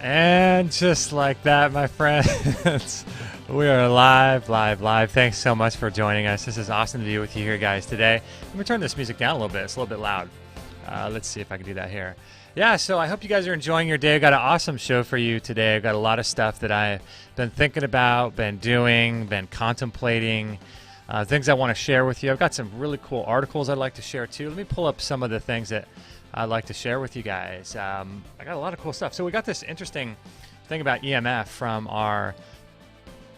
And just like that, my friends, we are live. Thanks so much for joining us. This is awesome to be with you here, guys, today. Let me turn this music down a little bit. It's a little bit loud. Let's see if I can do that here. Yeah, so I hope you guys are enjoying your day. I've got an awesome show for you today. I've got a lot of stuff that I've been thinking about, been doing, been contemplating, things I want to share with you. I've got some really cool articles I'd like to share, too. Let me pull up some of the things that I'd like to share with you guys. I got a lot of cool stuff. So we got this interesting thing about EMF from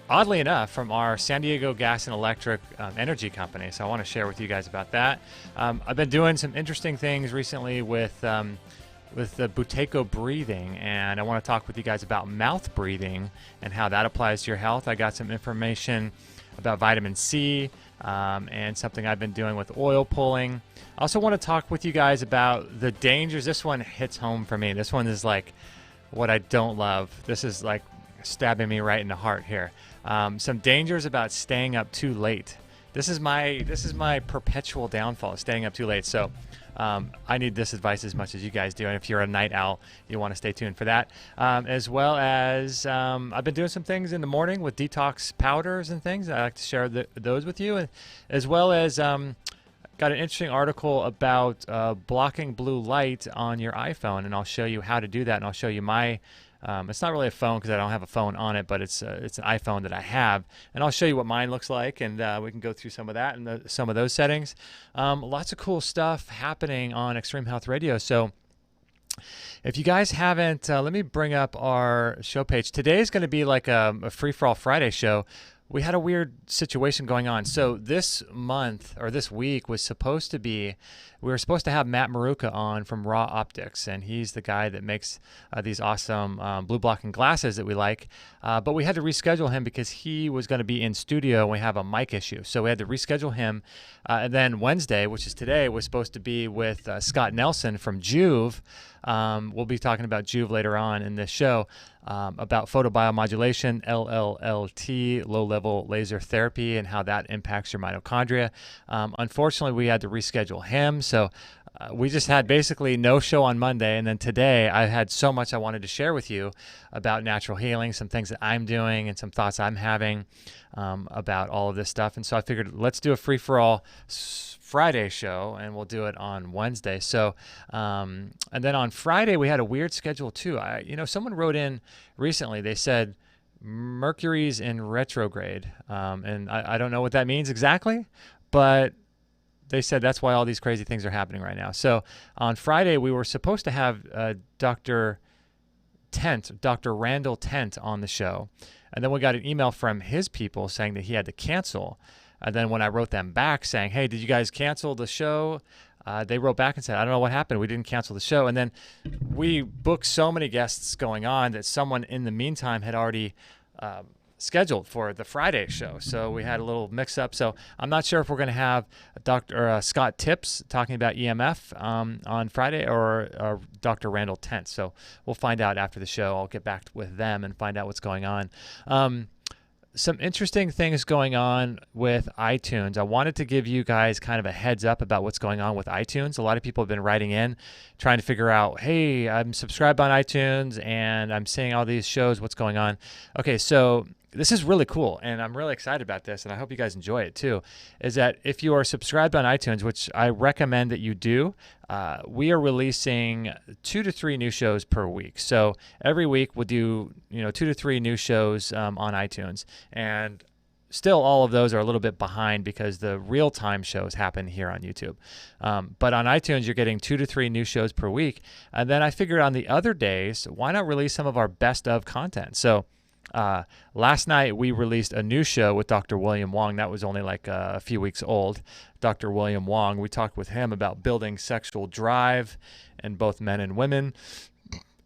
oddly enough, from our San Diego Gas and Electric energy company. So I want to share with you guys about that. I've been doing some interesting things recently with the Buteyko breathing, and I want to talk with you guys about mouth breathing and how that applies to your health. I got some information about vitamin C and something I've been doing with oil pulling. I also want to talk with you guys about the dangers. This one hits home for me. This one is like what I don't love. This is like stabbing me right in the heart here. Some dangers about staying up too late. This is my perpetual downfall, staying up too late. So I need this advice as much as you guys do. And if you're a night owl, you want to stay tuned for that. As well as I've been doing some things in the morning with detox powders and things. I like to share those with you. And as well as got an interesting article about blocking blue light on your iPhone. And I'll show you how to do that. And I'll show you my it's not really a phone because I don't have a phone on it, but it's an iPhone that I have, and I'll show you what mine looks like, and we can go through some of that and some of those settings. Lots of cool stuff happening on Extreme Health Radio. So if you guys haven't, let me bring up our show page. Today is going to be like a free-for-all Friday show. We had a weird situation going on. So this month or this week was supposed to be, we were supposed to have Matt Maruca on from Raw Optics, and he's the guy that makes these awesome blue blocking glasses that we like. But we had to reschedule him because he was going to be in studio and we have a mic issue. So we had to reschedule him. And then Wednesday, which is today, was supposed to be with Scott Nelson from Juve. We'll be talking about Juve later on in this show. About photobiomodulation, LLLT, low-level laser therapy, and how that impacts your mitochondria. Unfortunately, we had to reschedule him, so we just had basically no show on Monday, and then today I had so much I wanted to share with you about natural healing, some things that I'm doing, and some thoughts I'm having about all of this stuff. And so I figured let's do a free-for-all Friday show, and we'll do it on Wednesday. So, and then on Friday we had a weird schedule too. Someone wrote in recently. They said Mercury's in retrograde, and I don't know what that means exactly, but they said that's why all these crazy things are happening right now. So on Friday we were supposed to have Dr. Randall Tent on the show, and then we got an email from his people saying that he had to cancel. And then when I wrote them back saying, hey, did you guys cancel the show? They wrote back and said, I don't know what happened. We didn't cancel the show. And then we booked so many guests going on that someone in the meantime had already scheduled for the Friday show. So we had a little mix up. So I'm not sure if we're going to have Dr. Scott Tips talking about EMF on Friday or Dr. Randall Tent. So we'll find out after the show. I'll get back with them and find out what's going on. Some interesting things going on with iTunes. I wanted to give you guys kind of a heads up about what's going on with iTunes. A lot of people have been writing in, trying to figure out, hey, I'm subscribed on iTunes and I'm seeing all these shows. What's going on? Okay, so this is really cool, and I'm really excited about this, and I hope you guys enjoy it too, is that if you are subscribed on iTunes, which I recommend that you do, we are releasing 2 to 3 new shows per week. So every week we'll do 2 to 3 new shows on iTunes, and still all of those are a little bit behind because the real-time shows happen here on YouTube. But on iTunes, you're getting 2 to 3 new shows per week, and then I figured on the other days, why not release some of our best of content? So last night we released a new show with Dr. William Wong. That was only like a few weeks old. Dr. William Wong, we talked with him about building sexual drive in both men and women.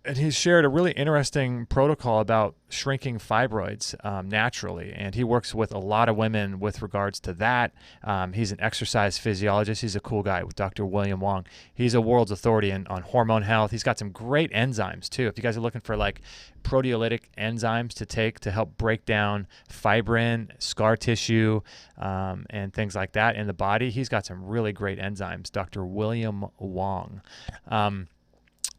And he shared a really interesting protocol about shrinking fibroids naturally. And he works with a lot of women with regards to that. He's an exercise physiologist. He's a cool guy with Dr. William Wong. He's a world's authority on hormone health. He's got some great enzymes too. If you guys are looking for like proteolytic enzymes to take to help break down fibrin, scar tissue, and things like that in the body, he's got some really great enzymes, Dr. William Wong.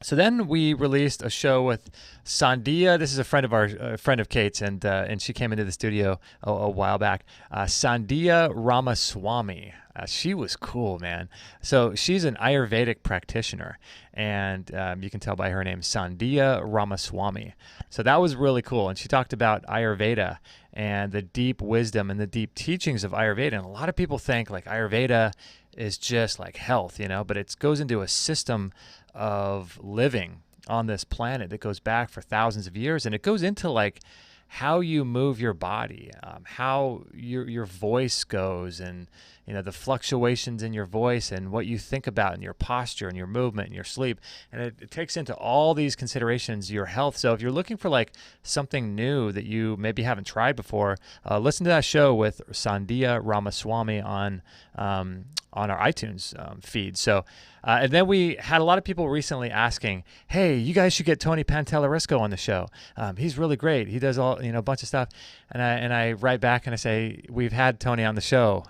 So then we released a show with Sandia. This is a friend of friend of Kate's, and she came into the studio a while back. Sandia Ramaswamy. She was cool, man. So she's an Ayurvedic practitioner, and you can tell by her name, Sandia Ramaswamy. So that was really cool, and she talked about Ayurveda and the deep wisdom and the deep teachings of Ayurveda. And a lot of people think like Ayurveda is just like health, but it goes into a system of living on this planet that goes back for thousands of years, and it goes into like how you move your body, how your voice goes, and the fluctuations in your voice and what you think about and your posture and your movement and your sleep. And it takes into all these considerations your health. So if you're looking for like something new that you maybe haven't tried before, listen to that show with Sandia Ramaswamy on our iTunes feed. So and then we had a lot of people recently asking, hey, you guys should get Tony Pantellerisco on the show. He's really great. He does all a bunch of stuff. And I write back and I say, we've had Tony on the show.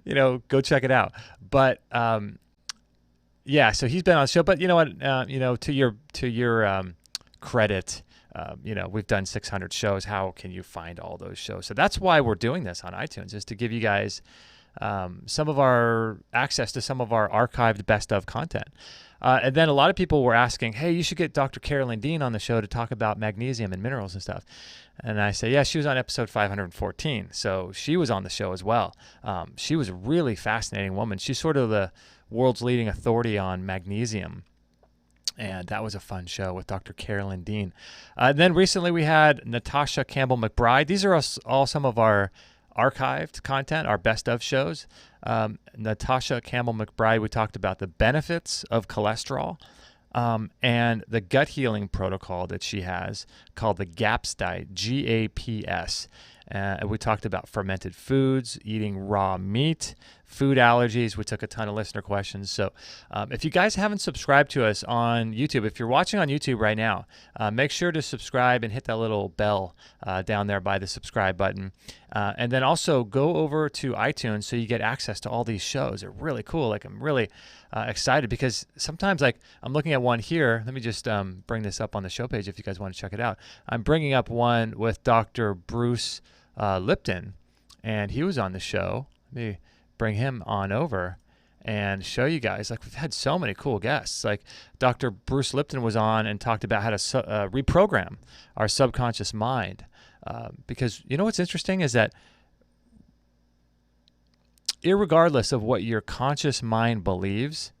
Go check it out. But yeah, so he's been on the show. But you know what? To your credit, we've done 600 shows. How can you find all those shows? So that's why we're doing this on iTunes, is to give you guys some of our access to some of our archived best of content. And then a lot of people were asking, hey, you should get Dr. Carolyn Dean on the show to talk about magnesium and minerals and stuff. And I say, yeah, she was on episode 514. So she was on the show as well. She was a really fascinating woman. She's sort of the world's leading authority on magnesium. And that was a fun show with Dr. Carolyn Dean. Then recently we had Natasha Campbell McBride. These are all some of our archived content, our best of shows. Natasha Campbell McBride, we talked about the benefits of cholesterol and the gut healing protocol that she has called the GAPS diet, GAPS. We talked about fermented foods, eating raw meat, food allergies. We took a ton of listener questions. So if you guys haven't subscribed to us on YouTube, if you're watching on YouTube right now, make sure to subscribe and hit that little bell down there by the subscribe button. And then also go over to iTunes so you get access to all these shows. They're really cool. Like, I'm really excited because sometimes, like, I'm looking at one here. Let me just bring this up on the show page if you guys want to check it out. I'm bringing up one with Dr. Bruce Lipton, and he was on the show. Let me bring him on over and show you guys. Like, we've had so many cool guests. Like, Dr. Bruce Lipton was on and talked about how to reprogram our subconscious mind. Because what's interesting is that irregardless of what your conscious mind believes,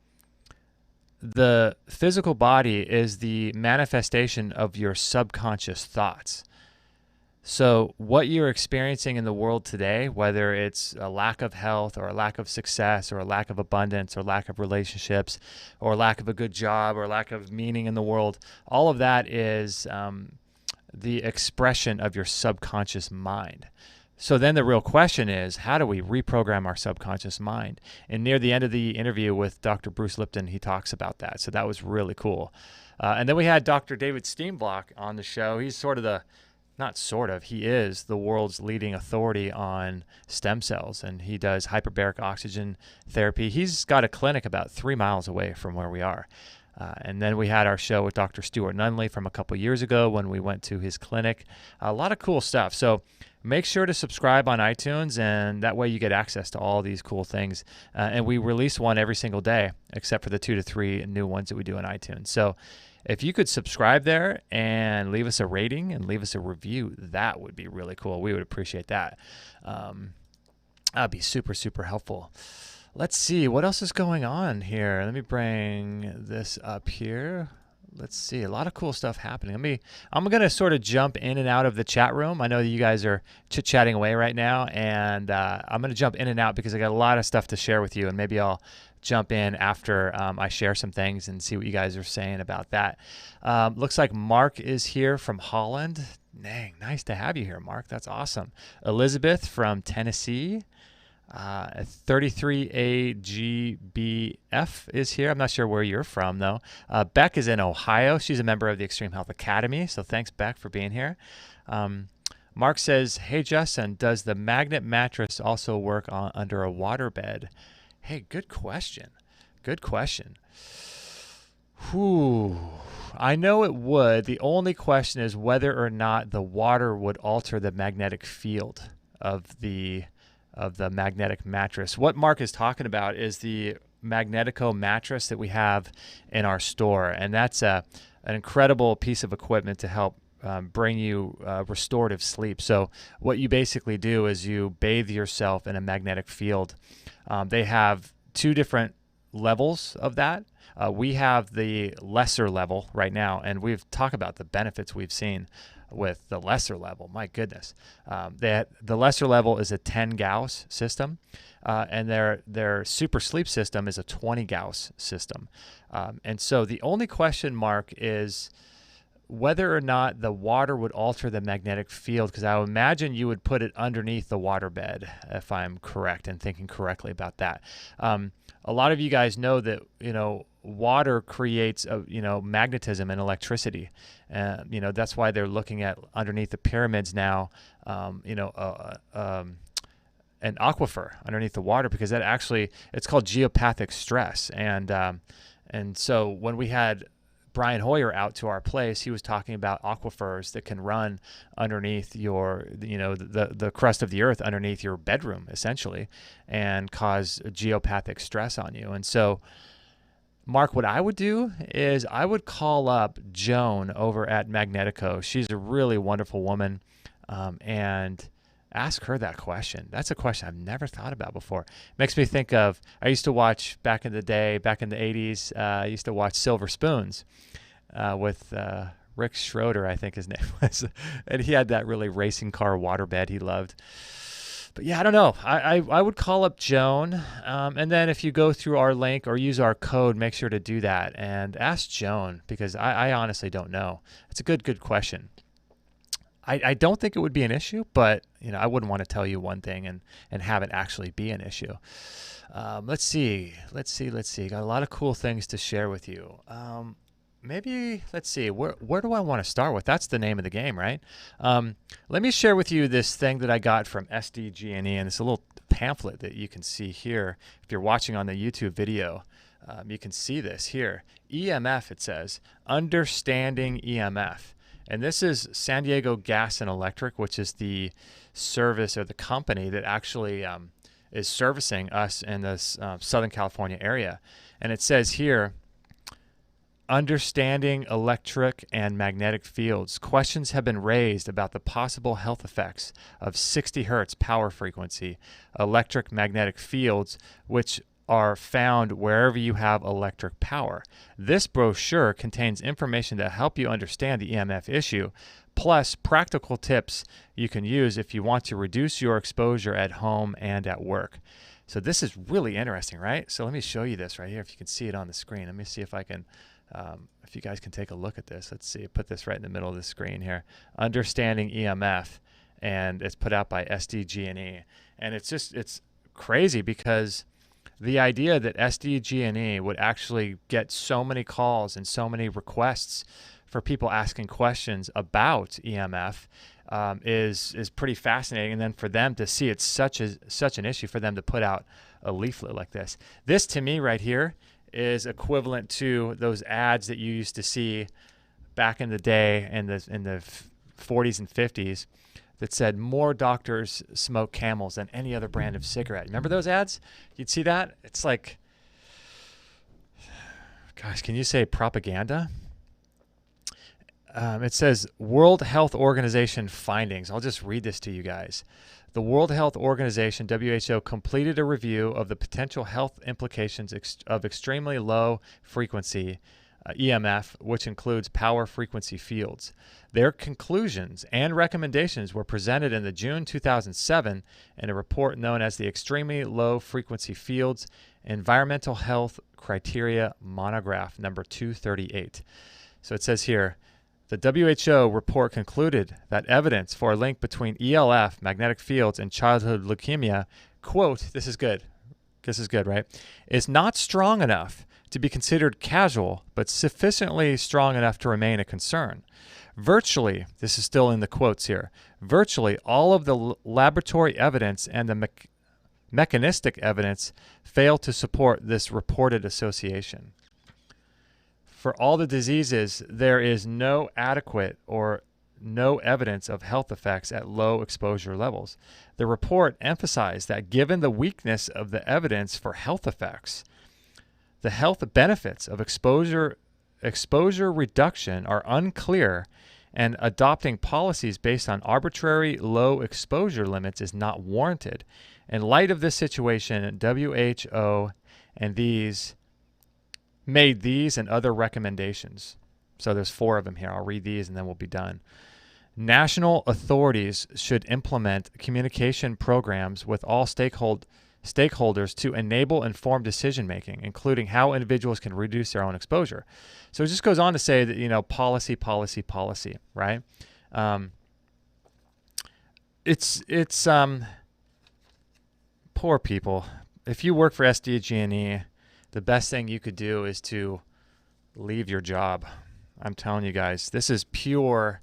the physical body is the manifestation of your subconscious thoughts. So what you're experiencing in the world today, whether it's a lack of health or a lack of success or a lack of abundance or lack of relationships or lack of a good job or lack of meaning in the world, all of that is the expression of your subconscious mind. So then the real question is, how do we reprogram our subconscious mind? And near the end of the interview with Dr. Bruce Lipton, he talks about that. So that was really cool. And then we had Dr. David Steenblock on the show. He's he is the world's leading authority on stem cells, and he does hyperbaric oxygen therapy. He's got a clinic about 3 miles away from where we are. And then we had our show with Dr. Stuart Nunley from a couple years ago when we went to his clinic. A lot of cool stuff. So make sure to subscribe on iTunes, and that way you get access to all these cool things. And we release one every single day, except for the 2 to 3 new ones that we do on iTunes. So if you could subscribe there and leave us a rating and leave us a review, that would be really cool. We would appreciate that. That'd be super, super helpful. Let's see, what else is going on here? Let me bring this up here. Let's see, a lot of cool stuff happening. I'm going to sort of jump in and out of the chat room. I know that you guys are chit-chatting away right now, and I'm going to jump in and out because I got a lot of stuff to share with you, and maybe I'll jump in after I share some things and see what you guys are saying about that. Looks like Mark is here from Holland. Dang, nice to have you here, Mark. That's awesome. Elizabeth from Tennessee. 33AGBF is here. I'm not sure where you're from, though. Beck is in Ohio. She's a member of the Extreme Health Academy, so thanks, Beck, for being here. Mark says, hey, Justin, does the magnet mattress also work under a waterbed? Hey, good question. Good question. Whew. I know it would. The only question is whether or not the water would alter the magnetic field of the magnetic mattress. What Mark is talking about is the Magnetico mattress that we have in our store, and that's an incredible piece of equipment to help bring you restorative sleep. So what you basically do is you bathe yourself in a magnetic field. They have two different levels of that. We have the lesser level right now, and we've talked about the benefits we've seen with the lesser level. My goodness. The lesser level is a 10 Gauss system, and their super sleep system is a 20 Gauss system. And so the only question mark is whether or not the water would alter the magnetic field, because I would imagine you would put it underneath the waterbed, if I'm correct and thinking correctly about that. A lot of you guys know that, water creates, magnetism and electricity. That's why they're looking at underneath the pyramids now, an aquifer underneath the water, because that actually, it's called geopathic stress. And so when we had Brian Hoyer out to our place, he was talking about aquifers that can run underneath your, the crust of the earth underneath your bedroom, essentially, and cause geopathic stress on you. And so, Mark, what I would do is I would call up Joan over at Magnetico. She's a really wonderful woman, and ask her that question. That's a question I've never thought about before. It makes me think of, I used to watch back in the day, back in the 80s, I used to watch Silver Spoons with Rick Schroeder, I think his name was. And he had that really racing car waterbed he loved. But yeah, I don't know. I would call up Joan. And then if you go through our link or use our code, make sure to do that. And ask Joan, because I honestly don't know. It's a good question. I don't think it would be an issue, but I wouldn't want to tell you one thing and have it actually be an issue. Let's see. Got a lot of cool things to share with you. Maybe, let's see, where do I want to start with? That's the name of the game, right? Let me share with you this thing that I got from SDG&E, and it's a little pamphlet that you can see here. If you're watching on the YouTube video, you can see this here. EMF, it says, Understanding EMF. And this is San Diego Gas and Electric, which is the service or the company that actually is servicing us in this Southern California area. And it says here, Understanding electric and magnetic fields. Questions have been raised about the possible health effects of 60 hertz power frequency electric magnetic fields, which are found wherever you have electric power. This brochure contains information to help you understand the EMF issue, plus practical tips you can use if you want to reduce your exposure at home and at work. So this is really interesting, right? So let me show you this right here if you can see it on the screen. Let me see if I can, if you guys can take a look at this. Let's see, put this right in the middle of the screen here. Understanding EMF, and it's put out by SDG&E. And it's crazy because the idea that SDG&E would actually get so many calls and so many requests for people asking questions about EMF is pretty fascinating. And then for them to see it's such an issue, for them to put out a leaflet like this. This to me right here is equivalent to those ads that you used to see back in the day in the 40s and 50s. That said, more doctors smoke Camels than any other brand of cigarette. Remember those ads? You'd see that? It's like, gosh, can you say propaganda? It says World Health Organization findings. I'll just read this to you guys. The World Health Organization, WHO, completed a review of the potential health implications of extremely low frequency EMF, which includes power frequency fields. Their conclusions and recommendations were presented in the June 2007 in a report known as the Extremely Low Frequency Fields Environmental Health Criteria Monograph number 238. So it says here, the WHO report concluded that evidence for a link between ELF, magnetic fields, and childhood leukemia, quote, this is good, right, is not strong enough to be considered casual, but sufficiently strong enough to remain a concern. Virtually, this is still in the quotes here, virtually all of the laboratory evidence and the mechanistic evidence fail to support this reported association. For all the diseases, there is no adequate or no evidence of health effects at low exposure levels. The report emphasized that given the weakness of the evidence for health effects, the health benefits of exposure reduction are unclear, and adopting policies based on arbitrary low exposure limits is not warranted. In light of this situation, WHO made these and other recommendations. So there's 4 of them here. I'll read these and then we'll be done. National authorities should implement communication programs with all stakeholders to enable informed decision-making, including how individuals can reduce their own exposure. So it just goes on to say that, policy, right? It's poor people. If you work for SDG&E, the best thing you could do is to leave your job. I'm telling you guys, this is pure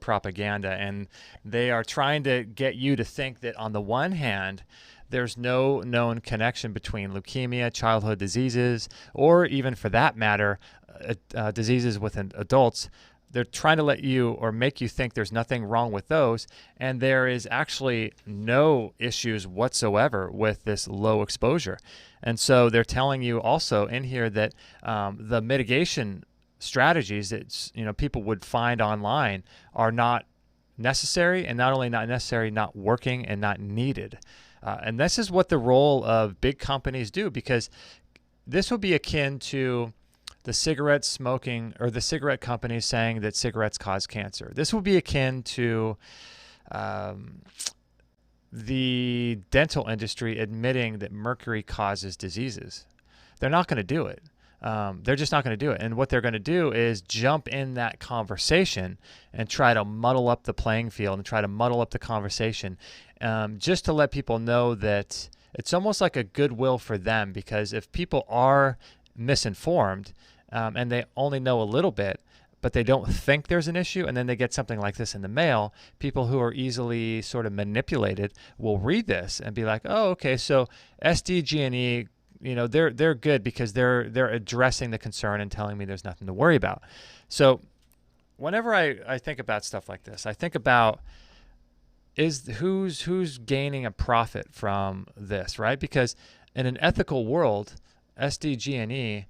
propaganda, and they are trying to get you to think that on the one hand, there's no known connection between leukemia, childhood diseases, or even for that matter, diseases within adults. They're trying to let you or make you think there's nothing wrong with those, and there is actually no issues whatsoever with this low exposure. And so they're telling you also in here that the mitigation strategies that people would find online are not necessary, and not only not necessary, not working and not needed. And this is what the role of big companies do, because this will be akin to the cigarette smoking or the cigarette companies saying that cigarettes cause cancer. This will be akin to the dental industry admitting that mercury causes diseases. They're not going to do it. They're just not going to do it. And what they're going to do is jump in that conversation and try to muddle up the playing field and try to muddle up the conversation, just to let people know that it's almost like a goodwill for them, because if people are misinformed and they only know a little bit, but they don't think there's an issue, and then they get something like this in the mail, people who are easily sort of manipulated will read this and be like, oh, okay, so SDG&E, they're good because they're addressing the concern and telling me there's nothing to worry about. So whenever I think about stuff like this, I think about who's gaining a profit from this, right? Because in an ethical world, SDG&E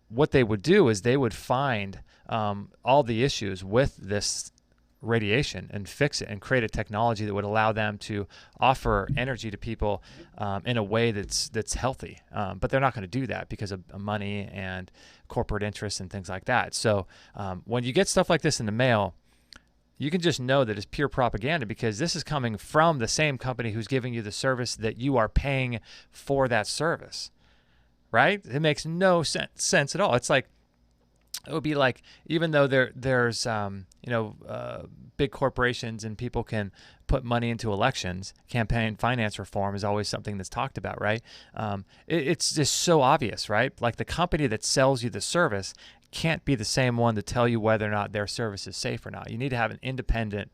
what they would do is they would find all the issues with this radiation and fix it and create a technology that would allow them to offer energy to people in a way that's healthy. But they're not going to do that because of money and corporate interests and things like that. So when you get stuff like this in the mail, you can just know that it's pure propaganda, because this is coming from the same company who's giving you the service that you are paying for that service, right? It makes no sense at all. It's like, it would be like, even though there's big corporations and people can put money into elections, campaign finance reform is always something that's talked about, right? It's just so obvious, right? Like the company that sells you the service can't be the same one to tell you whether or not their service is safe or not. You need to have an independent,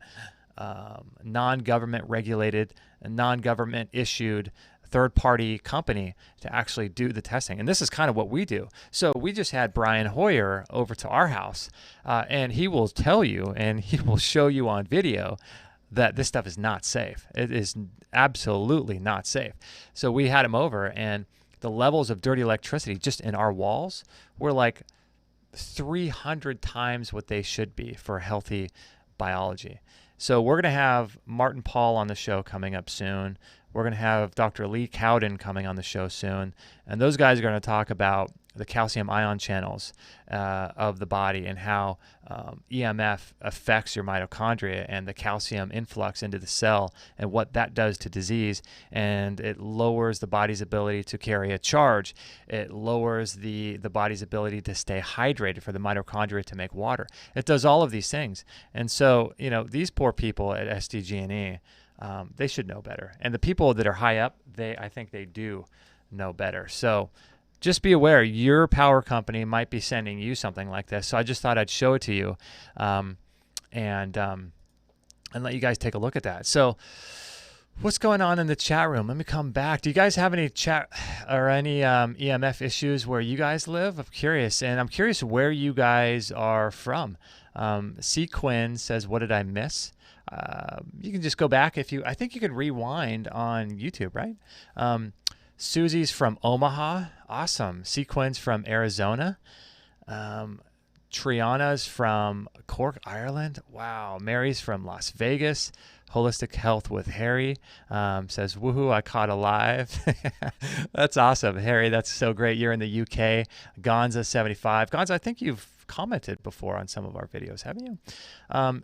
non-government regulated, non-government issued third-party company to actually do the testing. And this is kind of what we do. So we just had Brian Hoyer over to our house, and he will tell you and he will show you on video that this stuff is not safe. It is absolutely not safe. So we had him over, and the levels of dirty electricity just in our walls were like 300 times what they should be for healthy biology. So we're going to have Martin Paul on the show coming up soon. We're going to have Dr. Lee Cowden coming on the show soon. And those guys are going to talk about the calcium ion channels of the body and how EMF affects your mitochondria and the calcium influx into the cell and what that does to disease. And it lowers the body's ability to carry a charge. It lowers the body's ability to stay hydrated for the mitochondria to make water. It does all of these things. And so, these poor people at SDG&E, they should know better. And the people that are high up, I think they do know better. So just be aware, your power company might be sending you something like this. So I just thought I'd show it to you and let you guys take a look at that. So What's going on in the chat room? Let me come back. Do you guys have any chat or any EMF issues where you guys live? I'm curious, and I'm curious where you guys are from. C. Quinn says, "What did I miss?" You can just go back if you. I think you could rewind on YouTube, right? Susie's from Omaha. Awesome. C. Quinn's from Arizona. Triana's from Cork, Ireland. Wow. Mary's from Las Vegas. Holistic Health with Harry says, woohoo, I caught a live. That's awesome. Harry, that's so great. You're in the UK. Gonza75. Gonza, I think you've commented before on some of our videos, haven't you?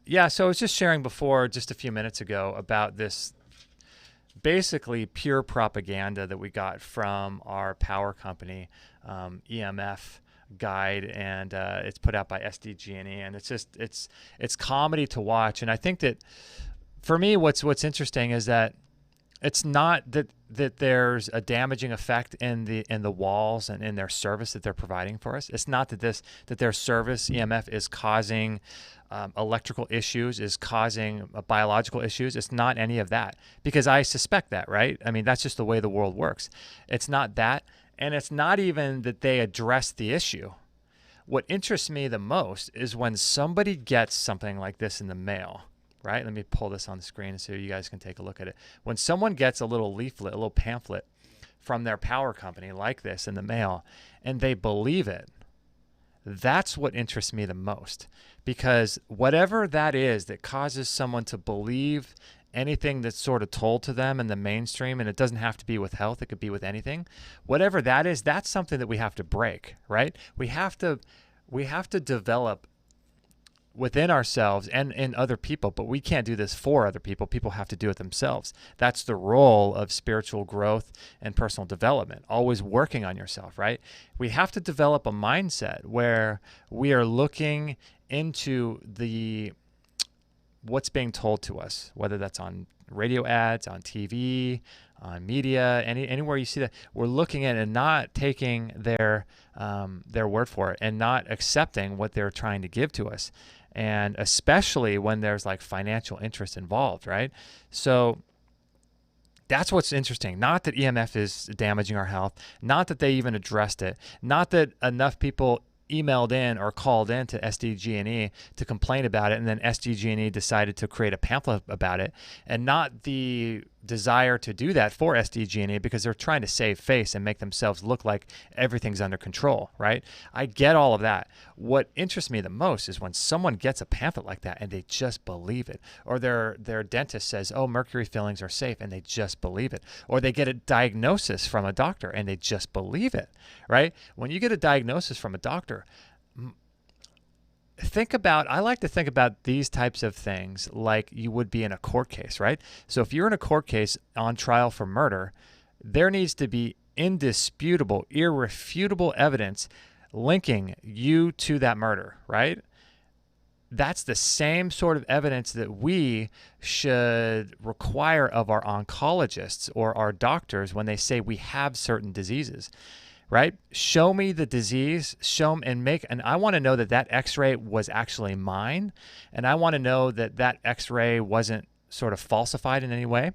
Yeah, so I was just sharing before, just a few minutes ago, about this basically pure propaganda that we got from our power company, EMF guide, and it's put out by SDG&E, and it's comedy to watch. And I think that for me, what's interesting is that it's not that there's a damaging effect in the walls and in their service that they're providing for us. It's not that their service EMF is causing electrical issues, is causing biological issues. It's not any of that, because I suspect that, right? I mean, that's just the way the world works. It's not that, and it's not even that they address the issue. What interests me the most is when somebody gets something like this in the mail. Right? Let me pull this on the screen so you guys can take a look at it. When someone gets a little leaflet, a little pamphlet from their power company like this in the mail, and they believe it, that's what interests me the most. Because whatever that is that causes someone to believe anything that's sort of told to them in the mainstream, and it doesn't have to be with health, it could be with anything, whatever that is, that's something that we have to break, right? We have to develop within ourselves and in other people, but we can't do this for other people. People have to do it themselves. That's the role of spiritual growth and personal development, always working on yourself, right? We have to develop a mindset where we are looking into what's being told to us, whether that's on radio ads, on TV, on media, anywhere you see that. We're looking at it and not taking their word for it, and not accepting what they're trying to give to us. And especially when there's like financial interest involved, right? So that's what's interesting. Not that EMF is damaging our health, not that they even addressed it, not that enough people emailed in or called in to SDG&E to complain about it, and then SDG&E decided to create a pamphlet about it, and not the desire to do that for SDG&E because they're trying to save face and make themselves look like everything's under control, right? I get all of that. What interests me the most is when someone gets a pamphlet like that and they just believe it, or their dentist says, oh, mercury fillings are safe, and they just believe it, or they get a diagnosis from a doctor and they just believe it, right? When you get a diagnosis from a doctor, I like to think about these types of things like you would be in a court case, right? So if you're in a court case on trial for murder, there needs to be indisputable, irrefutable evidence linking you to that murder, right? That's the same sort of evidence that we should require of our oncologists or our doctors when they say we have certain diseases. Right? Show me the disease, and I want to know that X-ray was actually mine, and I want to know that X-ray wasn't sort of falsified in any way.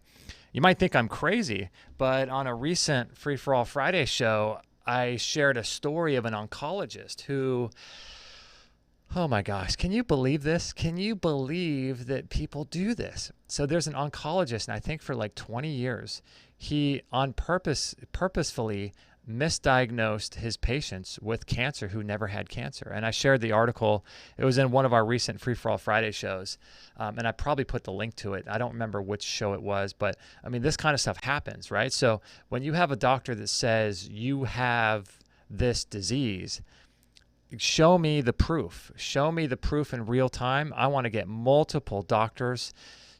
You might think I'm crazy, but on a recent Free for All Friday show, I shared a story of an oncologist who, oh my gosh, can you believe this? Can you believe that people do this? So there's an oncologist, and I think for like 20 years, he purposefully misdiagnosed his patients with cancer who never had cancer. And I shared the article. It was in one of our recent Free for All Friday shows. And I probably put the link to it. I don't remember which show it was, but I mean, this kind of stuff happens, right? So when you have a doctor that says you have this disease, show me the proof. Show me the proof in real time. I want to get multiple doctors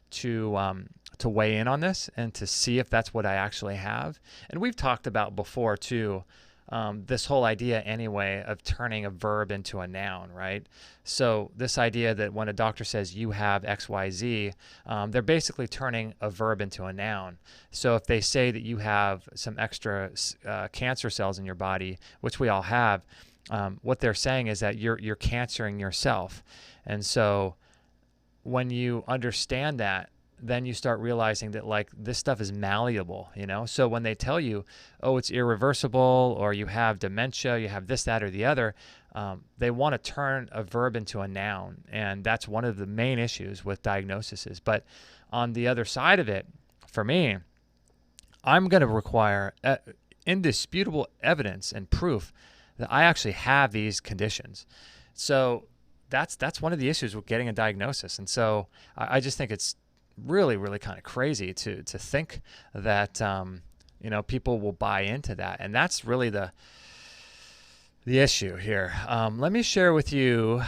to weigh in on this and to see if that's what I actually have. And we've talked about before too, this whole idea anyway of turning a verb into a noun, right? So this idea that when a doctor says you have XYZ, they're basically turning a verb into a noun. So if they say that you have some extra cancer cells in your body, which we all have, what they're saying is that you're cancering yourself. And so when you understand that, then you start realizing that like this stuff is malleable, you know? So when they tell you, oh, it's irreversible, or you have dementia, you have this, that, or the other, they want to turn a verb into a noun. And that's one of the main issues with diagnoses. But on the other side of it, for me, I'm going to require indisputable evidence and proof that I actually have these conditions. So that's one of the issues with getting a diagnosis. And so I just think it's really, really kind of crazy to think that people will buy into that. And that's really the issue here. Let me share with you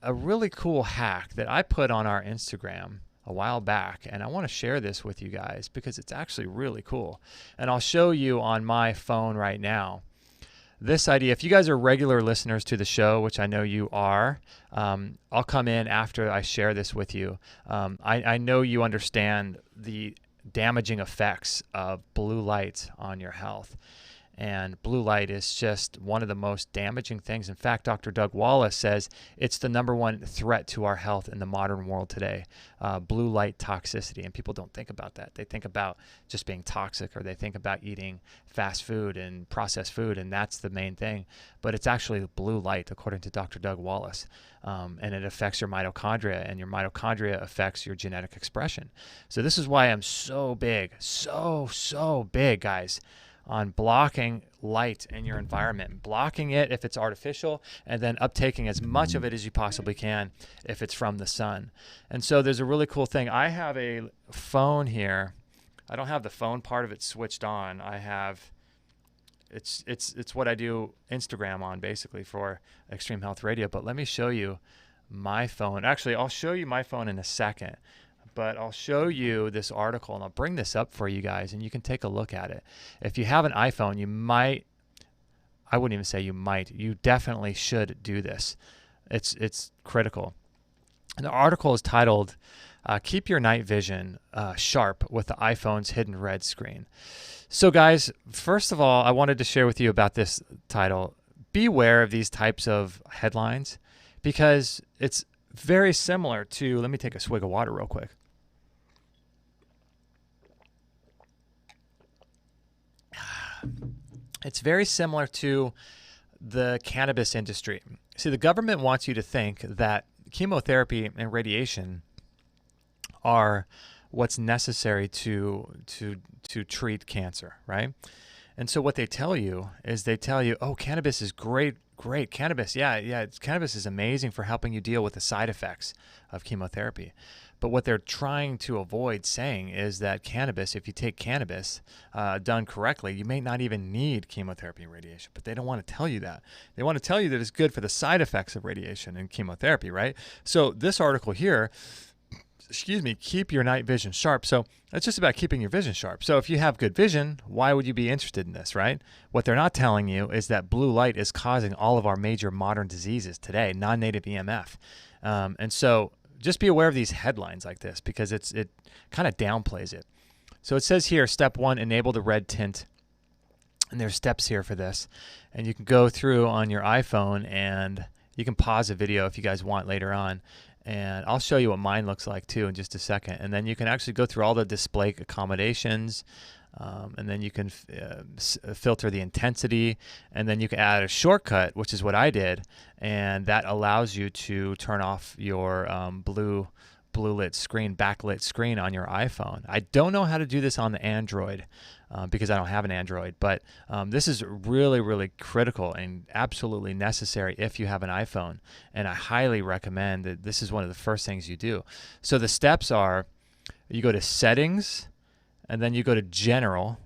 a really cool hack that I put on our Instagram a while back, and I want to share this with you guys because it's actually really cool. And I'll show you on my phone right now this idea. If you guys are regular listeners to the show, which I know you are, I'll come in after I share this with you. I know you understand the damaging effects of blue light on your health. And blue light is just one of the most damaging things. In fact, Dr. Doug Wallace says it's the number one threat to our health in the modern world today, blue light toxicity. And people don't think about that. They think about just being toxic, or they think about eating fast food and processed food, and that's the main thing. But it's actually blue light, according to Dr. Doug Wallace. And it affects your mitochondria, and your mitochondria affects your genetic expression. So this is why I'm so big, so big, guys, on blocking light in your environment, blocking it if it's artificial, and then uptaking as much of it as you possibly can if it's from the sun. And so there's a really cool thing. I have a phone here. I don't have the phone part of it switched on. I have it's what I do Instagram on, basically, for Extreme Health Radio. But let me show you my phone. Actually, I'll show you my phone in a second. But I'll show you this article, and I'll bring this up for you guys, and you can take a look at it. If you have an iPhone, you might, I wouldn't even say you might, you definitely should do this. It's critical. And the article is titled, Keep Your Night Vision Sharp with the iPhone's Hidden Red Screen. So guys, first of all, I wanted to share with you about this title. Beware of these types of headlines, because it's very similar to, let me take a swig of water real quick. It's very similar to the cannabis industry. See, the government wants you to think that chemotherapy and radiation are what's necessary to treat cancer, right? And so what they tell you is oh, cannabis is great. Cannabis, cannabis is amazing for helping you deal with the side effects of chemotherapy. But what they're trying to avoid saying is that cannabis, if you take cannabis done correctly, you may not even need chemotherapy and radiation. But they don't want to tell you that. They want to tell you that it's good for the side effects of radiation and chemotherapy, right? So this article here, keep your night vision sharp. So it's just about keeping your vision sharp. So if you have good vision, why would you be interested in this, right? What they're not telling you is that blue light is causing all of our major modern diseases today, non-native EMF. And so just be aware of these headlines like this, because it kind of downplays it. So it says here, step 1, enable the red tint. And there's steps here for this. And you can go through on your iPhone, and you can pause the video if you guys want later on. And I'll show you what mine looks like too in just a second. And then you can actually go through all the display accommodations, and then you can filter the intensity, and then you can add a shortcut, which is what I did, and that allows you to turn off your blue lit screen, backlit screen on your iPhone. I don't know how to do this on the Android because I don't have an Android, but this is really, really critical and absolutely necessary if you have an iPhone. And I highly recommend that this is one of the first things you do. So the steps are, you go to Settings, and then you go to General,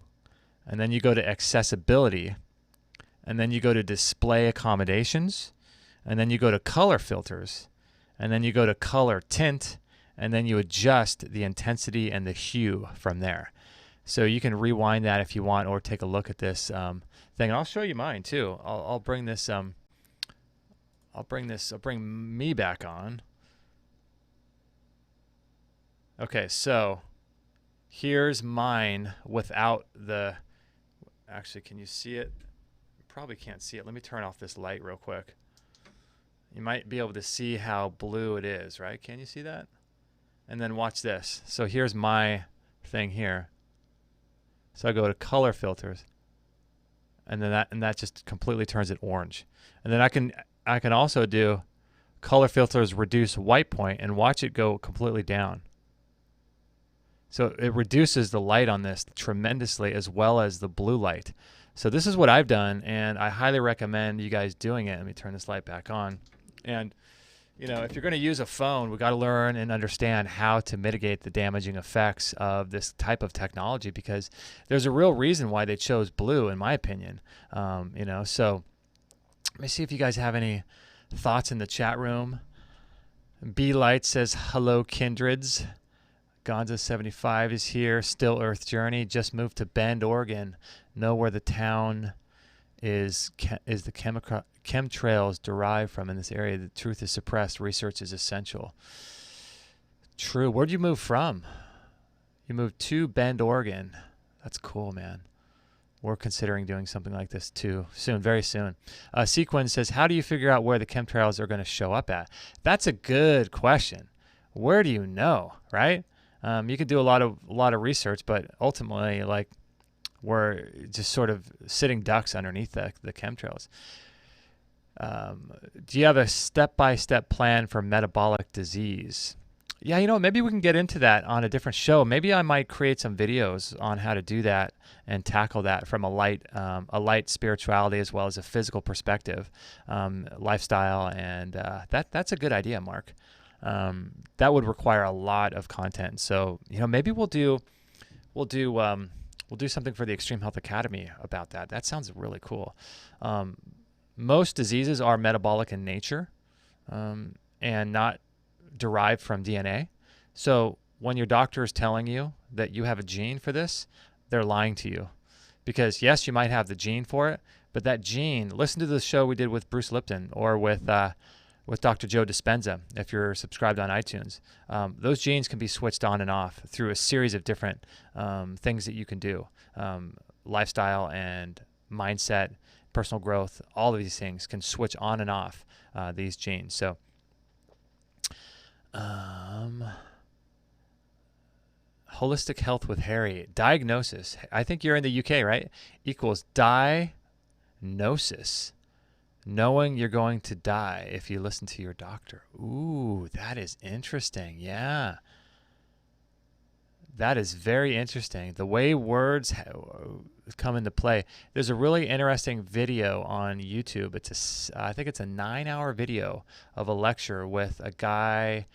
and then you go to Accessibility, and then you go to Display Accommodations, and then you go to Color Filters, and then you go to Color Tint, and then you adjust the intensity and the hue from there. So you can rewind that if you want, or take a look at this thing. And I'll show you mine too. I'll bring this. I'll bring me back on. Okay, so here's mine without the. Actually, can you see it? You probably can't see it. Let me turn off this light real quick. You might be able to see how blue it is, right? Can you see that? And then watch this. So here's my thing here. So I go to color filters, and then that just completely turns it orange. And then I can also do color filters reduce white point and watch it go completely down. So it reduces the light on this tremendously, as well as the blue light. So this is what I've done, and I highly recommend you guys doing it. Let me turn this light back on. And if you're going to use a phone, we've got to learn and understand how to mitigate the damaging effects of this type of technology, because there's a real reason why they chose blue, in my opinion. So let me see if you guys have any thoughts in the chat room. B Light says, hello, kindreds. Gonza75 is here. Still Earth Journey. Just moved to Bend, Oregon. Know where the town is the chemtrails derived from in this area. The truth is suppressed. Research is essential. True. Where'd you move from? You moved to Bend, Oregon. That's cool, man. We're considering doing something like this too soon, very soon. Sequin says, how do you figure out where the chemtrails are going to show up at? That's a good question. Where do you know, right? You could do a lot of research, but ultimately, like, we're just sort of sitting ducks underneath the chemtrails. Do you have a step-by-step plan for metabolic disease? Yeah, maybe we can get into that on a different show. Maybe I might create some videos on how to do that and tackle that from a light spirituality as well as a physical perspective, lifestyle, and that's a good idea, Mark. That would require a lot of content. So, maybe we'll do something for the Extreme Health Academy about that. That sounds really cool. Most diseases are metabolic in nature, and not derived from DNA. So when your doctor is telling you that you have a gene for this, they're lying to you. Because yes, you might have the gene for it, but that gene, listen to the show we did with Bruce Lipton or with Dr. Joe Dispenza, if you're subscribed on iTunes. Those genes can be switched on and off through a series of different things that you can do. Lifestyle and mindset, personal growth, all of these things can switch on and off these genes. So holistic health with Harry. Diagnosis. I think you're in the UK, right? Equals diagnosis. Knowing you're going to die if you listen to your doctor. Ooh, that is interesting. Yeah. That is very interesting. The way words come into play. There's a really interesting video on YouTube. I think it's a 9-hour video of a lecture with a guy.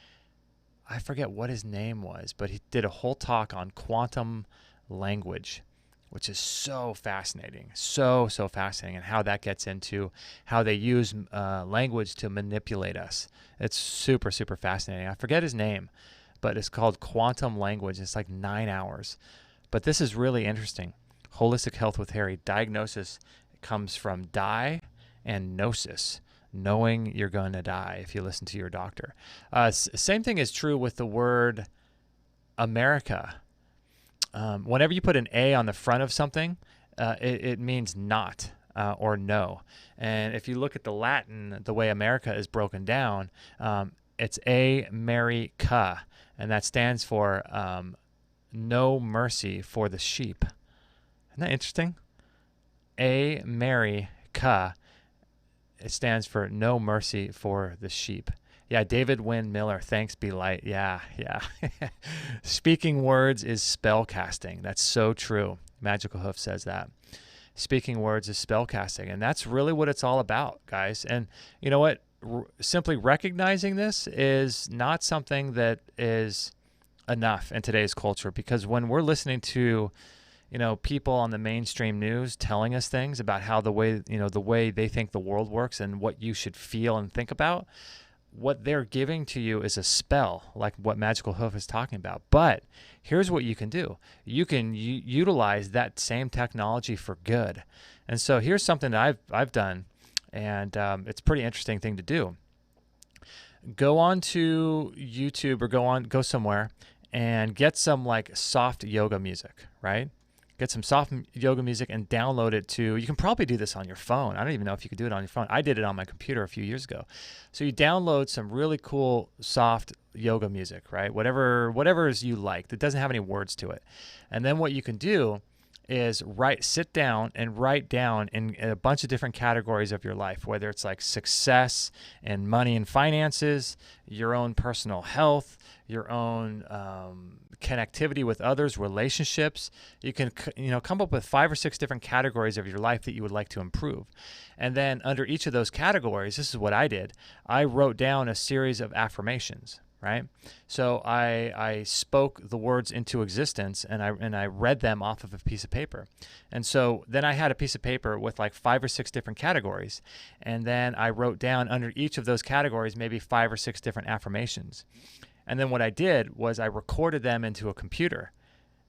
I forget what his name was, but he did a whole talk on quantum language, which is so fascinating, so fascinating, and how that gets into how they use language to manipulate us. It's super fascinating. I forget his name, but it's called Quantum Language. It's like 9 hours. But this is really interesting. Holistic Health with Harry. Diagnosis comes from die and gnosis, knowing you're going to die if you listen to your doctor. Same thing is true with the word America. Whenever you put an A on the front of something, it means not or no. And if you look at the Latin, the way America is broken down, it's America, and that stands for no mercy for the sheep. Isn't that interesting? America. It stands for no mercy for the sheep. Yeah, David Wynn Miller. Thanks, Be Light. Yeah. Speaking words is spell casting. That's so true. Magical Hoof says that. Speaking words is spell casting. And that's really what it's all about, guys. And you know what? Simply recognizing this is not something that is enough in today's culture, because when we're listening to people on the mainstream news telling us things about how the way they think the world works and what you should feel and think about, what they're giving to you is a spell, like what Magical Hoof is talking about. But here's what you can do. You can utilize that same technology for good. And so here's something that I've done, and it's a pretty interesting thing to do. Go on to YouTube or go somewhere and get some like soft yoga music, right? get some soft yoga music and download it to, you can probably do this on your phone. I don't even know if you could do it on your phone. I did it on my computer a few years ago. So you download some really cool soft yoga music, right? Whatever is you like that doesn't have any words to it. And then what you can do is sit down and write down in a bunch of different categories of your life, whether it's like success and money and finances, your own personal health, your own connectivity with others, relationships. You can come up with 5 or 6 different categories of your life that you would like to improve. And then under each of those categories, this is what I did. I wrote down a series of affirmations. Right? So I spoke the words into existence, and I read them off of a piece of paper. And so then I had a piece of paper with like 5 or 6 different categories. And then I wrote down under each of those categories maybe 5 or 6 different affirmations. And then what I did was I recorded them into a computer.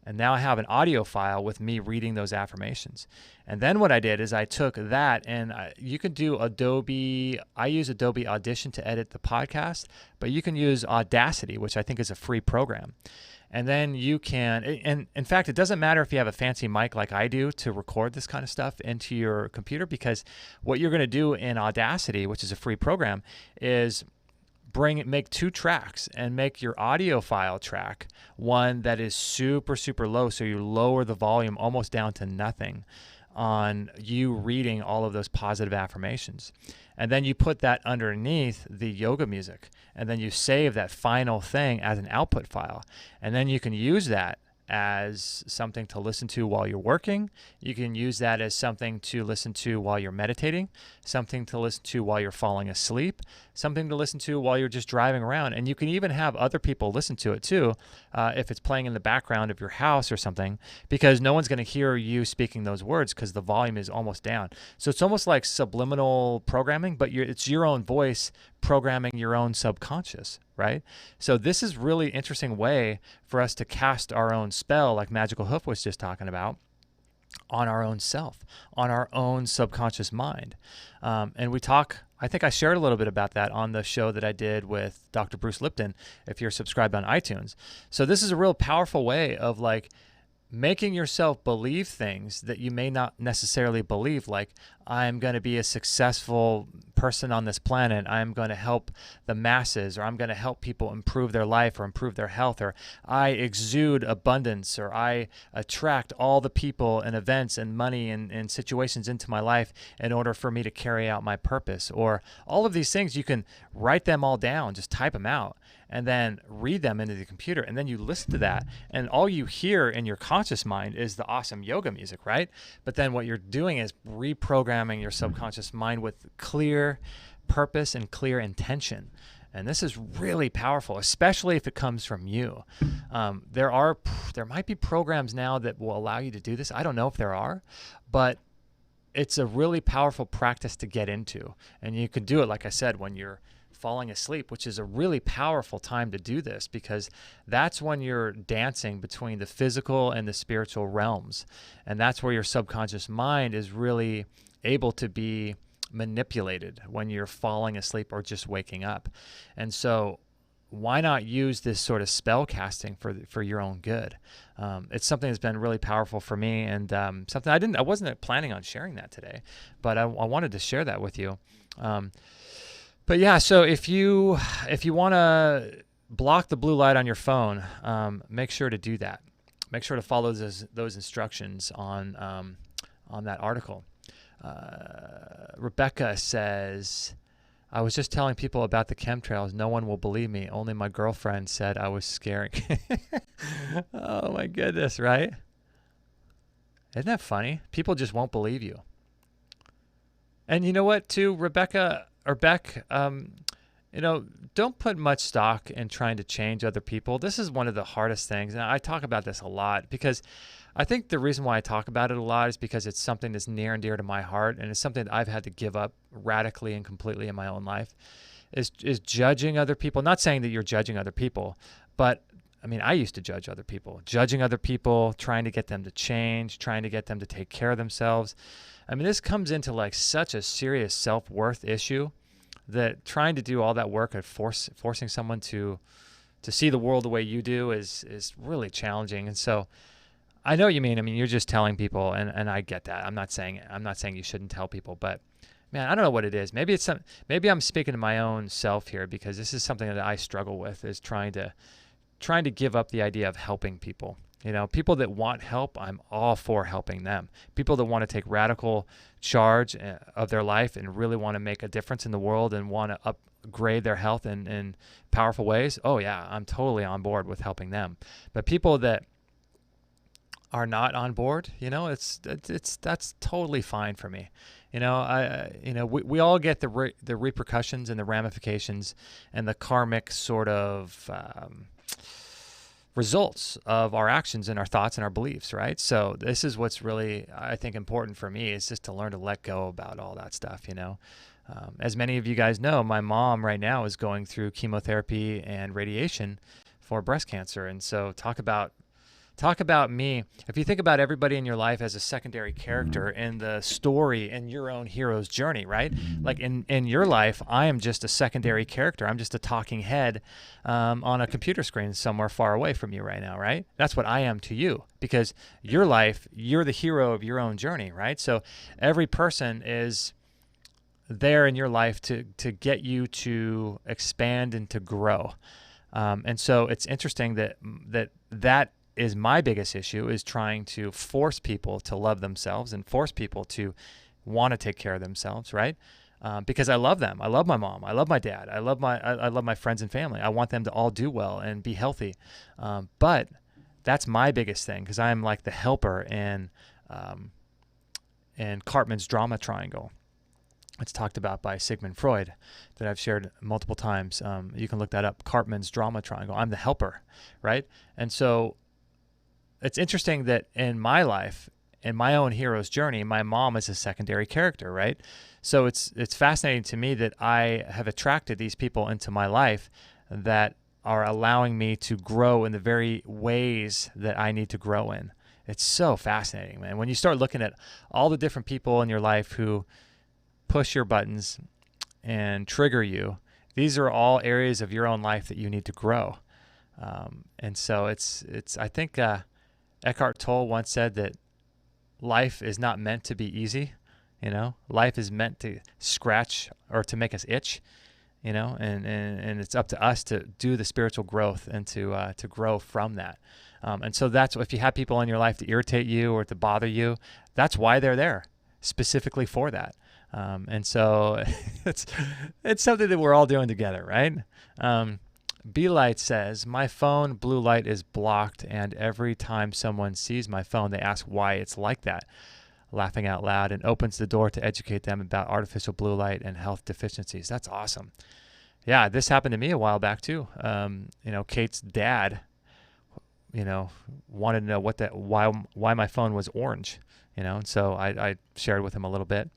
And now I have an audio file with me reading those affirmations. And then what I did is I took that, and you can do Adobe. I use Adobe Audition to edit the podcast, but you can use Audacity, which I think is a free program. And then you can, and in fact, it doesn't matter if you have a fancy mic like I do to record this kind of stuff into your computer, because what you're going to do in Audacity, which is a free program, is make 2 tracks and make your audio file track one that is super, super low. So you lower the volume almost down to nothing on you reading all of those positive affirmations. And then you put that underneath the yoga music, and then you save that final thing as an output file. And then you can use that as something to listen to while you're working. You can use that as something to listen to while you're meditating, something to listen to while you're falling asleep, something to listen to while you're just driving around. And you can even have other people listen to it too, if it's playing in the background of your house or something, because no one's going to hear you speaking those words because the volume is almost down. So it's almost like subliminal programming, but it's your own voice programming your own subconscious, right? So this is really interesting way for us to cast our own spell, like Magical Hoof was just talking about, on our own self, on our own subconscious mind. And I think I shared a little bit about that on the show that I did with Dr. Bruce Lipton, if you're subscribed on iTunes. So this is a real powerful way of like making yourself believe things that you may not necessarily believe, like I'm going to be a successful person on this planet, I'm going to help the masses, or I'm going to help people improve their life or improve their health, or I exude abundance, or I attract all the people and events and money and situations into my life in order for me to carry out my purpose. Or all of these things, you can write them all down, just type them out, and then read them into the computer, and then you listen to that, and all you hear in your conscious mind is the awesome yoga music, right? But then what you're doing is reprogramming your subconscious mind with clear purpose and clear intention. And this is really powerful, especially if it comes from you. There might be programs now that will allow you to do this. I don't know if there are, but it's a really powerful practice to get into. And you could do it, like I said, when you're falling asleep, which is a really powerful time to do this, because that's when you're dancing between the physical and the spiritual realms. And that's where your subconscious mind is really able to be manipulated, when you're falling asleep or just waking up. And so why not use this sort of spell casting for your own good? It's something that's been really powerful for me, and something I wasn't planning on sharing that today, but I wanted to share that with you. But yeah, so if you want to block the blue light on your phone, make sure to do that. Make sure to follow those instructions on that article. Rebecca says, I was just telling people about the chemtrails. No one will believe me. Only my girlfriend said I was scary. Oh my goodness, right? Isn't that funny? People just won't believe you. And you know what, too, Rebecca or Beck, don't put much stock in trying to change other people. This is one of the hardest things. And I talk about this a lot because I think the reason why I talk about it a lot is because it's something that's near and dear to my heart, and it's something that I've had to give up radically and completely in my own life, is judging other people. Not saying that you're judging other people, but I mean, I used to judge other people, judging other people, trying to get them to change, trying to get them to take care of themselves. I mean, this comes into like such a serious self-worth issue that trying to do all that work of forcing someone to see the world the way you do is really challenging. And so I know what you mean. I mean, you're just telling people, and I get that. I'm not saying you shouldn't tell people, but man, I don't know what it is. Maybe I'm speaking to my own self here, because this is something that I struggle with, is trying to give up the idea of helping people. People that want help, I'm all for helping them. People that want to take radical charge of their life and really want to make a difference in the world and want to upgrade their health in powerful ways, oh yeah, I'm totally on board with helping them. But people that are not on board, that's totally fine for me. We all get the repercussions and the ramifications and the karmic sort of results of our actions and our thoughts and our beliefs, right? So this is what's really, I think, important for me, is just to learn to let go about all that stuff. As many of you guys know, my mom right now is going through chemotherapy and radiation for breast cancer, and so talk about me. If you think about everybody in your life as a secondary character in the story in your own hero's journey, right? Like in your life, I am just a secondary character. I'm just a talking head on a computer screen somewhere far away from you right now, right? That's what I am to you, because your life, you're the hero of your own journey, right? So every person is there in your life to get you to expand and to grow. And so it's interesting that is my biggest issue, is trying to force people to love themselves and force people to want to take care of themselves, right? Because I love them. I love my mom. I love my dad. I love my friends and family. I want them to all do well and be healthy. But that's my biggest thing, because I'm like the helper in Cartman's drama triangle. It's talked about by Sigmund Freud, that I've shared multiple times. You can look that up, Cartman's drama triangle. I'm the helper, right? And so it's interesting that in my life, in my own hero's journey, my mom is a secondary character, right? So it's fascinating to me that I have attracted these people into my life that are allowing me to grow in the very ways that I need to grow in. It's so fascinating, man. When you start looking at all the different people in your life who push your buttons and trigger you, these are all areas of your own life that you need to grow. And so it's I think Eckhart Tolle once said that life is not meant to be easy. Life is meant to scratch or to make us itch, and it's up to us to do the spiritual growth and to grow from that. And so that's, if you have people in your life to irritate you or to bother you, that's why they're there, specifically for that. And so it's something that we're all doing together, right? B-Light says, my phone blue light is blocked, and every time someone sees my phone, they ask why it's like that, laughing out loud, and opens the door to educate them about artificial blue light and health deficiencies. That's awesome. Yeah, this happened to me a while back too. Kate's dad, wanted to know why my phone was orange, and so I shared with him a little bit.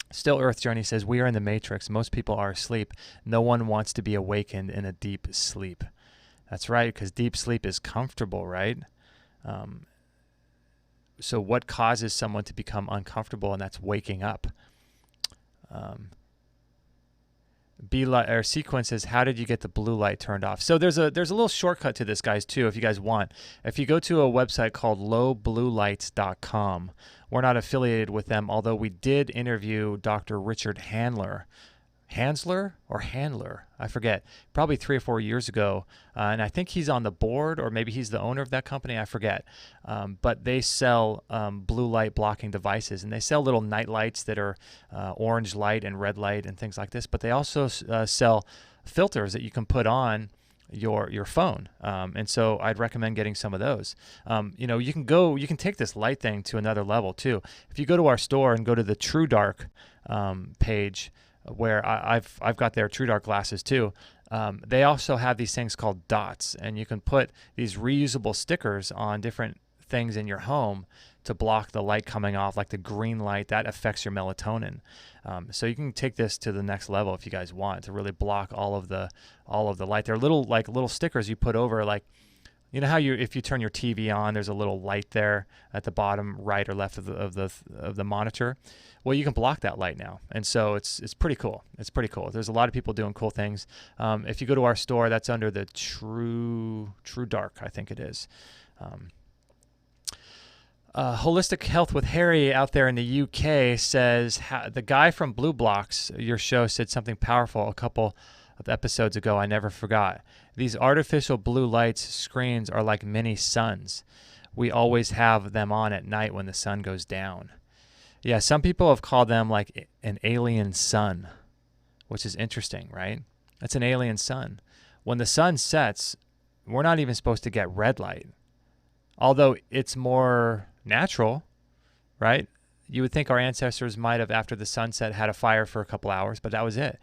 Still Earth Journey says, we are in the matrix. Most people are asleep. No one wants to be awakened in a deep sleep. That's right, because deep sleep is comfortable, right? So what causes someone to become uncomfortable? And that's waking up. Sequence says, how did you get the blue light turned off? So there's a little shortcut to this, guys, too, if you guys want. If you go to a website called lowbluelights.com, we're not affiliated with them, although we did interview Dr. Richard Handler, I forget, probably 3 or 4 years ago. And I think he's on the board, or maybe he's the owner of that company, I forget. But they sell blue light blocking devices, and they sell little night lights that are orange light and red light and things like this. But they also sell filters that you can put on your phone. And so I'd recommend getting some of those. You can take this light thing to another level too. If you go to our store and go to the True Dark page, where I've got their True Dark glasses too. They also have these things called dots, and you can put these reusable stickers on different things in your home to block the light coming off, like the green light that affects your melatonin. So you can take this to the next level if you guys want to really block all of the light. They're little stickers you put over, like, you know how if you turn your TV on, there's a little light there at the bottom right or left of the monitor. Well, you can block that light now, and so it's pretty cool. It's pretty cool. There's a lot of people doing cool things. If you go to our store, that's under the True Dark, I think it is. Holistic Health with Harry out there in the UK says the guy from Blue Blocks, your show, said something powerful a couple of episodes ago I never forgot. These artificial blue lights screens are like mini suns. We always have them on at night when the sun goes down. Yeah, some people have called them like an alien sun, which is interesting, right? It's an alien sun. When the sun sets, we're not even supposed to get red light, although it's more natural, right? You would think our ancestors might have, after the sunset, had a fire for a couple hours, but that was it.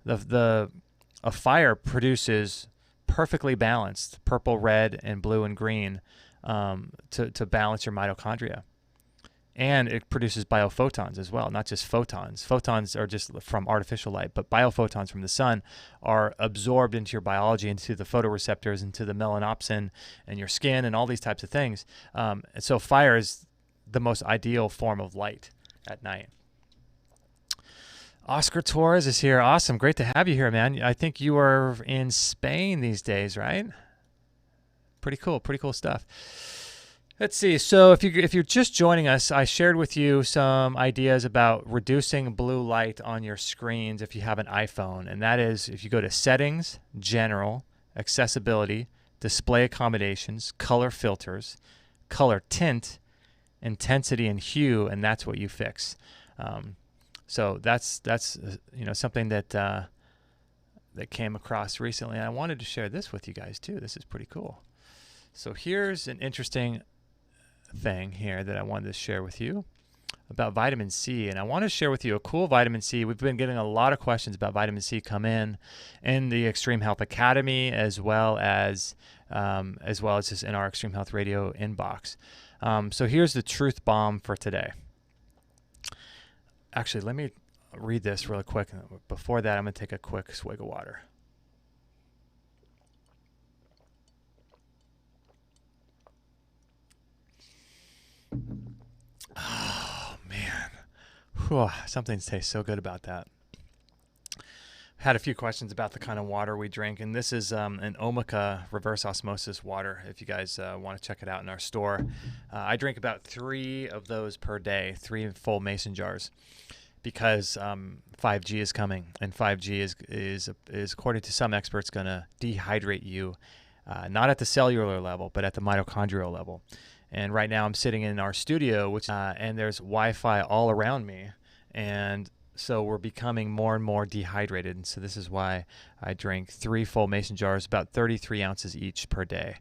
A fire produces perfectly balanced purple, red, and blue and green to balance your mitochondria. And it produces biophotons as well, not just photons. Photons are just from artificial light, but biophotons from the sun are absorbed into your biology, into the photoreceptors, into the melanopsin and your skin and all these types of things. And so fire is the most ideal form of light at night. Oscar Torres is here. Awesome. Great to have you here, man. I think you are in Spain these days, right? Pretty cool. Pretty cool stuff. Let's see. So if you're just joining us, I shared with you some ideas about reducing blue light on your screens if you have an iPhone. And that is if you go to Settings, General, Accessibility, Display Accommodations, Color Filters, Color Tint, Intensity, and Hue, and that's what you fix. So that's something that that came across recently. And I wanted to share this with you guys too. This is pretty cool. So here's an interesting thing here that I wanted to share with you about vitamin C, and I want to share with you a cool vitamin C. We've been getting a lot of questions about vitamin C come in the Extreme Health Academy, as well as just in our Extreme Health Radio inbox. So here's the truth bomb for today. Actually, let me read this really quick. Before that, I'm going to take a quick swig of water. Oh, man. Whew, something tastes so good about that. Had a few questions about the kind of water we drink, and this is an Omica reverse osmosis water, if you guys want to check it out in our store. I drink about 3 of those per day, 3 full mason jars, because 5G is coming, and 5G is according to some experts, going to dehydrate you, not at the cellular level, but at the mitochondrial level. And right now I'm sitting in our studio, which and there's Wi-Fi all around me, and so we're becoming more and more dehydrated. And so this is why I drink 3 full mason jars, about 33 ounces each per day.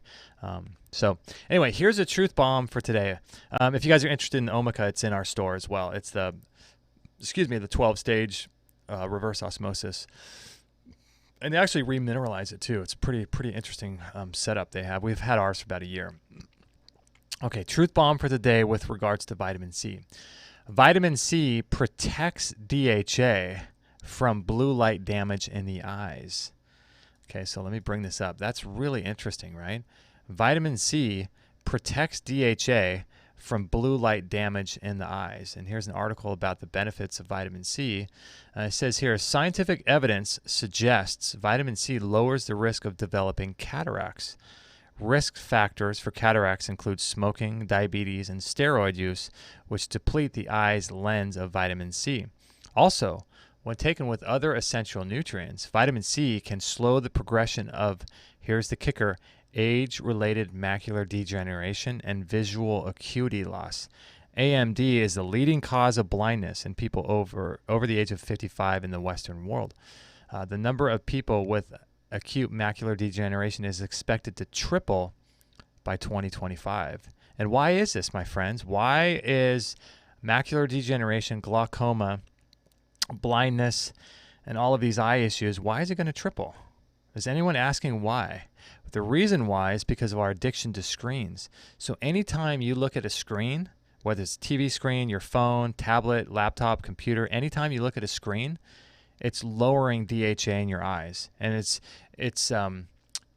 So anyway, here's a truth bomb for today. If you guys are interested in Omica, it's in our store as well. It's the 12-stage reverse osmosis. And they actually remineralize it too. It's pretty interesting setup they have. We've had ours for about a year. Okay, truth bomb for the day with regards to vitamin C. Vitamin C protects DHA from blue light damage in the eyes. Okay, so let me bring this up. That's really interesting, right? Vitamin C protects DHA from blue light damage in the eyes. And here's an article about the benefits of vitamin C. It says here, scientific evidence suggests vitamin C lowers the risk of developing cataracts. Risk factors for cataracts include smoking, diabetes, and steroid use, which deplete the eye's lens of vitamin C. Also, when taken with other essential nutrients, vitamin C can slow the progression of, here's the kicker, age-related macular degeneration and visual acuity loss. AMD is the leading cause of blindness in people over the age of 55 in the Western world. The number of people with acute macular degeneration is expected to triple by 2025. And why is this, my friends? Why is macular degeneration, glaucoma, blindness, and all of these eye issues, why is it going to triple? Is anyone asking why? The reason why is because of our addiction to screens. So anytime you look at a screen, whether it's a TV screen, your phone, tablet, laptop, computer, anytime you look at a screen, it's lowering DHA in your eyes, and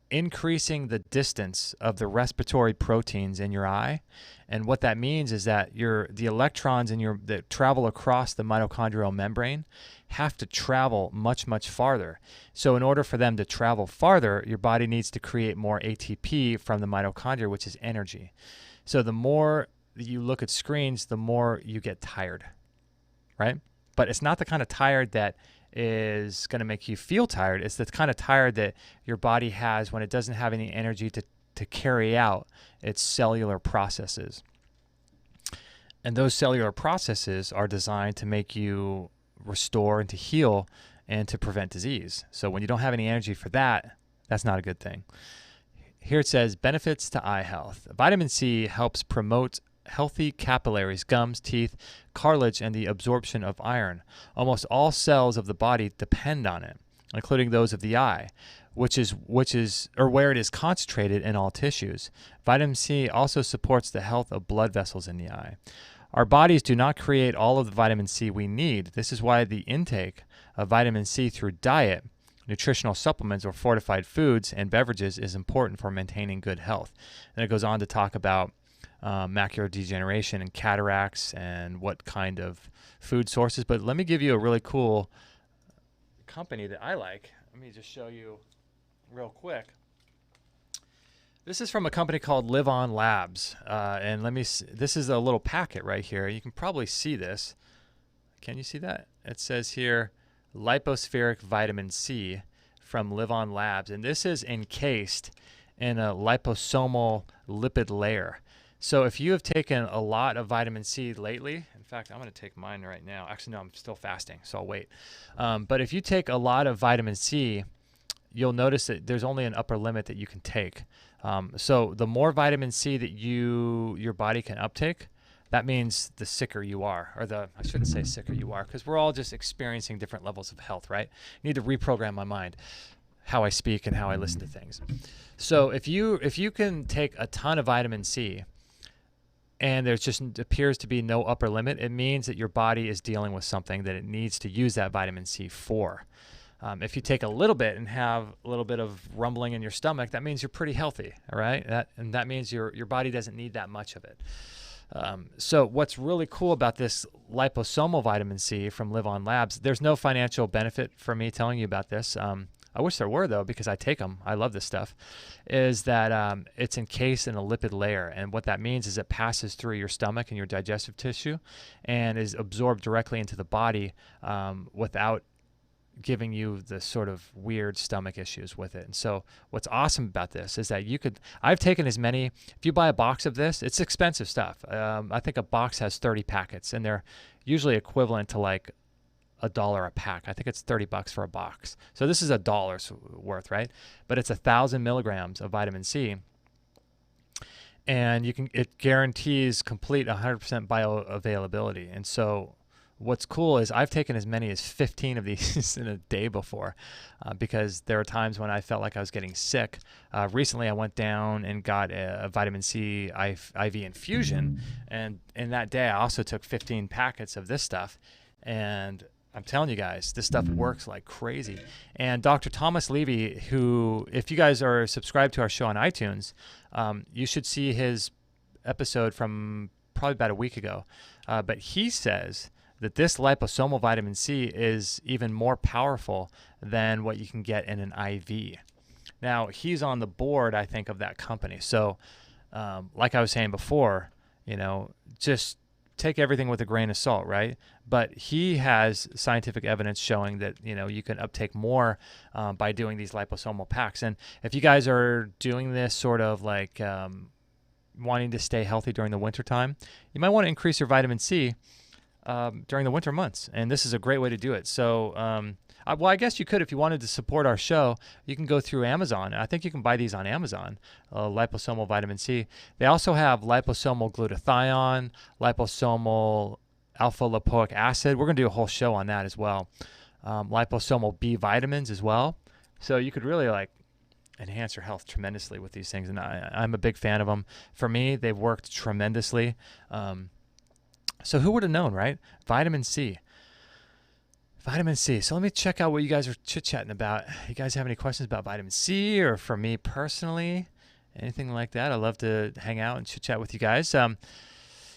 increasing the distance of the respiratory proteins in your eye. And what that means is that the electrons that travel across the mitochondrial membrane have to travel much, much farther. So in order for them to travel farther, your body needs to create more ATP from the mitochondria, which is energy. So the more you look at screens, the more you get tired, right? But it's not the kind of tired that is going to make you feel tired. It's the kind of tired that your body has when it doesn't have any energy to carry out its cellular processes. And those cellular processes are designed to make you restore and to heal and to prevent disease. So when you don't have any energy for that, that's not a good thing. Here it says, benefits to eye health. Vitamin C helps promote healthy capillaries, gums, teeth, cartilage, and the absorption of iron. Almost all cells of the body depend on it, including those of the eye, which is where it is concentrated in all tissues. Vitamin C also supports the health of blood vessels in the eye. Our bodies do not create all of the vitamin C we need. This is why the intake of vitamin C through diet, nutritional supplements, or fortified foods and beverages is important for maintaining good health. And it goes on to talk about macular degeneration and cataracts and what kind of food sources. But let me give you a really cool company that I like. Let me just show you real quick. This is from a company called Live On Labs. And this is a little packet right here. You can probably see this. Can you see that? It says here, lipospheric vitamin C from Live On Labs. And this is encased in a liposomal lipid layer. So if you have taken a lot of vitamin C lately, in fact, I'm going to take mine right now. Actually, no, I'm still fasting, so I'll wait. But if you take a lot of vitamin C, you'll notice that there's only an upper limit that you can take. So the more vitamin C that your body can uptake, that means the sicker you are, I shouldn't say sicker you are, because we're all just experiencing different levels of health, right? I need to reprogram my mind, how I speak and how I listen to things. So if you can take a ton of vitamin C, and there just appears to be no upper limit, it means that your body is dealing with something that it needs to use that vitamin C for. If you take a little bit and have a little bit of rumbling in your stomach, that means you're pretty healthy, all right? That means your body doesn't need that much of it. So what's really cool about this liposomal vitamin C from Live On Labs, there's no financial benefit for me telling you about this. I wish there were, though, because I take them. I love this stuff. Is that it's encased in a lipid layer. And what that means is it passes through your stomach and your digestive tissue and is absorbed directly into the body without giving you the sort of weird stomach issues with it. And so what's awesome about this is that I've taken as many, if you buy a box of this, it's expensive stuff. I think a box has 30 packets, and they're usually equivalent to like $1 a pack. I think it's $30 for a box. So this is $1 worth, right? But it's 1,000 milligrams of vitamin C, and it guarantees complete 100% bioavailability. And so what's cool is I've taken as many as 15 of these in a day before, because there are times when I felt like I was getting sick. Recently, I went down and got a vitamin C IV infusion, and in that day, I also took 15 packets of this stuff, and I'm telling you guys, this stuff works like crazy. And Dr. Thomas Levy, who, if you guys are subscribed to our show on iTunes, you should see his episode from probably about a week ago. But he says that this liposomal vitamin C is even more powerful than what you can get in an IV. Now, he's on the board, I think, of that company. So, like I was saying before, just take everything with a grain of salt, right? But he has scientific evidence showing that, you can uptake more by doing these liposomal packs. And if you guys are doing this sort of like wanting to stay healthy during the wintertime, you might want to increase your vitamin C during the winter months. And this is a great way to do it. So, I guess you could, if you wanted to support our show, you can go through Amazon. I think you can buy these on Amazon, liposomal vitamin C. They also have liposomal glutathione, liposomal alpha-lipoic acid. We're going to do a whole show on that as well. Liposomal B vitamins as well. So you could really enhance your health tremendously with these things. And I'm a big fan of them. For me, they've worked tremendously. So who would have known, right? Vitamin C. Vitamin C. So let me check out what you guys are chit-chatting about. You guys have any questions about vitamin C, or for me personally, anything like that? I love to hang out and chit-chat with you guys.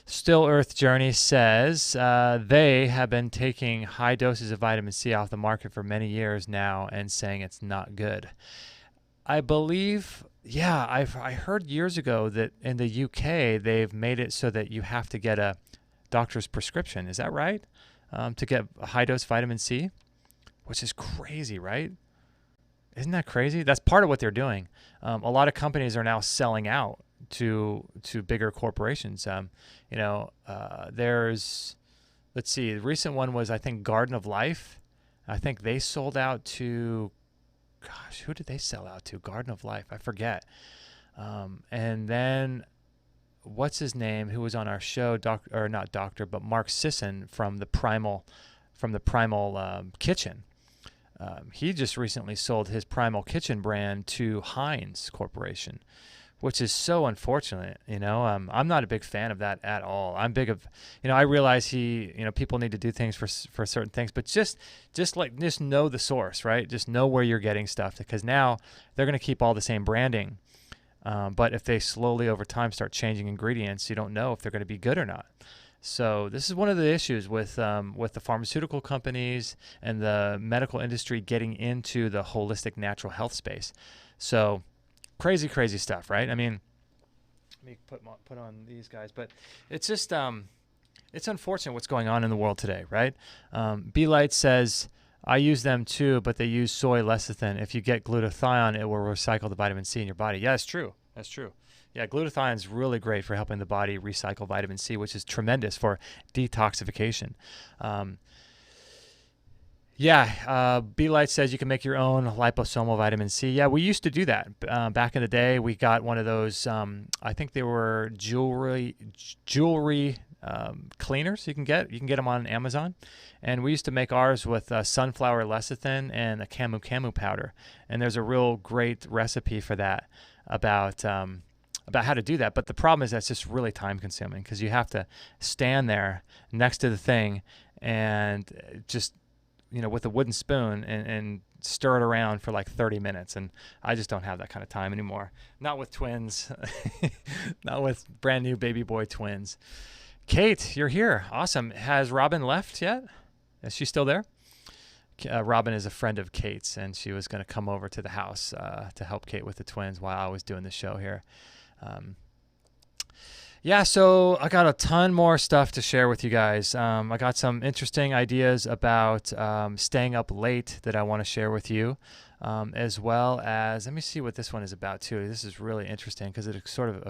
Still Earth Journey says they have been taking high doses of vitamin C off the market for many years now and saying it's not good. I believe, yeah, I heard years ago that in the UK they've made it so that you have to get a doctor's prescription. Is that right? To get a high dose vitamin C, which is crazy, right? Isn't that crazy? That's part of what they're doing. A lot of companies are now selling out to bigger corporations. There's, let's see, the recent one was, I think, Garden of Life. I think they sold out to, gosh, who did they sell out to? Garden of Life, I forget. And then, what's his name, who was on our show, Mark Sisson from the Primal Kitchen. He just recently sold his Primal Kitchen brand to Heinz Corporation, which is so unfortunate. I'm not a big fan of that at all. I'm big of, I realize people need to do things for certain things, but just know the source, right? Just know where you're getting stuff, because now they're going to keep all the same branding. But if they slowly over time start changing ingredients, you don't know if they're going to be good or not. So this is one of the issues with the pharmaceutical companies and the medical industry getting into the holistic natural health space. So crazy stuff, right? I mean, let me put on these guys, but it's just it's unfortunate what's going on in the world today, right? B-Light says, I use them too, but they use soy lecithin. If you get glutathione, it will recycle the vitamin C in your body. Yeah, that's true. Yeah, glutathione is really great for helping the body recycle vitamin C, which is tremendous for detoxification. B-Light says you can make your own liposomal vitamin C. Yeah, we used to do that. Back in the day, we got one of those, I think they were jewelry cleaners you can get. You can get them on Amazon. And we used to make ours with sunflower lecithin and a camu powder. And there's a real great recipe for that about how to do that. But the problem is that's just really time consuming, because you have to stand there next to the thing and just, with a wooden spoon and stir it around for like 30 minutes. And I just don't have that kind of time anymore. Not with twins, not with brand new baby boy twins. Kate, you're here. Awesome. Has Robin left yet? Is she still there? Robin is a friend of Kate's, and she was going to come over to the house to help Kate with the twins while I was doing the show here. So I got a ton more stuff to share with you guys. I got some interesting ideas about staying up late that I want to share with you, as well as, let me see what this one is about too. This is really interesting because it sort of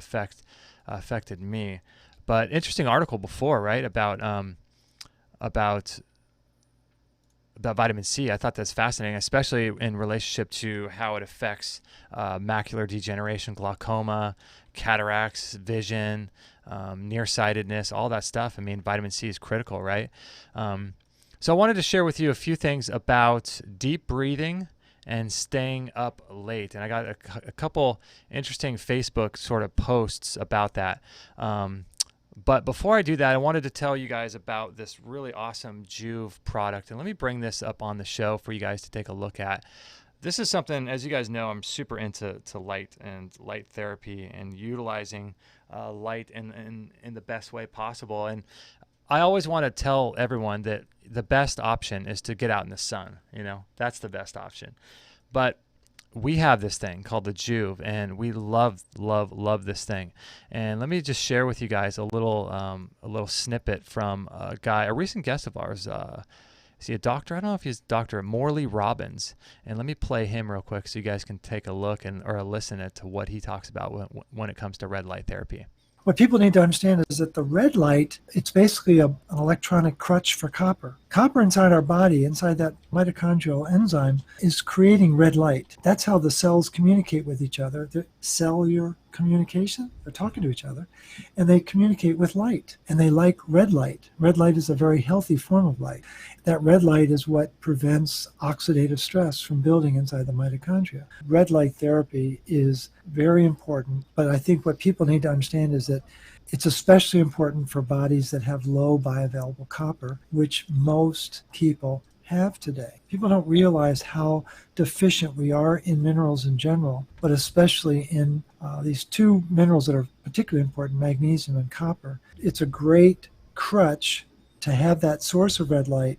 affected me. But interesting article before, right, about vitamin C. I thought that's fascinating, especially in relationship to how it affects macular degeneration, glaucoma, cataracts, vision, nearsightedness, all that stuff. I mean, vitamin C is critical, right? So I wanted to share with you a few things about deep breathing and staying up late. And I got a couple interesting Facebook sort of posts about that. But before I do that, I wanted to tell you guys about this really awesome Juve product. And let me bring this up on the show for you guys to take a look at. This is something, as you guys know, I'm super into light and light therapy and utilizing light in the best way possible. And I always want to tell everyone that the best option is to get out in the sun. That's the best option. But we have this thing called the Juve, and we love this thing. And let me just share with you guys a little snippet from a recent guest of ours. Is he a doctor? I don't know if he's Dr. Morley Robbins. And let me play him real quick so you guys can take a look or listen to what he talks about when it comes to red light therapy. What people need to understand is that the red light, it's basically an electronic crutch for copper. Copper inside our body, inside that mitochondrial enzyme, is creating red light. That's how the cells communicate with each other. The cellular communication, they're talking to each other, and they communicate with light, and they like red light. Red light is a very healthy form of light. That red light is what prevents oxidative stress from building inside the mitochondria. Red light therapy is very important, but I think what people need to understand is that it's especially important for bodies that have low bioavailable copper, which most people have today. People don't realize how deficient we are in minerals in general, but especially in these two minerals that are particularly important, magnesium and copper. It's a great crutch to have that source of red light.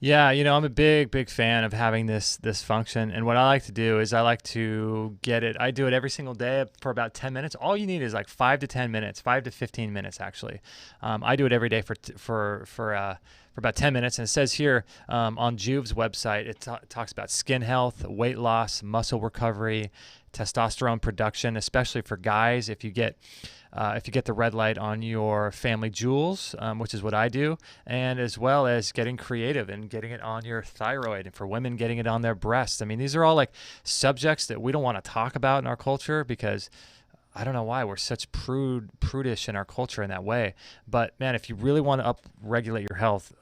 Yeah, I'm a big fan of having this function. And what I like to do is I like to get it. I do it every single day for about 10 minutes. All you need is like 5 to 10 minutes, 5 to 15 minutes actually. I do it every day for about 10 minutes. And it says here on Juve's website, it talks about skin health, weight loss, muscle recovery, testosterone production, especially for guys. If you get the red light on your family jewels, which is what I do, and as well as getting creative and getting it on your thyroid, and for women getting it on their breasts. I mean, these are all like subjects that we don't want to talk about in our culture because I don't know why we're such prudish in our culture in that way. But man, if you really want to upregulate your health,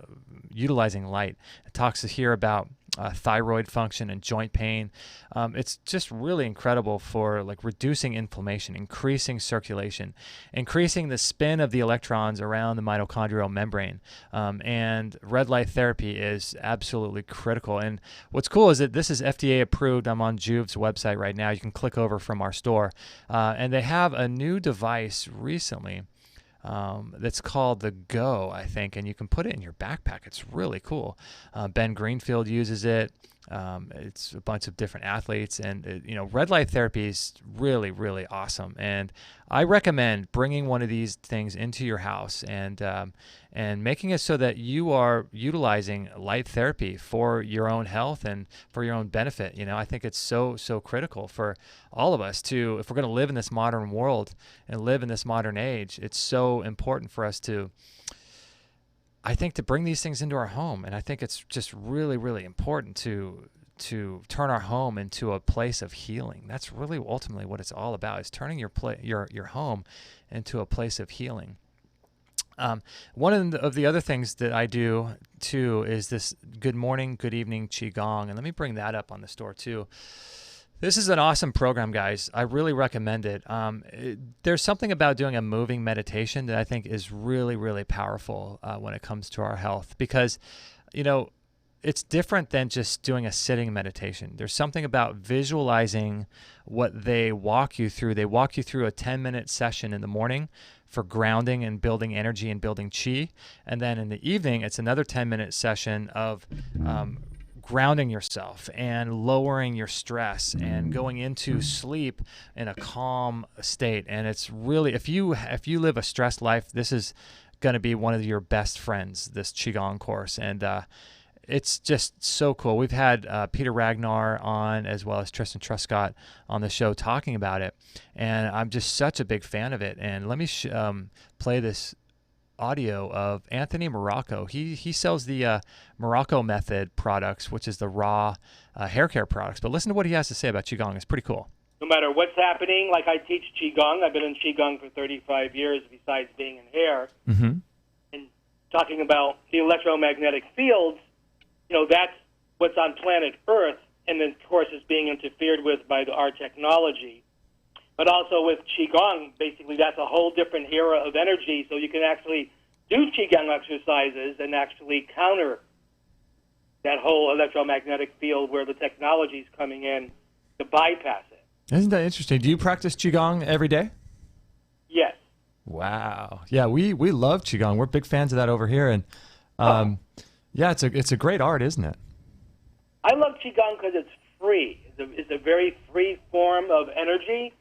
utilizing light, it talks here about thyroid function and joint pain. It's just really incredible for like reducing inflammation, increasing circulation, increasing the spin of the electrons around the mitochondrial membrane. And red light therapy is absolutely critical. And what's cool is that this is FDA approved. I'm on Juve's website right now. You can click over from our store. And they have a new device recently that's called the Go, I think, and you can put it in your backpack. It's really cool. Ben Greenfield uses it. It's a bunch of different athletes, and red light therapy is really, really awesome. And I recommend bringing one of these things into your house and making it so that you are utilizing light therapy for your own health and for your own benefit. I think it's so critical for all of us to, if we're going to live in this modern world and live in this modern age, it's so important for us to, I think, to bring these things into our home. And I think it's just really, really important to turn our home into a place of healing. That's really ultimately what it's all about, is turning your home into a place of healing. One of the other things that I do too is this good morning, good evening Qigong. And let me bring that up on the store too. This is an awesome program, guys. I really recommend it. There's something about doing a moving meditation that I think is really, really powerful when it comes to our health, because, it's different than just doing a sitting meditation. There's something about visualizing what they walk you through. They walk you through a 10-minute session in the morning for grounding and building energy and building chi. And then in the evening, it's another 10-minute session of grounding yourself and lowering your stress and going into sleep in a calm state. And it's really, if you live a stressed life, this is going to be one of your best friends, this Qigong course. And it's just so cool. We've had Peter Ragnar on, as well as Tristan Truscott on the show talking about it. And I'm just such a big fan of it. And let me play this audio of Anthony Morocco. He sells the Morocco Method products, which is the raw hair care products. But listen to what he has to say about Qigong. It's pretty cool. No matter what's happening, like I teach Qigong. I've been in Qigong for 35 years besides being in hair. Mm-hmm. And talking about the electromagnetic fields, that's what's on planet Earth, and then, of course, is being interfered with by our technology. But also with Qigong, basically, that's a whole different era of energy, so you can actually do Qigong exercises and actually counter that whole electromagnetic field where the technology is coming in to bypass it. Isn't that interesting? Do you practice Qigong every day? Yes. Wow. Yeah, we love Qigong. We're big fans of that over here. And yeah, it's a great art, isn't it? I love Qigong because it's free. It's a very free form of energy,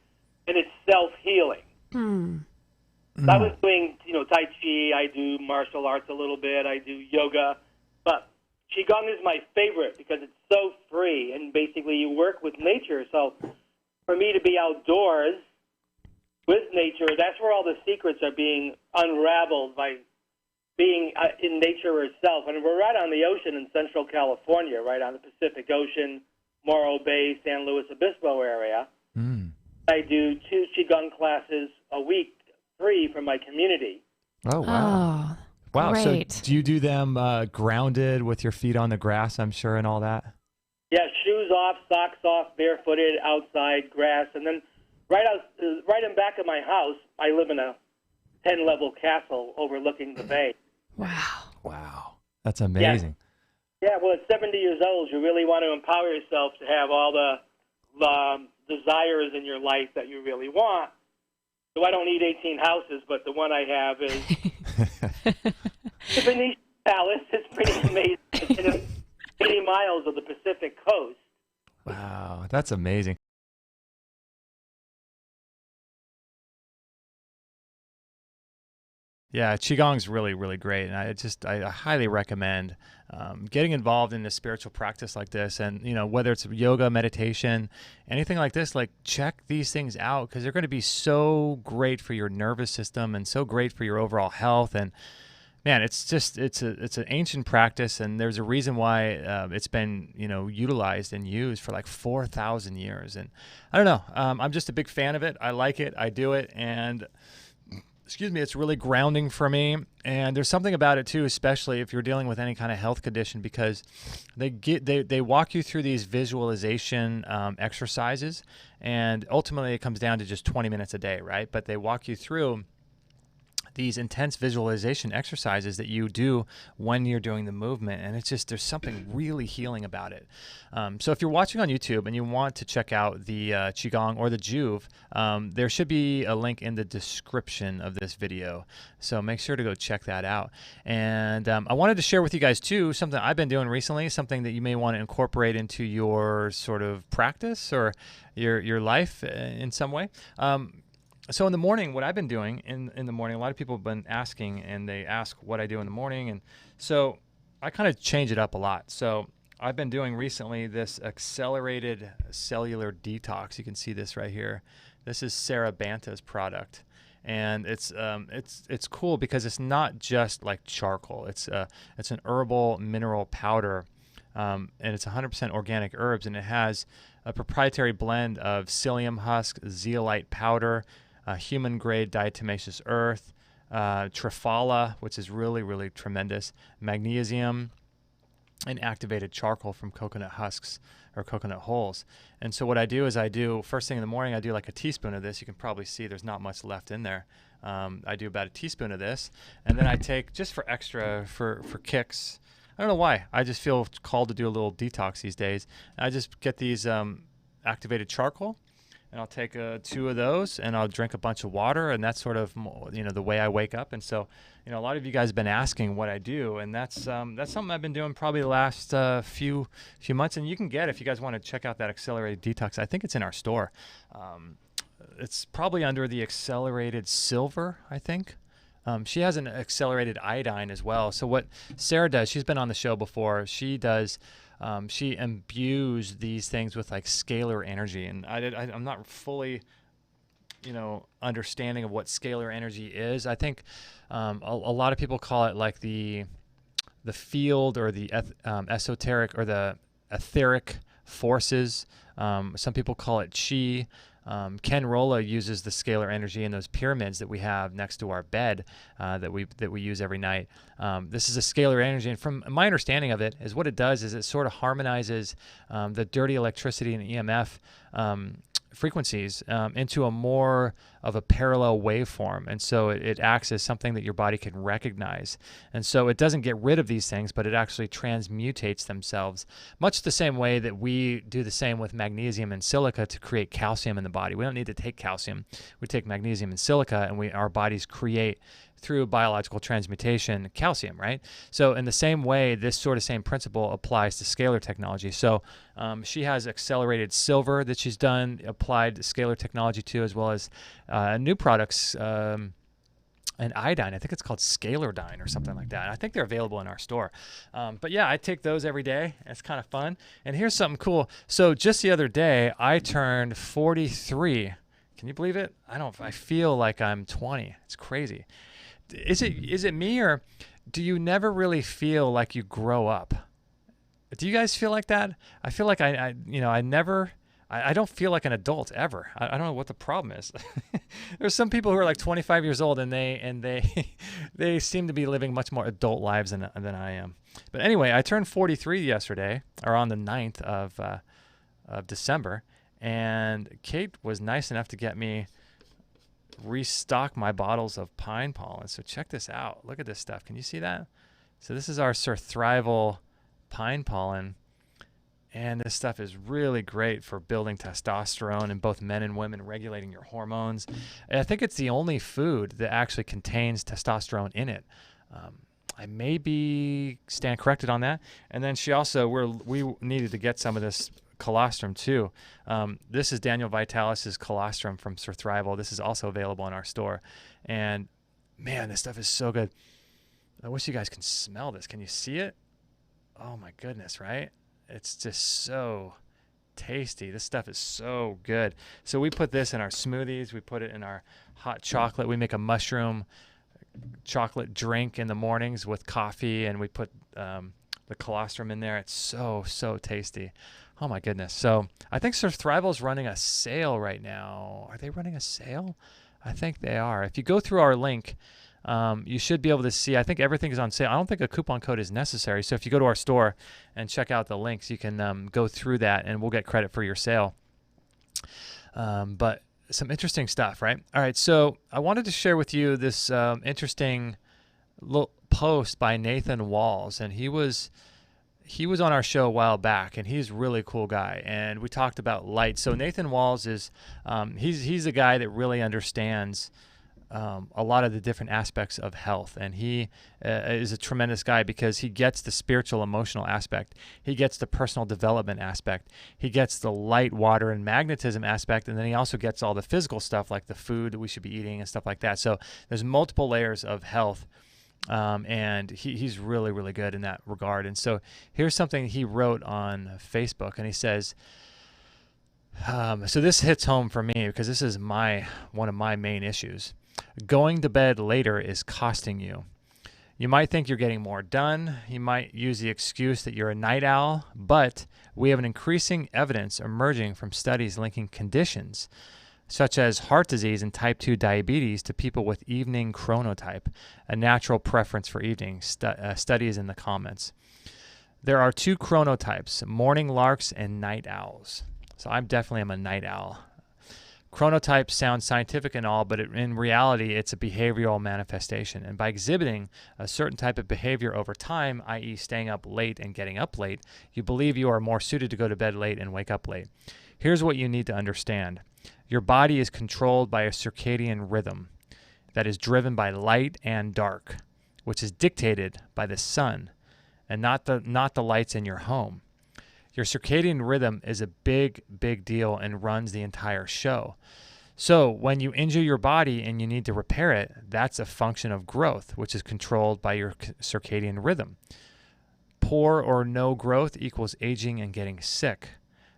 and it's self-healing. I was doing, Tai Chi. I do martial arts a little bit. I do yoga. But Qigong is my favorite because it's so free, and basically you work with nature. So for me to be outdoors with nature, that's where all the secrets are being unraveled by being in nature itself. And we're right on the ocean in Central California, right on the Pacific Ocean, Morro Bay, San Luis Obispo area. I do 2 Qigong classes a week, free for my community. Oh, wow. Oh, wow. great. So do you do them grounded with your feet on the grass, I'm sure, and all that? Yeah, shoes off, socks off, barefooted, outside, grass. And then right in back of my house, I live in a 10-level castle overlooking the bay. Wow. Wow. That's amazing. Yeah, well, at 70 years old, you really want to empower yourself to have all the desires in your life that you really want. So I don't need 18 houses, but the one I have is the Venetian Palace. It's pretty amazing. It's 80 miles of the Pacific coast. Wow, that's amazing. Yeah, Qigong's really, really great. And I highly recommend getting involved in a spiritual practice like this. And, you know, whether it's yoga, meditation, anything like this, like check these things out because they're going to be so great for your nervous system and so great for your overall health. And man, it's an ancient practice. And there's a reason why it's been, you know, utilized and used for like 4,000 years. And I don't know, I'm just a big fan of it. I like it. I do it. And excuse me, it's really grounding for me. And there's something about it too, especially if you're dealing with any kind of health condition, because they walk you through these visualization exercises, and ultimately it comes down to just 20 minutes a day, right? But they walk you through these intense visualization exercises that you do when you're doing the movement. And it's just, there's something really healing about it. So if you're watching on YouTube and you want to check out the Qigong or the Juve, there should be a link in the description of this video. So make sure to go check that out. And I wanted to share with you guys too, something I've been doing recently, something that you may want to incorporate into your sort of practice or your life in some way. So in the morning, what I've been doing in the morning, a lot of people have been asking, and they ask what I do in the morning. And so I kind of change it up a lot. So I've been doing recently this accelerated cellular detox. You can see this right here. This is Sarah Banta's product. And it's cool because it's not just like charcoal. It's an herbal mineral powder, and it's 100% organic herbs, and it has a proprietary blend of psyllium husk, zeolite powder, human-grade diatomaceous earth, triphala, which is really, really tremendous, magnesium, and activated charcoal from coconut husks or coconut hulls. And so what I do is first thing in the morning, I do like a teaspoon of this. You can probably see there's not much left in there. I do about a teaspoon of this, and then I take, just for extra, for kicks, I don't know why, I just feel called to do a little detox these days. I just get these activated charcoal, and I'll take 2 of those, and I'll drink a bunch of water, and that's sort of, you know, the way I wake up. And so, you know, a lot of you guys have been asking what I do, and that's something I've been doing probably the last few months. And you can get, if you guys want to check out that accelerated detox, I think it's in our store. It's probably under the accelerated silver, I think. She has an accelerated iodine as well. So what Sarah does, she's been on the show before. She does. She imbues these things with like scalar energy, and I'm not fully, you know, understanding of what scalar energy is. I think a lot of people call it like the field or the esoteric or the etheric forces. Some people call it chi. Ken Rolla uses the scalar energy in those pyramids that we have next to our bed that we use every night. This is a scalar energy, and from my understanding of it, is what it does is it sort of harmonizes the dirty electricity and EMF frequencies into a more of a parallel waveform. And so it acts as something that your body can recognize. And so it doesn't get rid of these things, but it actually transmutates themselves, much the same way that we do the same with magnesium and silica to create calcium in the body. We don't need to take calcium. We take magnesium and silica, and our bodies create, through biological transmutation, calcium, right? So in the same way, this sort of same principle applies to scalar technology. So she has accelerated silver that she's done, applied scalar technology to, as well as new products, and iodine. I think it's called Scalardine or something like that. I think they're available in our store. But yeah, I take those every day. It's kind of fun. And here's something cool. So just the other day, I turned 43. Can you believe it? I feel like I'm 20. It's crazy. Is it me, or do you never really feel like you grow up? Do you guys feel like that? I feel like I don't feel like an adult ever. I don't know what the problem is. There's some people who are like 25 years old, and they seem to be living much more adult lives than I am. But anyway, I turned 43 yesterday, or on the 9th of December, and Kate was nice enough to get me restock my bottles of pine pollen. So check this out. Look at this stuff. Can you see that? So this is our surthrival pine pollen. And this stuff is really great for building testosterone in both men and women, regulating your hormones. And I think it's the only food that actually contains testosterone in it. I may stand corrected on that. And then she also, we needed to get some of this colostrum too. This is Daniel Vitalis's colostrum from Surthrival. This is also available in our store. And man, this stuff is so good. I wish you guys can smell this. Can you see it? Oh my goodness, right? It's just so tasty. This stuff is so good. So we put this in our smoothies. We put it in our hot chocolate. We make a mushroom chocolate drink in the mornings with coffee, and we put the colostrum in there. It's so tasty. Oh my goodness. So I think Surthrival's running a sale right now. Are they running a sale? I think they are. If you go through our link, you should be able to see, I think everything is on sale. I don't think a coupon code is necessary. So if you go to our store and check out the links, you can go through that and we'll get credit for your sale. But some interesting stuff, right? All right. So I wanted to share with you this interesting little post by Nathan Walls. And he was on our show a while back, and he's a really cool guy. And we talked about light. So Nathan Walls is, he's a guy that really understands a lot of the different aspects of health. And he is a tremendous guy because he gets the spiritual, emotional aspect. He gets the personal development aspect. He gets the light, water, and magnetism aspect. And then he also gets all the physical stuff like the food that we should be eating and stuff like that. So there's multiple layers of health. And he's really, really good in that regard. And so here's something he wrote on Facebook, and he says, so this hits home for me because this is one of my main issues. Going to bed later is costing you. You might think you're getting more done. You might use the excuse that you're a night owl, but we have an increasing evidence emerging from studies linking conditions such as heart disease and type 2 diabetes to people with evening chronotype, a natural preference for evening. Studies in the comments. There are two chronotypes, morning larks and night owls. So I definitely am a night owl. Chronotype sounds scientific and all, but in reality, it's a behavioral manifestation. And by exhibiting a certain type of behavior over time, i.e. staying up late and getting up late, you believe you are more suited to go to bed late and wake up late. Here's what you need to understand. Your body is controlled by a circadian rhythm that is driven by light and dark, which is dictated by the sun and not the lights in your home. Your circadian rhythm is a big deal and runs the entire show. So when you injure your body and you need to repair it, that's a function of growth, which is controlled by your circadian rhythm. Poor or no growth equals aging and getting sick.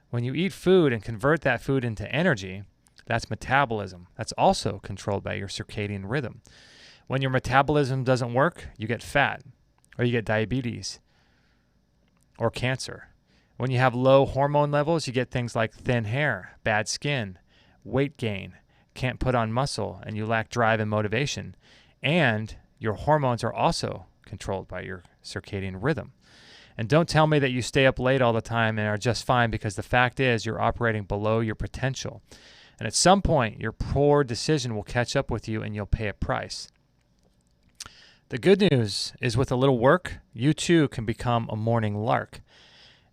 When you eat food and convert that food into energy, that's metabolism. That's also controlled by your circadian rhythm. When your metabolism doesn't work, you get fat, or you get diabetes, or cancer. When you have low hormone levels, you get things like thin hair, bad skin, weight gain, can't put on muscle, and you lack drive and motivation. And your hormones are also controlled by your circadian rhythm. And don't tell me that you stay up late all the time and are just fine, because the fact is you're operating below your potential. And at some point, your poor decision will catch up with you and you'll pay a price. The good news is with a little work, you too can become a morning lark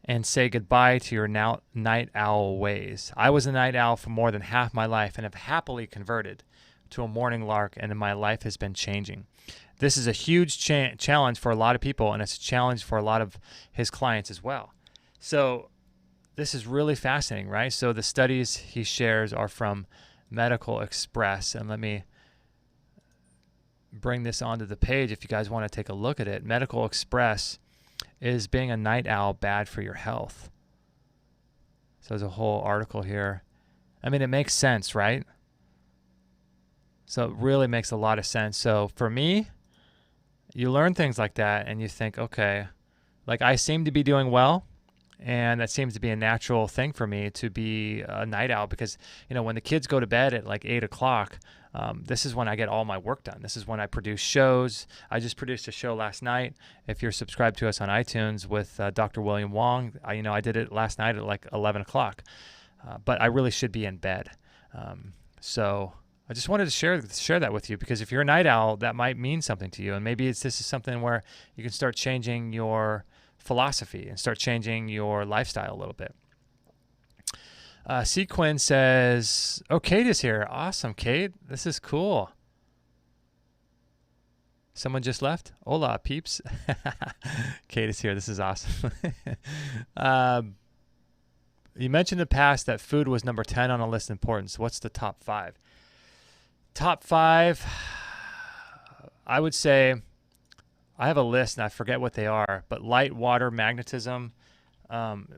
and say goodbye to your night owl ways. I was a night owl for more than half my life and have happily converted to a morning lark, and my life has been changing. This is a huge challenge for a lot of people, and it's a challenge for a lot of his clients as well. So this is really fascinating, right? So the studies he shares are from Medical Express, and let me bring this onto the page if you guys want to take a look at it. Medical Express, is being a night owl bad for your health? So there's a whole article here. I mean, it makes sense, right? So it really makes a lot of sense. So for me, you learn things like that and you think, okay, like I seem to be doing well, and that seems to be a natural thing for me to be a night owl, because, you know, when the kids go to bed at like 8 o'clock, this is when I get all my work done. This is when I produce shows. I just produced a show last night. If you're subscribed to us on iTunes with Dr. William Wong, I did it last night at like 11 o'clock, but I really should be in bed. So I just wanted to share that with you, because if you're a night owl, that might mean something to you. And maybe this is something where you can start changing your philosophy and start changing your lifestyle a little bit. C. Quinn says, oh, Kate is here. Awesome, Kate. This is cool. Someone just left? Hola, peeps. Kate is here. This is awesome. You mentioned in the past that food was number 10 on a list of importance. What's the top 5? Top 5, I would say, I have a list and I forget what they are, but light, water, magnetism,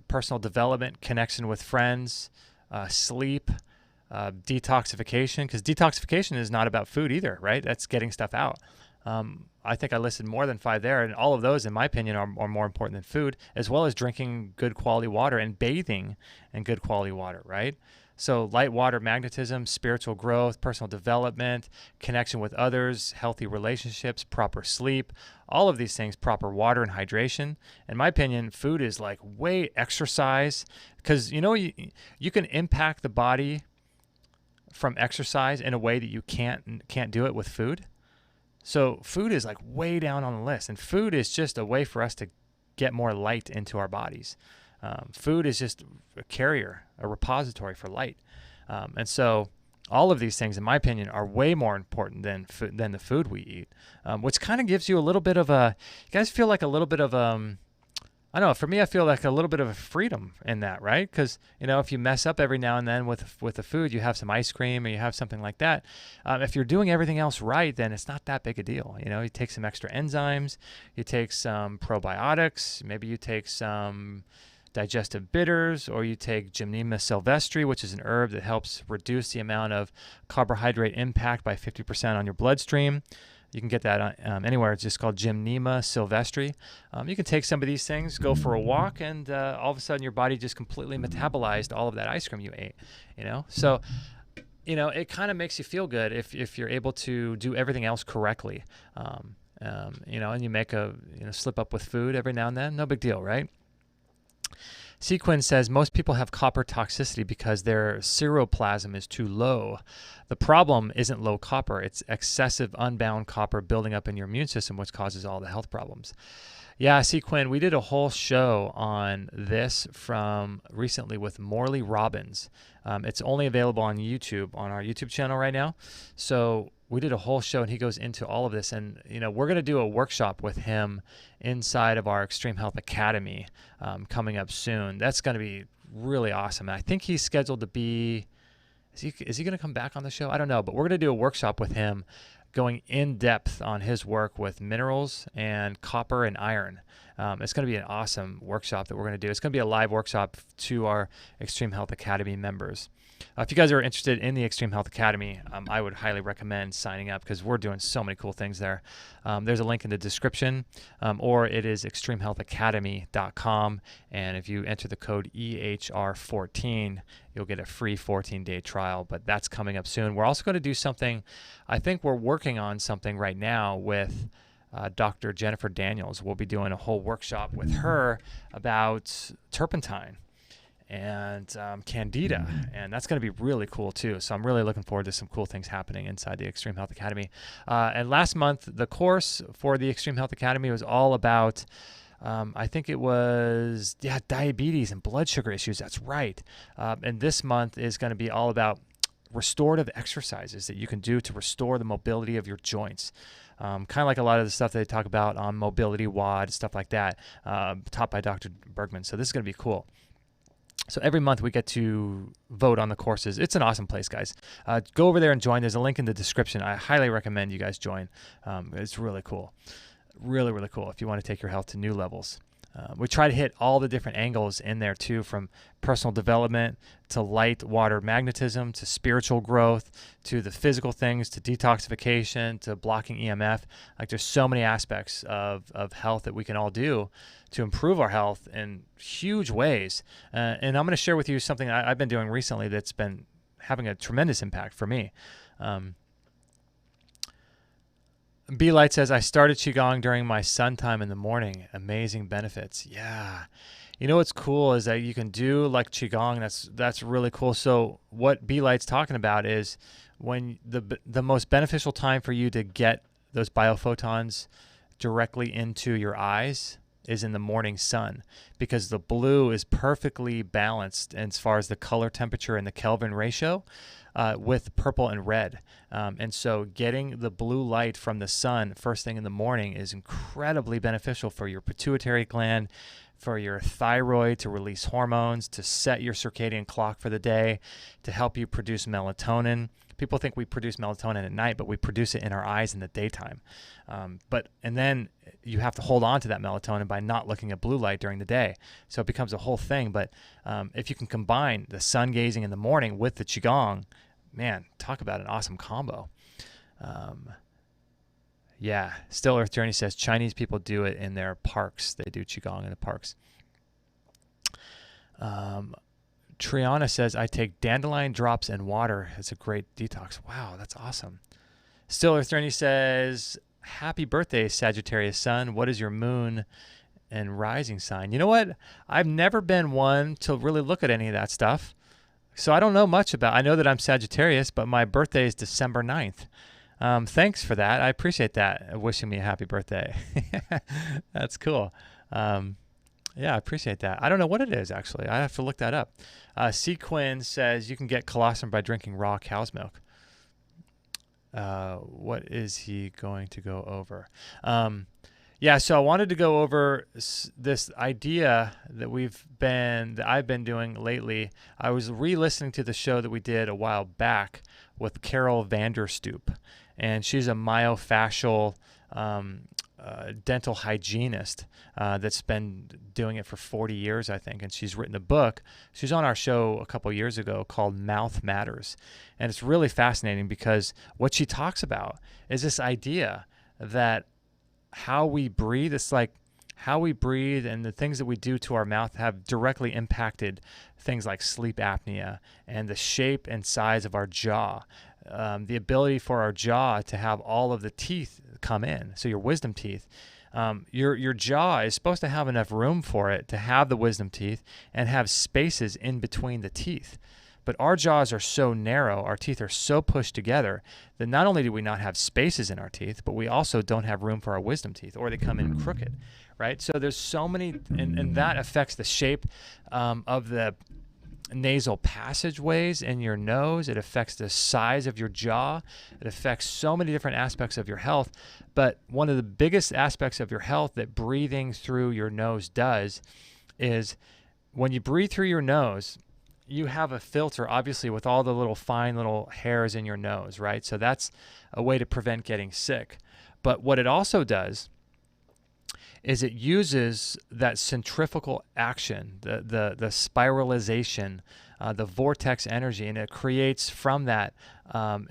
personal development, connection with friends, sleep, detoxification, because detoxification is not about food either, right? That's getting stuff out. I think I listed more than 5 there, and all of those, in my opinion, are more important than food, as well as drinking good quality water and bathing in good quality water, right? So light, water, magnetism, spiritual growth, personal development, connection with others, healthy relationships, proper sleep, all of these things, proper water and hydration. In my opinion, food is like way exercise, because you can impact the body from exercise in a way that you can't do it with food. So food is like way down on the list, and food is just a way for us to get more light into our bodies. Food is just a carrier, a repository for light. And so all of these things, in my opinion, are way more important than the food we eat, which kind of gives you a little bit of you guys feel like a little bit of, I don't know, for me, I feel like a little bit of a freedom in that, right? Because, if you mess up every now and then with the food, you have some ice cream or you have something like that. If you're doing everything else right, then it's not that big a deal. You take some extra enzymes, you take some probiotics, maybe you take some digestive bitters, or you take Gymnema sylvestri, which is an herb that helps reduce the amount of carbohydrate impact by 50% on your bloodstream. You can get that anywhere. It's just called Gymnema sylvestri. You can take some of these things, go for a walk, and all of a sudden your body just completely metabolized all of that ice cream you ate. So it kind of makes you feel good if you're able to do everything else correctly. And you make a slip up with food every now and then, no big deal, right? Sequin says most people have copper toxicity because their seroplasm is too low. The problem isn't low copper, it's excessive unbound copper building up in your immune system, which causes all the health problems. Yeah, Sequin, we did a whole show on this from recently with Morley Robbins. It's only available on YouTube, on our YouTube channel right now. So we did a whole show and he goes into all of this, and we're going to do a workshop with him inside of our Extreme Health Academy coming up soon. That's going to be really awesome. And I think he's scheduled to be, is he going to come back on the show? I don't know, but we're going to do a workshop with him going in depth on his work with minerals and copper and iron. It's going to be an awesome workshop that we're going to do. It's going to be a live workshop to our Extreme Health Academy members. If you guys are interested in the Extreme Health Academy, I would highly recommend signing up because we're doing so many cool things there. There's a link in the description, or it is extremehealthacademy.com. And if you enter the code EHR14, you'll get a free 14-day trial. But that's coming up soon. We're also going to do something. I think we're working on something right now with Dr. Jennifer Daniels. We'll be doing a whole workshop with her about turpentine and candida, and that's going to be really cool too. So I'm really looking forward to some cool things happening inside the Extreme Health Academy. And last month, the course for the Extreme Health Academy was all about, I think it was, diabetes and blood sugar issues. That's right. And this month is going to be all about restorative exercises that you can do to restore the mobility of your joints. Kind of like a lot of the stuff they talk about on Mobility WOD, stuff like that, taught by Dr. Bergman. So this is going to be cool. So every month we get to vote on the courses. It's an awesome place, guys. Go over there and join. There's a link in the description. I highly recommend you guys join. It's really cool. Really, really cool if you want to take your health to new levels. We try to hit all the different angles in there too, from personal development to light, water, magnetism, to spiritual growth, to the physical things, to detoxification, to blocking EMF. Like there's so many aspects of health that we can all do to improve our health in huge ways. And I'm going to share with you something I've been doing recently that's been having a tremendous impact for me. B Light says, I started Qigong during my sun time in the morning. Amazing benefits. Yeah. You know what's cool is that you can do like Qigong. That's really cool. So what B Light's talking about is when the most beneficial time for you to get those biophotons directly into your eyes is in the morning sun, because the blue is perfectly balanced as far as the color temperature and the Kelvin ratio with purple and red. And so getting the blue light from the sun first thing in the morning is incredibly beneficial for your pituitary gland, for your thyroid to release hormones, to set your circadian clock for the day, to help you produce melatonin. People think we produce melatonin at night, but we produce it in our eyes in the daytime. And then you have to hold on to that melatonin by not looking at blue light during the day. So it becomes a whole thing. But if you can combine the sun gazing in the morning with the Qigong, man, talk about an awesome combo. Yeah, Still Earth Journey says Chinese people do it in their parks. They do Qigong in the parks. Triana says, I take dandelion drops and water. It's a great detox. Wow, that's awesome. Still Earth Journey says, happy birthday, Sagittarius sun. What is your moon and rising sign? You know what? I've never been one to really look at any of that stuff. So I don't know much about I know that I'm Sagittarius, but my birthday is December 9th. Thanks for that. I appreciate that. Wishing me a happy birthday. That's cool. Yeah, I appreciate that. I don't know what it is, actually. I have to look that up. Sequin says you can get colostrum by drinking raw cow's milk. What is he going to go over? Yeah, so I wanted to go over this idea that I've been doing lately. I was re-listening to the show that we did a while back with Carol Vanderstoep, and she's a myofascial dental hygienist that's been doing it for 40 years, I think, and she's written a book. She's on our show a couple years ago called Mouth Matters, and it's really fascinating because what she talks about is this idea that how we breathe, it's like how we breathe and the things that we do to our mouth have directly impacted things like sleep apnea and the shape and size of our jaw, the ability for our jaw to have all of the teeth come in, so your wisdom teeth. Your jaw is supposed to have enough room for it to have the wisdom teeth and have spaces in between the teeth. But our jaws are so narrow, our teeth are so pushed together that not only do we not have spaces in our teeth, but we also don't have room for our wisdom teeth, or they come in crooked, right? So there's so many, and that affects the shape of the nasal passageways in your nose. It affects the size of your jaw. It affects so many different aspects of your health. But one of the biggest aspects of your health that breathing through your nose does is when you breathe through your nose, you have a filter, obviously, with all the little fine little hairs in your nose, right? So that's a way to prevent getting sick. But what it also does is it uses that centrifugal action, the spiralization, the vortex energy, and it creates from that,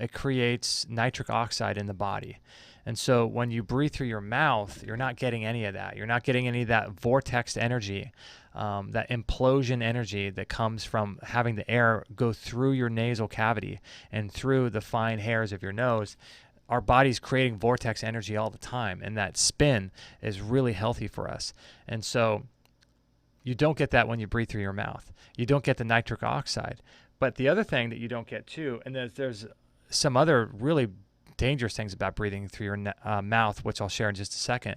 it creates nitric oxide in the body. And so when you breathe through your mouth, you're not getting any of that. You're not getting any of that vortex energy, that implosion energy that comes from having the air go through your nasal cavity and through the fine hairs of your nose. Our body's creating vortex energy all the time, and that spin is really healthy for us. And so you don't get that when you breathe through your mouth. You don't get the nitric oxide. But the other thing that you don't get too, and there's some other really dangerous things about breathing through your mouth, which I'll share in just a second.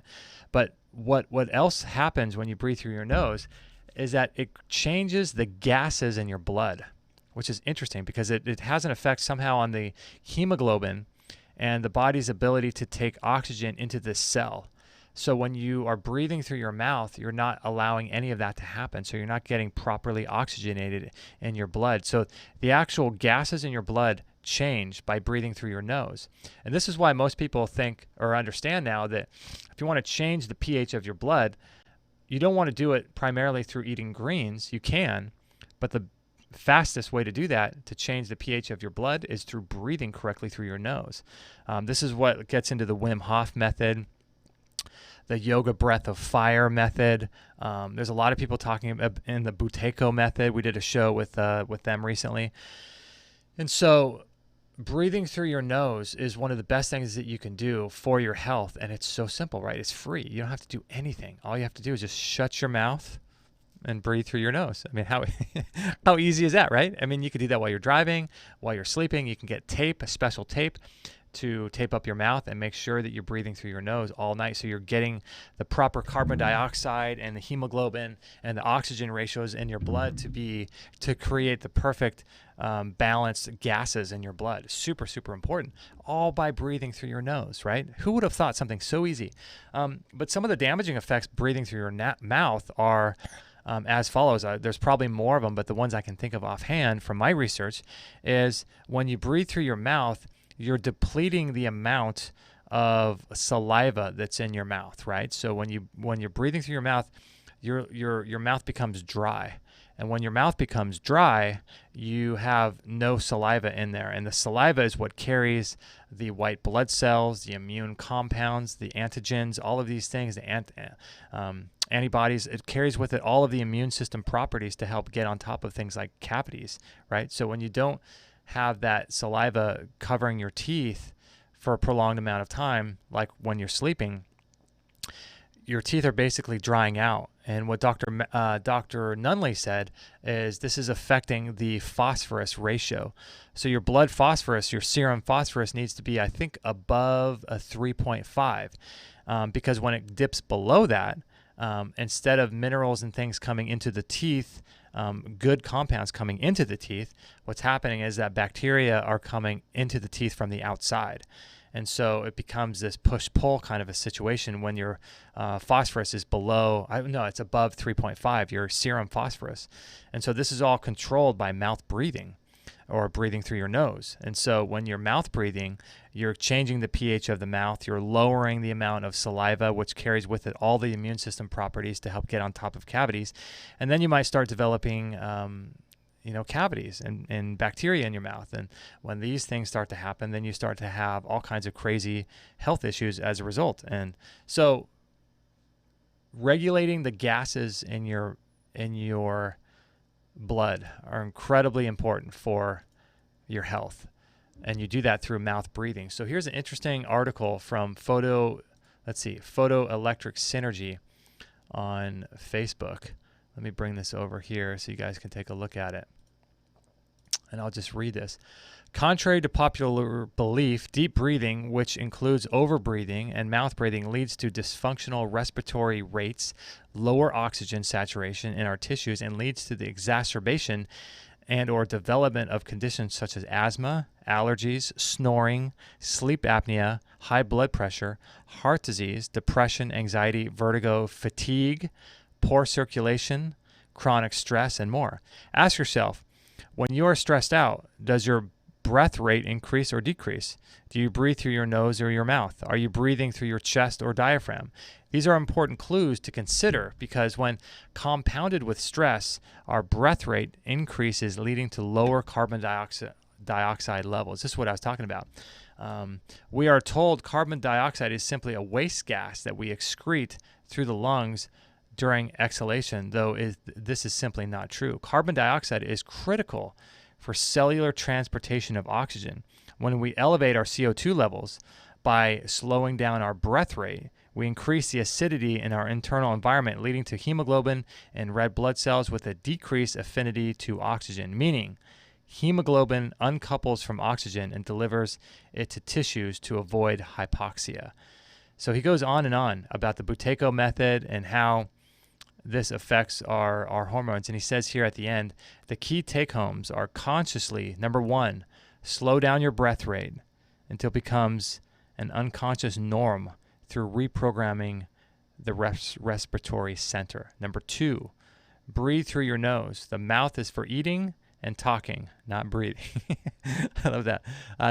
But what else happens when you breathe through your nose is that it changes the gases in your blood, which is interesting because it has an effect somehow on the hemoglobin and the body's ability to take oxygen into the cell. So when you are breathing through your mouth, you're not allowing any of that to happen. So you're not getting properly oxygenated in your blood. So the actual gases in your blood change by breathing through your nose. And this is why most people think or understand now that if you want to change the pH of your blood, you don't want to do it primarily through eating greens. You can, but the fastest way to do that, to change the pH of your blood, is through breathing correctly through your nose. This is what gets into the Wim Hof method, the yoga breath of fire method. There's a lot of people talking in the Buteyko method. We did a show with them recently. And so breathing through your nose is one of the best things that you can do for your health. And it's so simple, right? It's free. You don't have to do anything. All you have to do is just shut your mouth and breathe through your nose. I mean, how easy is that, right? I mean, you could do that while you're driving, while you're sleeping. You can get tape, a special tape to tape up your mouth and make sure that you're breathing through your nose all night, so you're getting the proper carbon dioxide and the hemoglobin and the oxygen ratios in your blood to create the perfect balanced gases in your blood. Super, super important, all by breathing through your nose, right? Who would have thought something so easy? But some of the damaging effects breathing through your mouth are as follows. There's probably more of them, but the ones I can think of offhand from my research is when you breathe through your mouth, you're depleting the amount of saliva that's in your mouth, right? So when you're breathing through your mouth, your mouth becomes dry. And when your mouth becomes dry, you have no saliva in there. And the saliva is what carries the white blood cells, the immune compounds, the antigens, all of these things, the antibodies. It carries with it all of the immune system properties to help get on top of things like cavities, right? So when you don't have that saliva covering your teeth for a prolonged amount of time, like when you're sleeping, your teeth are basically drying out. And what Dr. Nunley said is this is affecting the phosphorus ratio. So your blood phosphorus, your serum phosphorus needs to be, I think, above a 3.5, because when it dips below that, instead of minerals and things coming into the teeth, good compounds coming into the teeth, what's happening is that bacteria are coming into the teeth from the outside. And so it becomes this push-pull kind of a situation when your phosphorus is it's above 3.5, your serum phosphorus. And so this is all controlled by mouth breathing or breathing through your nose. And so when you're mouth breathing, you're changing the pH of the mouth, you're lowering the amount of saliva, which carries with it all the immune system properties to help get on top of cavities. And then you might start developing cavities and bacteria in your mouth. And when these things start to happen, then you start to have all kinds of crazy health issues as a result. And so regulating the gases in your blood are incredibly important for your health. And you do that through mouth breathing. So here's an interesting article from Photoelectric Synergy on Facebook. Let me bring this over here so you guys can take a look at it. And I'll just read this. Contrary to popular belief, deep breathing, which includes overbreathing and mouth breathing, leads to dysfunctional respiratory rates, lower oxygen saturation in our tissues, and leads to the exacerbation and or development of conditions such as asthma, allergies, snoring, sleep apnea, high blood pressure, heart disease, depression, anxiety, vertigo, fatigue, poor circulation, chronic stress, and more. Ask yourself, when you are stressed out, does your breath rate increase or decrease? Do you breathe through your nose or your mouth? Are you breathing through your chest or diaphragm? These are important clues to consider because when compounded with stress, our breath rate increases, leading to lower carbon dioxide levels. This is what I was talking about. We are told carbon dioxide is simply a waste gas that we excrete through the lungs during exhalation, though this is simply not true. Carbon dioxide is critical for cellular transportation of oxygen. When we elevate our CO2 levels by slowing down our breath rate, we increase the acidity in our internal environment, leading to hemoglobin and red blood cells with a decreased affinity to oxygen, meaning hemoglobin uncouples from oxygen and delivers it to tissues to avoid hypoxia. So he goes on and on about the Buteyko method and how this affects our hormones. And he says here at the end, the key take-homes are consciously, number one, slow down your breath rate until it becomes an unconscious norm through reprogramming the respiratory center. Number two, breathe through your nose. The mouth is for eating and talking, not breathing. I love that.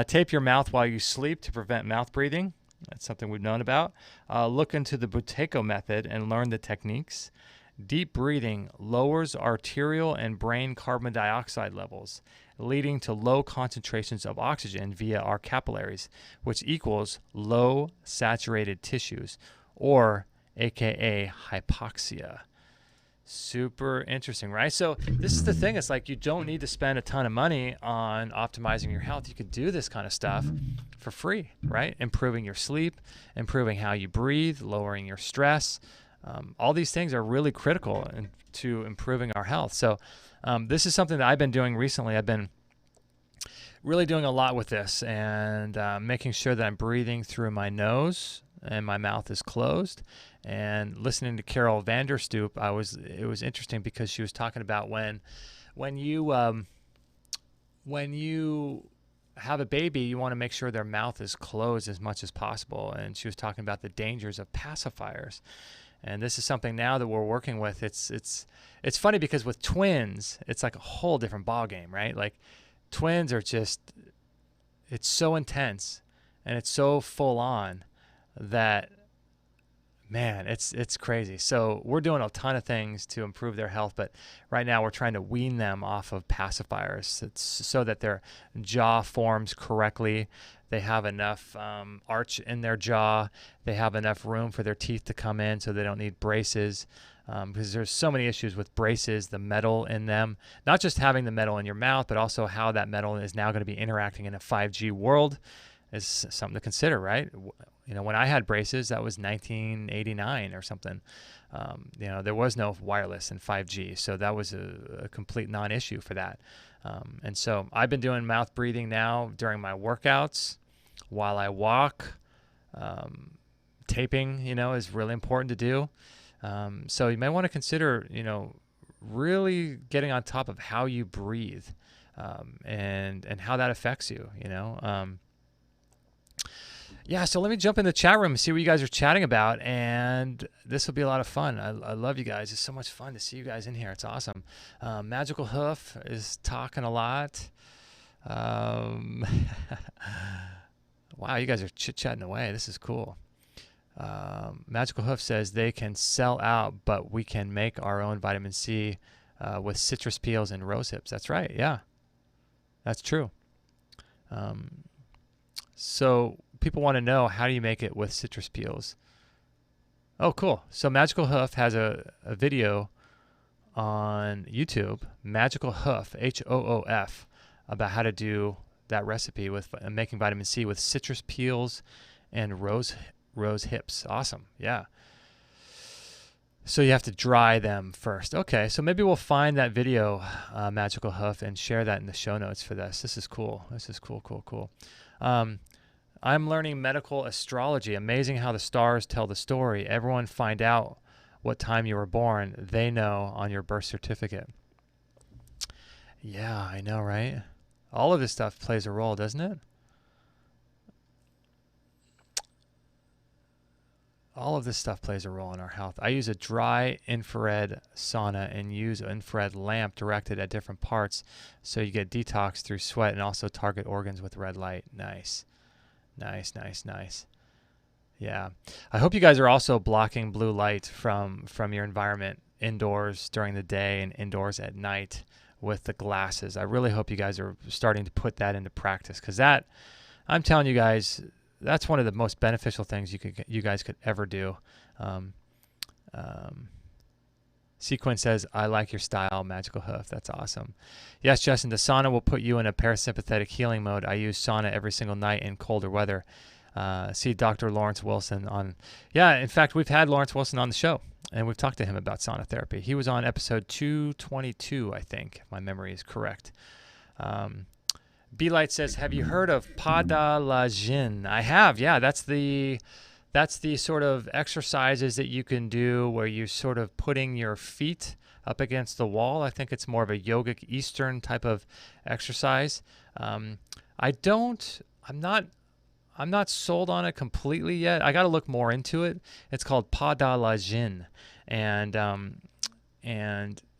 Tape your mouth while you sleep to prevent mouth breathing. That's something we've known about. Look into the Buteyko method and learn the techniques. Deep breathing lowers arterial and brain carbon dioxide levels, leading to low concentrations of oxygen via our capillaries, which equals low saturated tissues, or AKA hypoxia. Super interesting, right? So this is the thing. It's like you don't need to spend a ton of money on optimizing your health. You could do this kind of stuff for free, right? Improving your sleep, improving how you breathe, lowering your stress. All these things are really critical to improving our health. So this is something that I've been doing recently. I've been really doing a lot with this, and making sure that I'm breathing through my nose and my mouth is closed. And listening to Carol Vanderstoep, it was interesting because she was talking about when you have a baby, you want to make sure their mouth is closed as much as possible. And she was talking about the dangers of pacifiers. And this is something now that we're working with. It's funny because with twins, it's like a whole different ball game, right? Like twins are just, it's so intense and it's so full on that, man, it's crazy. So we're doing a ton of things to improve their health, but right now we're trying to wean them off of pacifiers. It's so that their jaw forms correctly. They have enough arch in their jaw. They have enough room for their teeth to come in, so they don't need braces. Because there's so many issues with braces, the metal in them, not just having the metal in your mouth, but also how that metal is now going to be interacting in a 5G world is something to consider, right? You know, when I had braces, that was 1989 or something. You know, there was no wireless and 5G, so that was a complete non-issue for that. And so I've been doing mouth breathing now during my workouts, while I walk. Taping, you know, is really important to do. So you may want to consider, you know, really getting on top of how you breathe, and how that affects you, you know. Yeah, so let me jump in the chat room and see what you guys are chatting about, and this will be a lot of fun. I love you guys. It's so much fun to see you guys in here. It's awesome. Magical Hoof is talking a lot. Wow, you guys are chit-chatting away. This is cool. Magical Hoof says they can sell out, but we can make our own vitamin C with citrus peels and rose hips. That's right. Yeah, that's true. So people want to know, how do you make it with citrus peels? Oh, cool. So Magical Hoof has a video on YouTube, Magical Hoof, Hoof, about how to do that recipe with making vitamin C with citrus peels and rose hips. Awesome. Yeah. So you have to dry them first. Okay, so maybe we'll find that video, Magical Hoof, and share that in the show notes for this. This is cool. This is cool. I'm learning medical astrology. Amazing how the stars tell the story. Everyone find out what time you were born. They know on your birth certificate. Yeah, I know, right? All of this stuff plays a role, doesn't it? All of this stuff plays a role in our health. I use a dry infrared sauna and use an infrared lamp directed at different parts, so you get detox through sweat and also target organs with red light. Nice. Yeah. I hope you guys are also blocking blue light from your environment indoors during the day and indoors at night with the glasses. I really hope you guys are starting to put that into practice, because that, I'm telling you guys, that's one of the most beneficial things you guys could ever do. Sequin says, I like your style, Magical Hoof. That's awesome. Yes, Justin, the sauna will put you in a parasympathetic healing mode. I use sauna every single night in colder weather. See Dr. Lawrence Wilson on... Yeah, in fact, we've had Lawrence Wilson on the show, and we've talked to him about sauna therapy. He was on episode 222, I think, if my memory is correct. B-Light says, have you heard of Padalajin? I have, yeah. That's the sort of exercises that you can do where you're sort of putting your feet up against the wall. I think it's more of a yogic Eastern type of exercise. I'm not sold on it completely yet. I got to look more into it. It's called Padalajin, and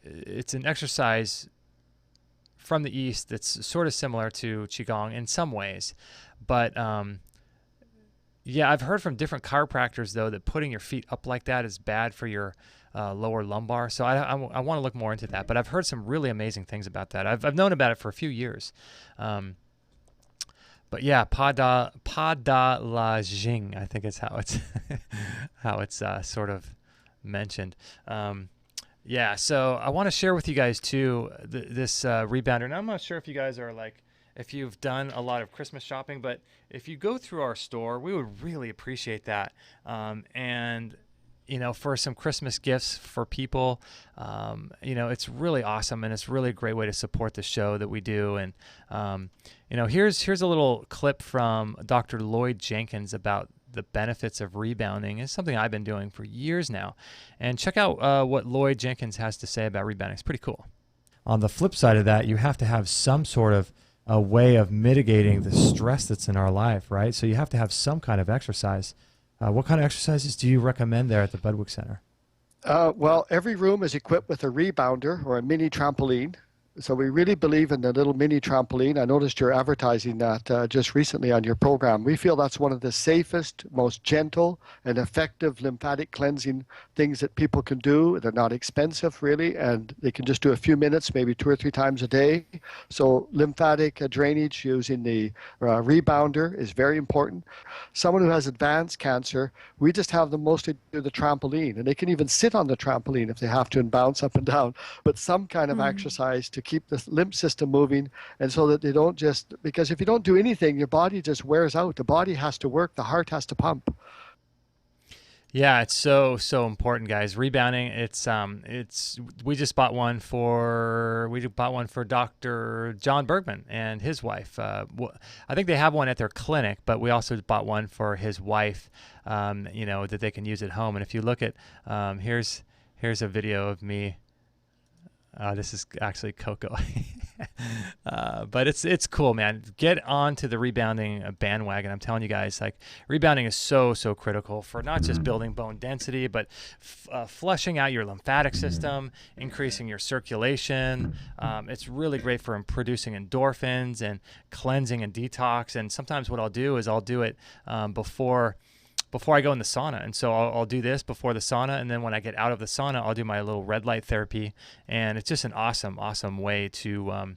it's an exercise from the East that's sort of similar to Qigong in some ways, but yeah, I've heard from different chiropractors, though, that putting your feet up like that is bad for your lower lumbar. So I want to look more into that. But I've heard some really amazing things about that. I've known about it for a few years. But yeah, Padalajing, I think is how it's sort of mentioned. Yeah, so I want to share with you guys, too, this rebounder. And I'm not sure if you guys are like, if you've done a lot of Christmas shopping, but if you go through our store, we would really appreciate that. And, for some Christmas gifts for people. It's really awesome, and it's really a great way to support the show that we do. And, here's a little clip from Dr. Lloyd Jenkins about the benefits of rebounding. It's something I've been doing for years now. And check out what Lloyd Jenkins has to say about rebounding. It's pretty cool. On the flip side of that, you have to have some sort of a way of mitigating the stress that's in our life, right? So you have to have some kind of exercise. What kind of exercises do you recommend there at the Budwick Center? Well, every room is equipped with a rebounder or a mini trampoline. So we really believe in the little mini trampoline. I noticed you're advertising that just recently on your program. We feel that's one of the safest, most gentle and effective lymphatic cleansing things that people can do. They're not expensive, really, and they can just do a few minutes, maybe 2 or 3 times a day. So lymphatic drainage using the rebounder is very important. Someone who has advanced cancer, we just have them mostly do the trampoline, and they can even sit on the trampoline if they have to and bounce up and down, but some kind of exercise to keep the lymph system moving, and so that they don't just, because if you don't do anything, your body just wears out. The body has to work, the heart has to pump. Yeah, it's so important, guys. Rebounding, we just bought one for Dr. John Bergman and his wife. I think they have one at their clinic, but we also bought one for his wife, that they can use at home. And if you look at, here's a video of me. This is actually Coco. But it's cool, man. Get onto the rebounding bandwagon. I'm telling you guys, like, rebounding is so critical for not just building bone density, but flushing out your lymphatic system, increasing your circulation. It's really great for producing endorphins and cleansing and detox. And sometimes what I'll do is I'll do it before I go in the sauna. And so I'll do this before the sauna, and then when I get out of the sauna, I'll do my little red light therapy. And it's just an awesome way to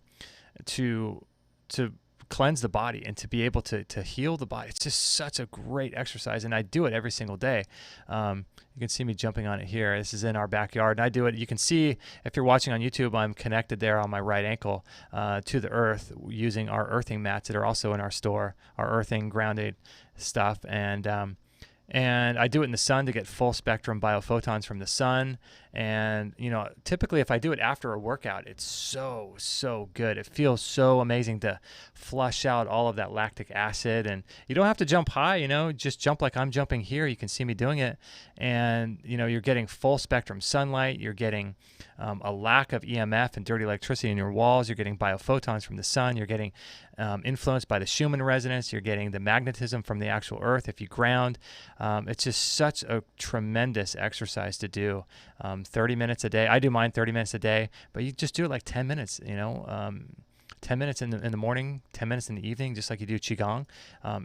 cleanse the body and to be able to heal the body. It's just such a great exercise, and I do it every single day. You can see me jumping on it here. This is in our backyard, and I do it. You can see, if you're watching on YouTube, I'm connected there on my right ankle to the earth using our earthing mats that are also in our store, our earthing grounded stuff. And I do it in the sun to get full spectrum biophotons from the sun. And, typically if I do it after a workout, it's so good. It feels so amazing to flush out all of that lactic acid. And you don't have to jump high, just jump like I'm jumping here. You can see me doing it. And, you're getting full spectrum sunlight. You're getting a lack of EMF and dirty electricity in your walls. You're getting biophotons from the sun. You're getting influenced by the Schumann resonance. You're getting the magnetism from the actual earth if you ground. It's just such a tremendous exercise to do. 30 minutes a day. I do mine 30 minutes a day, but you just do it like 10 minutes, 10 minutes in the morning, 10 minutes in the evening, just like you do Qigong.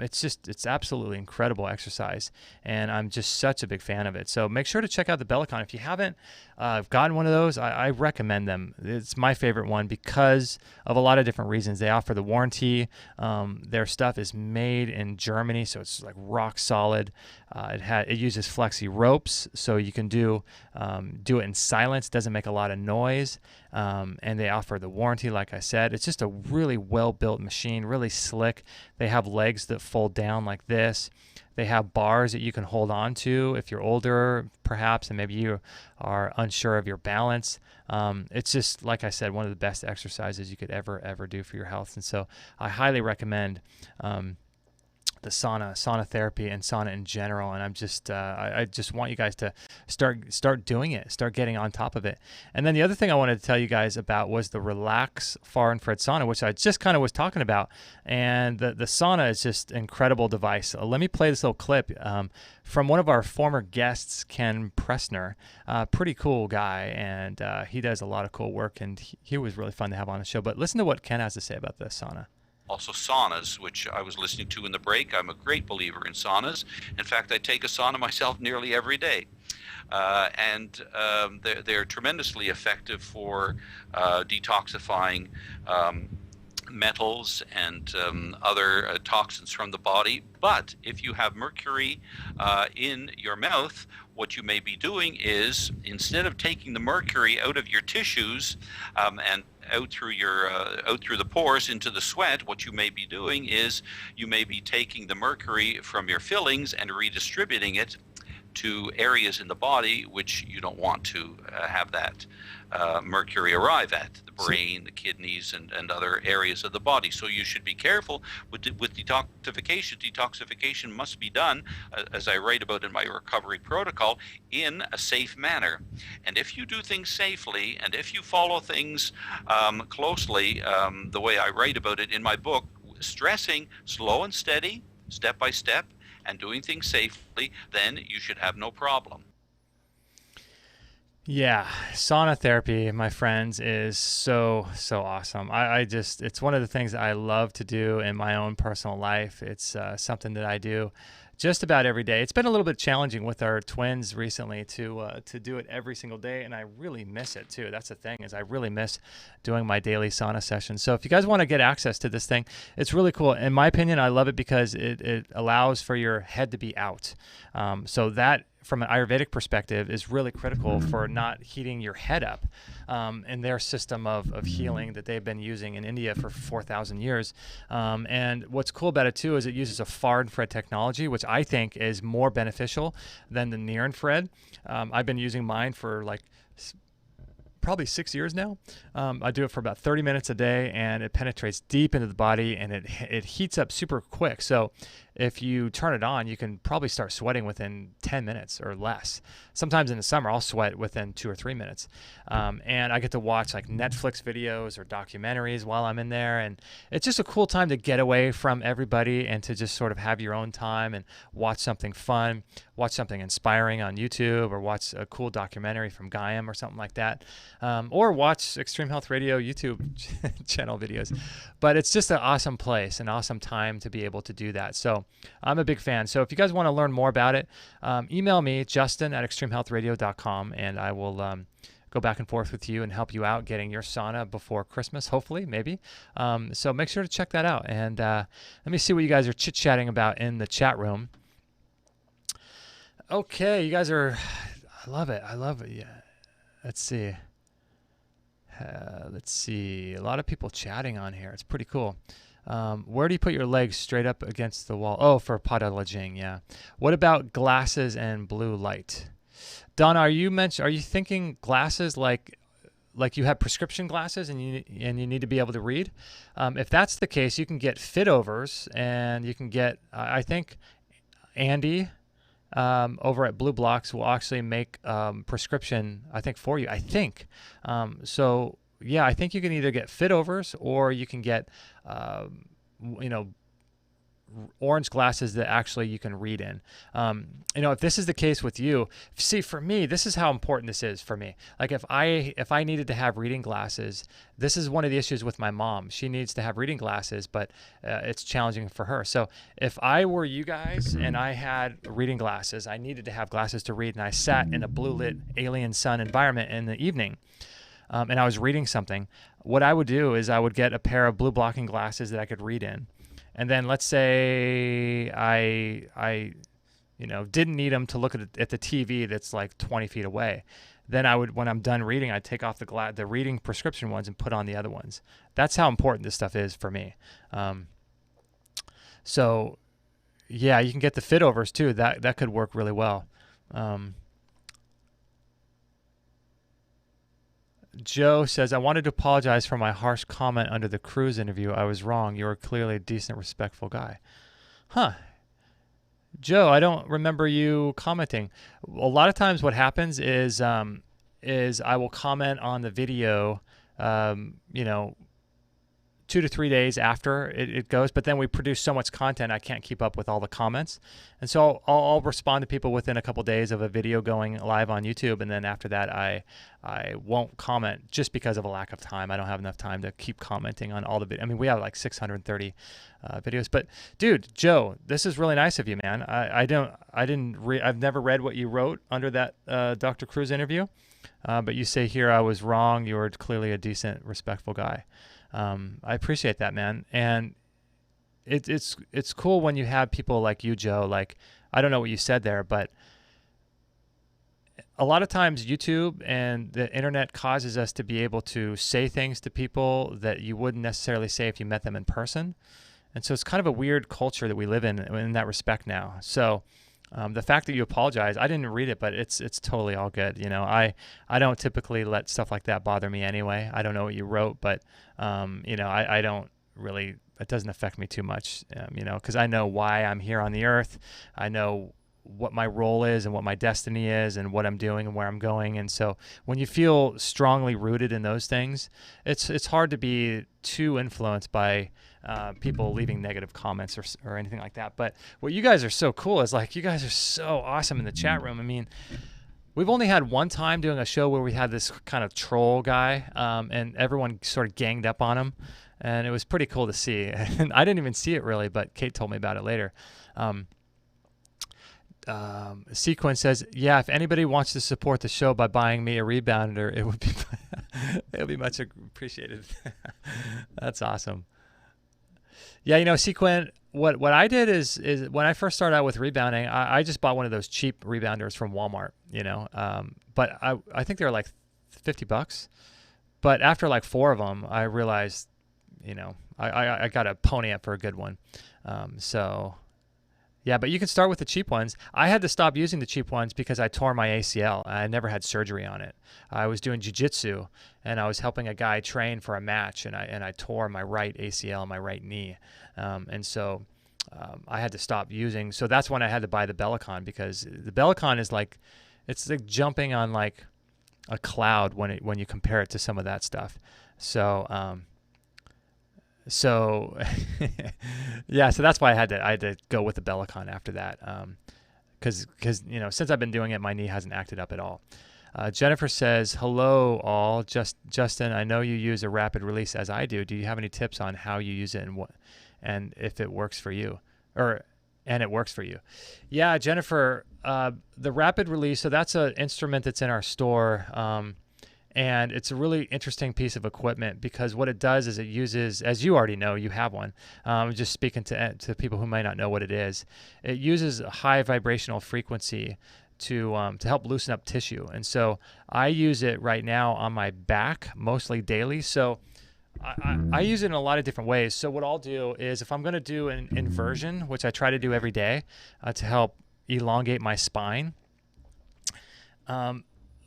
It's absolutely incredible exercise, and I'm just such a big fan of it. So make sure to check out the Bellicon. If you haven't gotten one of those, I recommend them. It's my favorite one because of a lot of different reasons. They offer the warranty. Their stuff is made in Germany, so it's like rock solid. It uses flexi ropes, so you can do it in silence. It doesn't make a lot of noise, and they offer the warranty. Like I said, it's just a really well-built machine, really slick. They have legs that fold down like this. They have bars that you can hold on to if you're older, perhaps, and maybe you are unsure of your balance. It's just, like I said, one of the best exercises you could ever do for your health. And so I highly recommend the sauna therapy and sauna in general. And I'm just, I just want you guys to start doing it, start getting on top of it. And then the other thing I wanted to tell you guys about was the Relax Far Infrared Sauna, which I just kind of was talking about. And the sauna is just an incredible device. Let me play this little clip from one of our former guests, Ken Pressner. Pretty cool guy, and he does a lot of cool work, and he was really fun to have on the show. But listen to what Ken has to say about the sauna. Also saunas, which I was listening to in the break. I'm a great believer in saunas. In fact, I take a sauna myself nearly every day. And they're tremendously effective for detoxifying metals and other toxins from the body. But if you have mercury in your mouth, what you may be doing is, instead of taking the mercury out of your tissues and out through the pores into the sweat, what you may be doing is you may be taking the mercury from your fillings and redistributing it to areas in the body which you don't want to have that mercury arrive at, the brain, the kidneys, and other areas of the body. So you should be careful with detoxification. Detoxification must be done, as I write about in my recovery protocol, in a safe manner. And if you do things safely, and if you follow things closely, the way I write about it in my book, stressing slow and steady, step by step, and doing things safely, then you should have no problem. Yeah, sauna therapy, my friends, is so awesome. I just, it's one of the things that I love to do in my own personal life. It's something that I do just about every day. It's been a little bit challenging with our twins recently to do it every single day, and I really miss it too. That's the thing, is I really miss doing my daily sauna sessions. So if you guys want to get access to this thing, it's really cool. In my opinion, I love it because it allows for your head to be out. So that, from an Ayurvedic perspective, is really critical for not heating your head up in their system of healing that they've been using in India for 4,000 years. And what's cool about it too is it uses a far infrared technology, which I think is more beneficial than the near infrared. I've been using mine for like probably 6 years now. I do it for about 30 minutes a day, and it penetrates deep into the body, and it heats up super quick. So if you turn it on, you can probably start sweating within 10 minutes or less. Sometimes in the summer, I'll sweat within 2 or 3 minutes. And I get to watch like Netflix videos or documentaries while I'm in there. And it's just a cool time to get away from everybody and to just sort of have your own time and watch something fun, watch something inspiring on YouTube, or watch a cool documentary from Gaiam or something like that. Or watch Extreme Health Radio YouTube channel videos. But it's just an awesome place, an awesome time to be able to do that. So I'm a big fan. So if you guys want to learn more about it, email me, justin@extremehealthradio.com, and I will go back and forth with you and help you out getting your sauna before Christmas, hopefully, maybe. So make sure to check that out. And let me see what you guys are chit-chatting about in the chat room. Okay, you guys are, I love it. Yeah. Let's see. A lot of people chatting on here. It's pretty cool. Where do you put your legs? Straight up against the wall? Oh, for Padalajing, yeah. What about glasses and blue light? Donna, are you thinking glasses like you have prescription glasses and you need to be able to read? If that's the case, you can get fit-overs, and you can get, I think Andy over at Blue Blocks will actually make prescription, I think, for you. I think. So yeah, I think you can either get fit-overs or you can get, orange glasses that actually you can read in. If this is the case with you, see, for me, this is how important this is for me. Like if I needed to have reading glasses, this is one of the issues with my mom. She needs to have reading glasses, but it's challenging for her. So if I were you guys and I had reading glasses, I needed to have glasses to read, and I sat in a blue lit alien sun environment in the evening, and I was reading something, what I would do is I would get a pair of blue blocking glasses that I could read in. And then let's say I didn't need them to look at the TV that's like 20 feet away. Then I would, when I'm done reading, I'd take off the reading prescription ones and put on the other ones. That's how important this stuff is for me. So yeah, you can get the fit-overs too. That could work really well. Joe says, I wanted to apologize for my harsh comment under the cruise interview. I was wrong. You are clearly a decent, respectful guy. Huh. Joe, I don't remember you commenting. A lot of times what happens is I will comment on the video, 2 to 3 days after it goes, but then we produce so much content I can't keep up with all the comments. And so I'll respond to people within a couple days of a video going live on YouTube, and then after that I won't comment just because of a lack of time. I don't have enough time to keep commenting on all the videos. I mean, we have like 630 videos. But dude, Joe, this is really nice of you, man. I've never read what you wrote under that Dr. Cruz interview, but you say here I was wrong. You were clearly a decent, respectful guy. I appreciate that, man. And it's cool when you have people like you, Joe. Like, I don't know what you said there, but a lot of times YouTube and the internet causes us to be able to say things to people that you wouldn't necessarily say if you met them in person. And so it's kind of a weird culture that we live in that respect now. So The fact that you apologize, I didn't read it, but it's totally all good. You know, I don't typically let stuff like that bother me anyway. I don't know what you wrote, but you know, I don't really, it doesn't affect me too much, you know, because I know why I'm here on the earth. I know what my role is and what my destiny is and what I'm doing and where I'm going. And so when you feel strongly rooted in those things, it's hard to be too influenced by people leaving negative comments or anything like that. But what you guys are so cool is, like, you guys are so awesome in the chat room. I mean, we've only had one time doing a show where we had this kind of troll guy, and everyone sort of ganged up on him, and it was pretty cool to see. And I didn't even see it really, but Kate told me about it later. Sequence says, yeah, if anybody wants to support the show by buying me a rebounder, it would be much appreciated. That's awesome. Yeah, you know, Sequent, what I did is when I first started out with rebounding, I just bought one of those cheap rebounders from Walmart, you know, but I think they were like $50. But after like 4 of them, I realized, you know, I got to pony up for a good one. So yeah, but you can start with the cheap ones. I had to stop using the cheap ones because I tore my ACL. I never had surgery on it. I was doing jiu-jitsu, and I was helping a guy train for a match, and I tore my right ACL and my right knee. And so I had to stop using. So that's when I had to buy the Bellicon, because the Bellicon is like, it's like jumping on like a cloud when you compare it to some of that stuff. So yeah, so that's why I had to go with the Bellicon after that, because you know, since I've been doing it, my knee hasn't acted up at all. Jennifer says, hello all. Justin, I know you use a rapid release as I do. Do you have any tips on how you use it and if it works for you, and it works for you? Yeah, Jennifer, the rapid release, so that's an instrument that's in our store. And it's a really interesting piece of equipment, because what it does is it uses, as you already know, you have one. Just speaking to people who might not know what it is, it uses a high vibrational frequency to help loosen up tissue. And so I use it right now on my back, mostly daily. So I use it in a lot of different ways. So what I'll do is, if I'm going to do an inversion, which I try to do every day to help elongate my spine,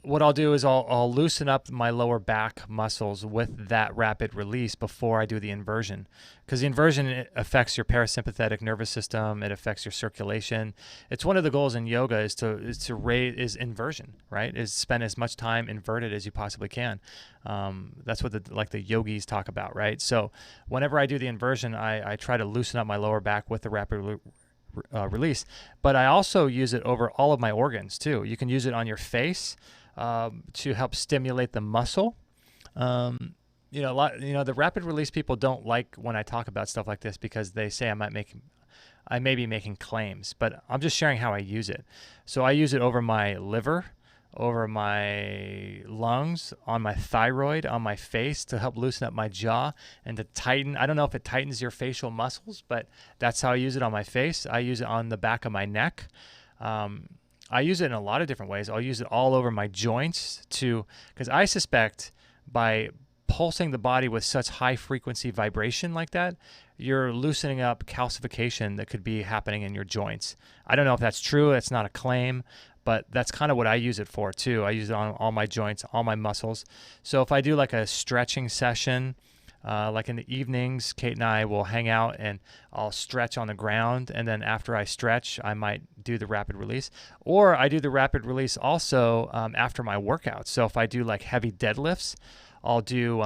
what I'll do is I'll loosen up my lower back muscles with that rapid release before I do the inversion, because the inversion affects your parasympathetic nervous system. It affects your circulation. It's one of the goals in yoga is inversion, right? Is spend as much time inverted as you possibly can. That's what the yogis talk about, right? So whenever I do the inversion, I try to loosen up my lower back with the rapid release, but I also use it over all of my organs too. You can use it on your face to help stimulate the muscle. You know, the rapid release people don't like when I talk about stuff like this, because they say I may be making claims, but I'm just sharing how I use it. So I use it over my liver, over my lungs, on my thyroid, on my face, to help loosen up my jaw and to tighten. I don't know if it tightens your facial muscles, but that's how I use it on my face. I use it on the back of my neck. I use it in a lot of different ways. I'll use it all over my joints because I suspect by pulsing the body with such high frequency vibration like that, you're loosening up calcification that could be happening in your joints. I don't know if that's true. That's not a claim, but that's kind of what I use it for too. I use it on all my joints, all my muscles. So if I do like a stretching session, like in the evenings, Kate and I will hang out and I'll stretch on the ground. And then after I stretch, I might do the rapid release. Or I do the rapid release also after my workouts. So if I do like heavy deadlifts, I'll do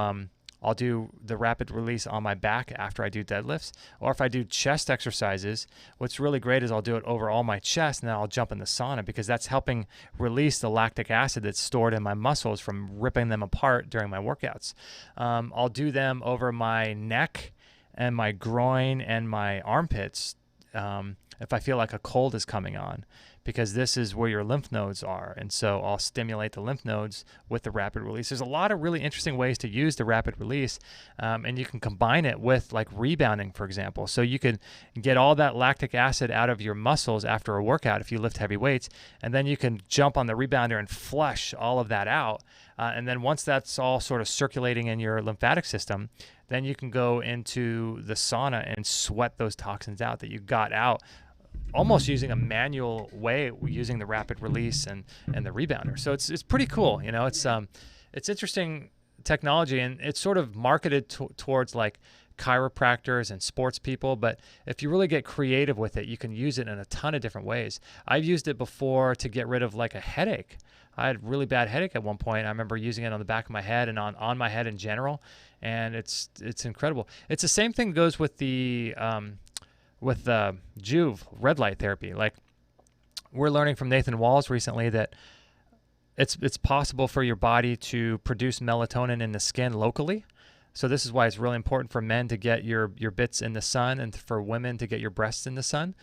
the rapid release on my back after I do deadlifts. Or if I do chest exercises, what's really great is I'll do it over all my chest, and then I'll jump in the sauna, because that's helping release the lactic acid that's stored in my muscles from ripping them apart during my workouts. I'll do them over my neck and my groin and my armpits if I feel like a cold is coming on, because this is where your lymph nodes are. And so I'll stimulate the lymph nodes with the rapid release. There's a lot of really interesting ways to use the rapid release, and you can combine it with like rebounding, for example. So you can get all that lactic acid out of your muscles after a workout if you lift heavy weights, and then you can jump on the rebounder and flush all of that out. And then once that's all sort of circulating in your lymphatic system, then you can go into the sauna and sweat those toxins out that you got out almost using a manual way, using the rapid release and the rebounder. So it's pretty cool. You know, it's interesting technology, and it's sort of marketed towards like chiropractors and sports people, but if you really get creative with it, you can use it in a ton of different ways. I've used it before to get rid of like a headache. I had a really bad headache at one point. I remember using it on the back of my head and on my head in general, and it's incredible. It's the same thing goes with the Juve red light therapy. Like, we're learning from Nathan Walls recently that it's possible for your body to produce melatonin in the skin locally. So this is why it's really important for men to get your bits in the sun, and for women to get your breasts in the sun.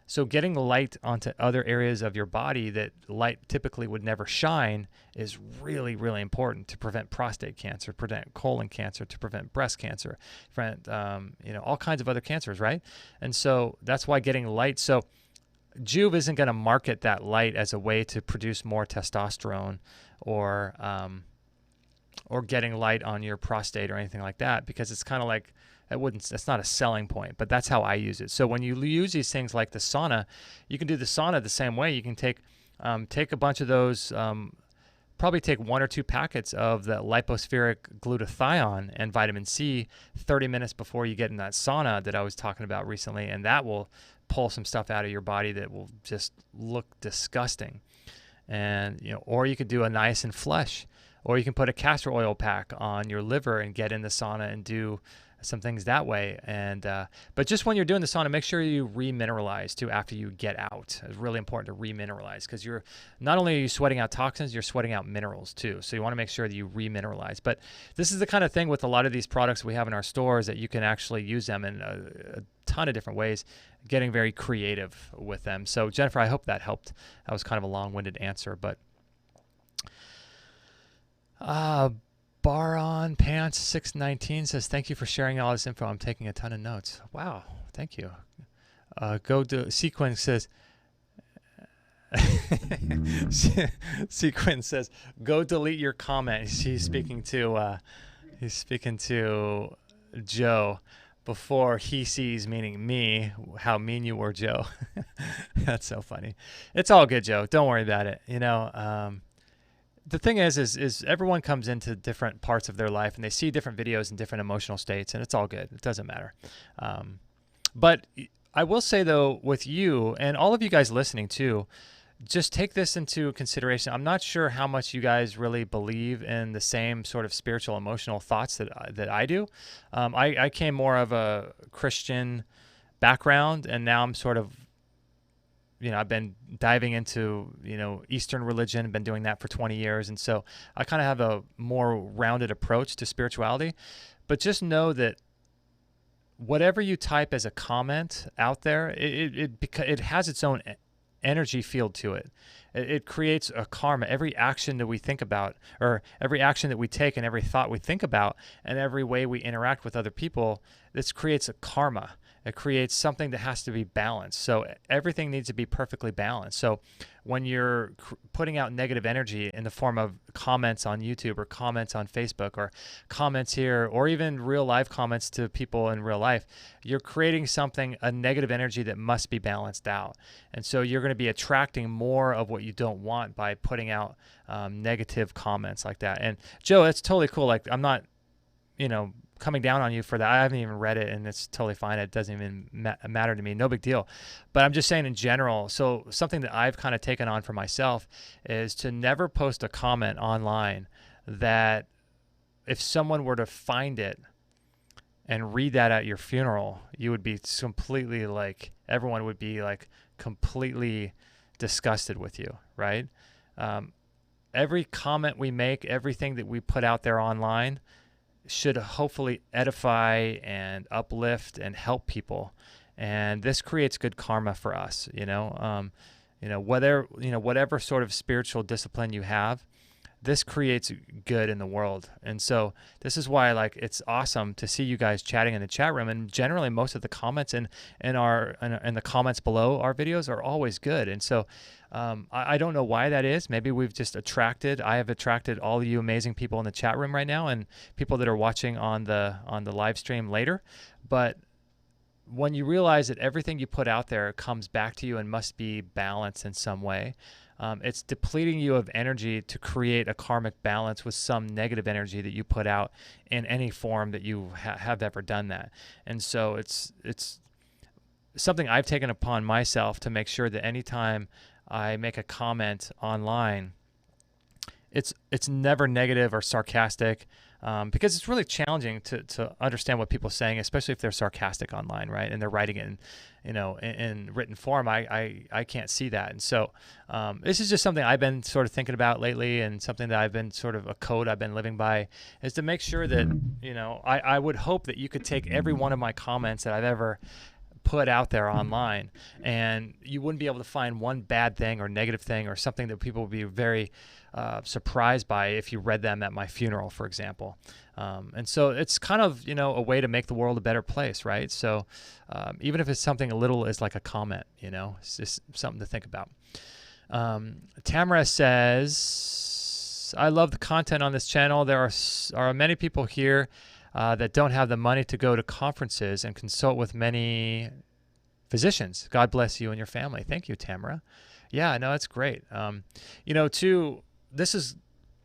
So getting light onto other areas of your body that light typically would never shine is really, really important to prevent prostate cancer, prevent colon cancer, to prevent breast cancer, prevent all kinds of other cancers, right? And so that's why getting light. So Juve isn't going to market that light as a way to produce more testosterone or getting light on your prostate or anything like that, because it's kind of like, that's not a selling point, but that's how I use it. So when you use these things like the sauna, you can do the sauna the same way. You can take a bunch of those, probably take 1 or 2 packets of the lipospheric glutathione and vitamin C 30 minutes before you get in that sauna that I was talking about recently, and that will pull some stuff out of your body that will just look disgusting. And or you could do a niacin flush, or you can put a castor oil pack on your liver and get in the sauna and do some things that way. And but just when you're doing the sauna, make sure you remineralize too after you get out. It's really important to remineralize, because you're not only are you sweating out toxins, you're sweating out minerals too. So you want to make sure that you remineralize. But this is the kind of thing with a lot of these products we have in our stores, that you can actually use them in a ton of different ways, getting very creative with them. So Jennifer, I hope that helped. That was kind of a long-winded answer, but Baron Pants 619 says, thank you for sharing all this info. I'm taking a ton of notes. Wow, thank you. Sequin says, Sequin says, go delete your comment. He's speaking to Joe before he sees, meaning me, how mean you were, Joe. That's so funny. It's all good, Joe. Don't worry about it. The thing is everyone comes into different parts of their life, and they see different videos in different emotional states, and it's all good. It doesn't matter. But I will say, though, with you and all of you guys listening too, just take this into consideration. I'm not sure how much you guys really believe in the same sort of spiritual, emotional thoughts that I do. I came more of a Christian background, and now I'm sort of, I've been diving into, Eastern religion, been doing that for 20 years. And so I kind of have a more rounded approach to spirituality. But just know that whatever you type as a comment out there, it has its own energy field to it. It creates a karma. Every action that we think about, or every action that we take, and every thought we think about, and every way we interact with other people, this creates a karma. It creates something that has to be balanced. So everything needs to be perfectly balanced. So when you're putting out negative energy in the form of comments on YouTube, or comments on Facebook, or comments here, or even real life comments to people in real life, you're creating a negative energy that must be balanced out. And so you're going to be attracting more of what you don't want by putting out negative comments like that. And Joe, it's totally cool. Like, I'm not, coming down on you for that. I haven't even read it, and it's totally fine. It doesn't even matter to me. No big deal. But I'm just saying in general, so something that I've kind of taken on for myself is to never post a comment online that if someone were to find it and read that at your funeral, you would be completely everyone would be completely disgusted with you, right? Every comment we make, everything that we put out there online should hopefully edify and uplift and help people, and this creates good karma for us. Whatever sort of spiritual discipline you have, this creates good in the world. And so this is why it's awesome to see you guys chatting in the chat room, and generally most of the comments in the comments below our videos are always good. And so I don't know why that is. Maybe I have attracted all of you amazing people in the chat room right now, and people that are watching on the live stream later. But when you realize that everything you put out there comes back to you and must be balanced in some way, it's depleting you of energy to create a karmic balance with some negative energy that you put out in any form that you have ever done that. And so it's something I've taken upon myself to make sure that anytime I make a comment online, it's never negative or sarcastic, because it's really challenging to understand what people are saying, especially if they're sarcastic online, right? And they're writing it in written form. I can't see that. And so this is just something I've been sort of thinking about lately, and something that I've been sort of a code I've been living by, is to make sure that, I would hope that you could take every one of my comments that I've ever put out there online, and you wouldn't be able to find one bad thing or negative thing or something that people would be very surprised by if you read them at my funeral, for example. And so it's kind of, a way to make the world a better place, right? So even if it's something a little is like a comment, it's just something to think about. Tamara says, I love the content on this channel. There are many people here that don't have the money to go to conferences and consult with many physicians. God bless you and your family. Thank you, Tamara. Yeah, no, it's great. Too, this is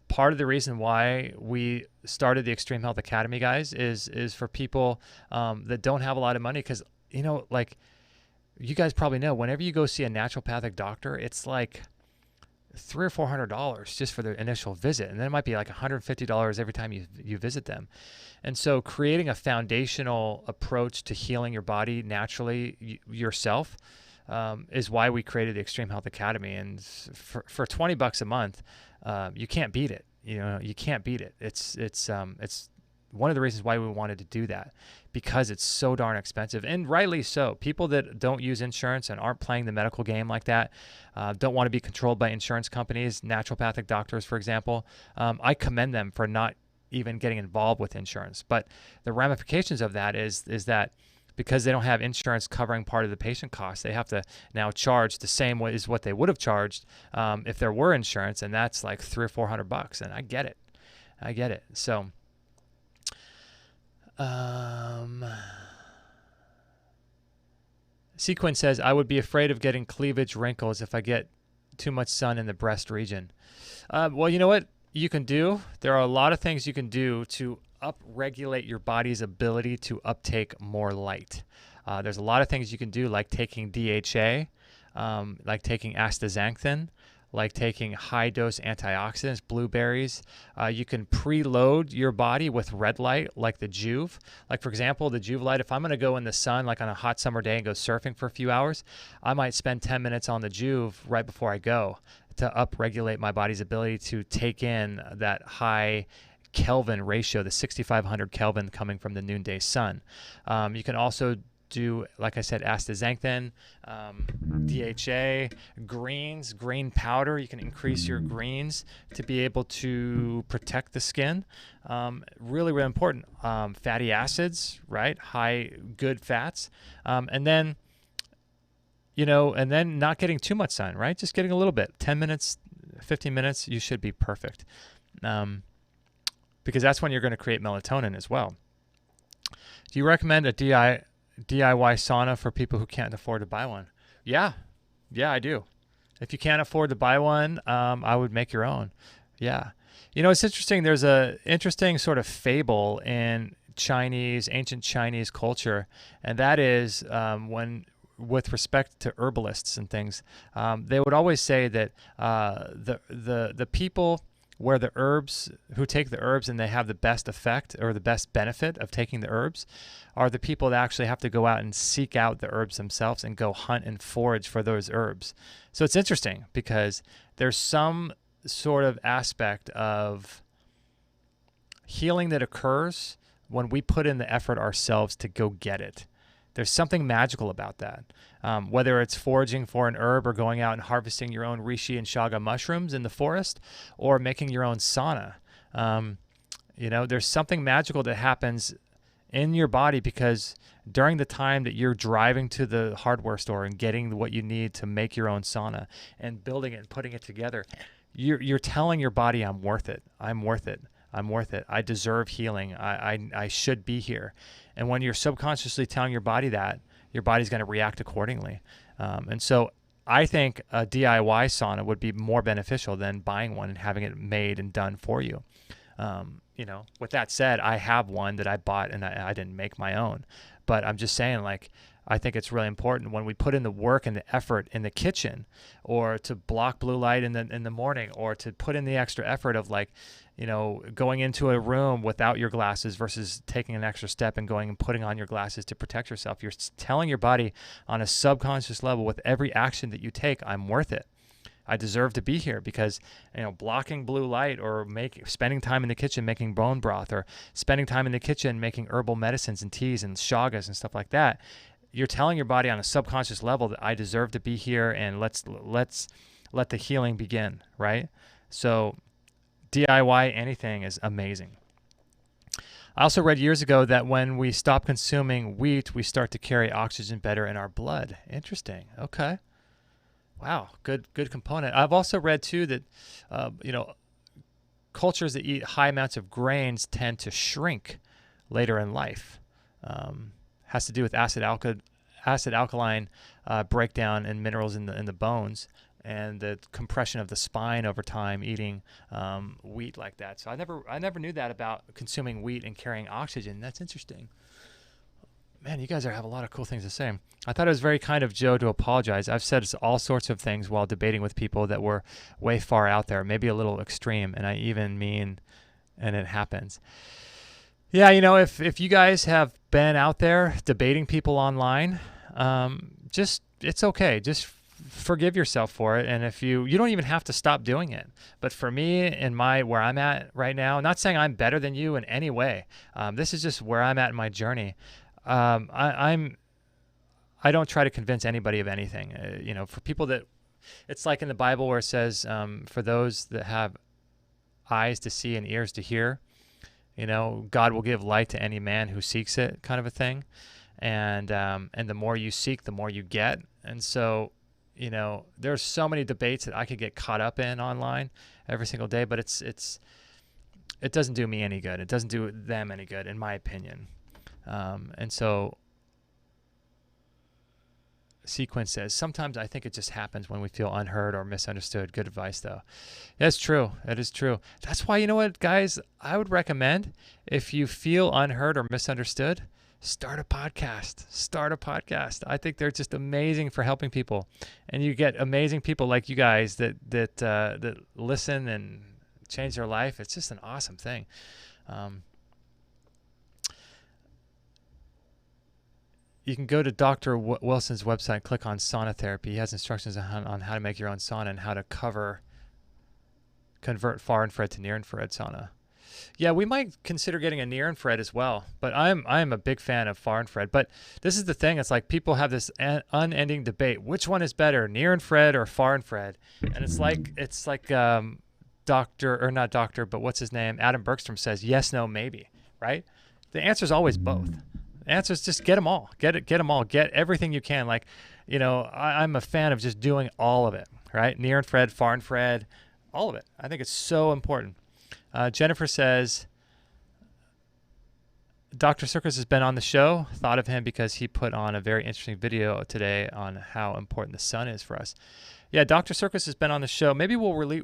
part of the reason why we started the Extreme Health Academy, guys, is for people that don't have a lot of money. Because, like you guys probably know, whenever you go see a naturopathic doctor, it's like $300 or $400 just for the initial visit, and then it might be like $150 every time you visit them. And so creating a foundational approach to healing your body naturally yourself is why we created the Extreme Health Academy. And for $20 a month, you can't beat it. You can't beat it. It's one of the reasons why we wanted to do that, because it's so darn expensive, and rightly so. People that don't use insurance and aren't playing the medical game like that, don't want to be controlled by insurance companies, naturopathic doctors, for example. I commend them for not even getting involved with insurance. But the ramifications of that is that because they don't have insurance covering part of the patient costs, they have to now charge the same way as what they would have charged if there were insurance, and that's like $300 or $400. And I get it. So. Sequin says, I would be afraid of getting cleavage wrinkles if I get too much sun in the breast region. Well, you know what you can do? There are a lot of things you can do to upregulate your body's ability to uptake more light. There's a lot of things you can do, like taking DHA, like taking astaxanthin, like taking high-dose antioxidants, blueberries. You can preload your body with red light, like the Juve. Like, for example, the Juve light, if I'm going to go in the sun, like on a hot summer day, and go surfing for a few hours, I might spend 10 minutes on the Juve right before I go to upregulate my body's ability to take in that high Kelvin ratio, the 6,500 Kelvin coming from the noonday sun. You can also do, like I said, astaxanthin, DHA, greens, green powder. You can increase your greens to be able to protect the skin. Really, really important. Fatty acids, right? High, good fats. And then, and then not getting too much sun, right? Just getting a little bit, 10 minutes, 15 minutes, you should be perfect. Because that's when you're going to create melatonin as well. Do you recommend a DIY sauna for people who can't afford to buy one? Yeah, I do. If you can't afford to buy one, I would make your own. Yeah. It's interesting. There's a interesting sort of fable in ancient Chinese culture, and that is with respect to herbalists and things, they would always say that the people who take the herbs and they have the best effect or the best benefit of taking the herbs are the people that actually have to go out and seek out the herbs themselves and go hunt and forage for those herbs. So it's interesting because there's some sort of aspect of healing that occurs when we put in the effort ourselves to go get it. There's something magical about that. Whether it's foraging for an herb or going out and harvesting your own reishi and chaga mushrooms in the forest or making your own sauna. There's something magical that happens in your body because during the time that you're driving to the hardware store and getting what you need to make your own sauna and building it and putting it together, you're telling your body, I'm worth it. I'm worth it. I'm worth it. I deserve healing. I should be here. And when you're subconsciously telling your body that, your body's going to react accordingly. And so I think a DIY sauna would be more beneficial than buying one and having it made and done for you. With that said, I have one that I bought and I didn't make my own, but I'm just saying, like, I think it's really important when we put in the work and the effort in the kitchen, or to block blue light in the morning, or to put in the extra effort of, like, going into a room without your glasses versus taking an extra step and going and putting on your glasses to protect yourself. You're telling your body on a subconscious level with every action that you take, I'm worth it. I deserve to be here, because blocking blue light, or spending time in the kitchen making bone broth, or spending time in the kitchen making herbal medicines and teas and shagas and stuff like that, you're telling your body on a subconscious level that I deserve to be here, and let's let the healing begin, right? So DIY anything is amazing. I also read years ago that when we stop consuming wheat, we start to carry oxygen better in our blood. Interesting. Okay. Wow. Good component. I've also read too that, cultures that eat high amounts of grains tend to shrink later in life. Has to do with acid alkaline breakdown and minerals in the bones, and the compression of the spine over time eating wheat like that. So I never knew that about consuming wheat and carrying oxygen. That's interesting. Man, you guys have a lot of cool things to say. I thought it was very kind of Joe to apologize. I've said all sorts of things while debating with people that were way far out there, maybe a little extreme, and I even mean, and it happens. Yeah, if you guys have been out there debating people online, it's okay. Just forgive yourself for it. And if you don't even have to stop doing it. But for me, where I'm at right now, not saying I'm better than you in any way. This is just where I'm at in my journey. I don't try to convince anybody of anything. For people that, it's like in the Bible where it says, for those that have eyes to see and ears to hear, God will give light to any man who seeks it, kind of a thing. And the more you seek, the more you get. And so, there's so many debates that I could get caught up in online every single day, but it doesn't do me any good. It doesn't do them any good, in my opinion. And so Sequence says, sometimes I think it just happens when we feel unheard or misunderstood. Good advice, though. That's true. It is true. That's why, guys, I would recommend, if you feel unheard or misunderstood, start a podcast. I think they're just amazing for helping people. And you get amazing people like you guys that listen and change their life. It's just an awesome thing. You can go to Dr. Wilson's website, click on sauna therapy. He has instructions on how to make your own sauna and how to convert far infrared to near infrared sauna. Yeah, we might consider getting a near infrared as well, but I'm a big fan of far infrared. But this is the thing, it's like people have this unending debate. Which one is better, near infrared or far infrared? And it's like Adam Bergstrom says, yes, no, maybe, right? The answer is always both. The answer is just get them all. Get them all. Get everything you can. Like, I'm a fan of just doing all of it, right? Near infrared, far infrared, all of it. I think it's so important. Jennifer says, Dr. Circus has been on the show. Thought of him because he put on a very interesting video today on how important the sun is for us. Yeah, Dr. Circus has been on the show. Maybe we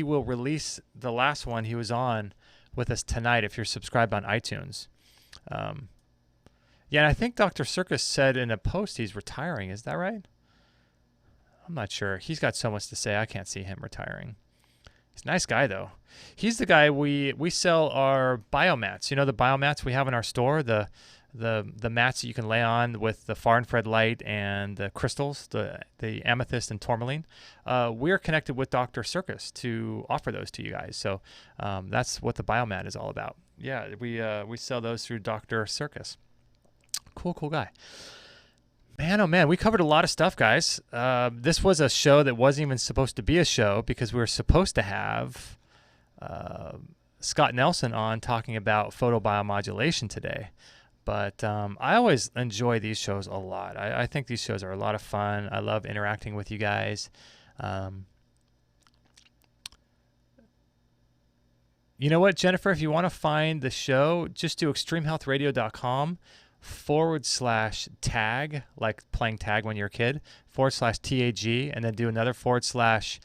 will release the last one he was on with us tonight if you're subscribed on iTunes. Yeah, and I think Dr. Circus said in a post he's retiring. Is that right? I'm not sure. He's got so much to say. I can't see him retiring. He's a nice guy, though. He's the guy we sell our biomats. The biomats we have in our store, the mats that you can lay on with the far infrared light and the crystals, the amethyst and tourmaline. We're connected with Dr. Circus to offer those to you guys. So that's what the biomat is all about. Yeah, we sell those through Dr. Circus. Cool guy. Man, oh man, we covered a lot of stuff, guys. This was a show that wasn't even supposed to be a show because we were supposed to have Scott Nelson on talking about photobiomodulation today. But I always enjoy these shows a lot. I think these shows are a lot of fun. I love interacting with you guys. You know what, Jennifer? If you want to find the show, just do extremehealthradio.com/show /tag, like playing tag when you're a kid, /TAG, and then do another /Mark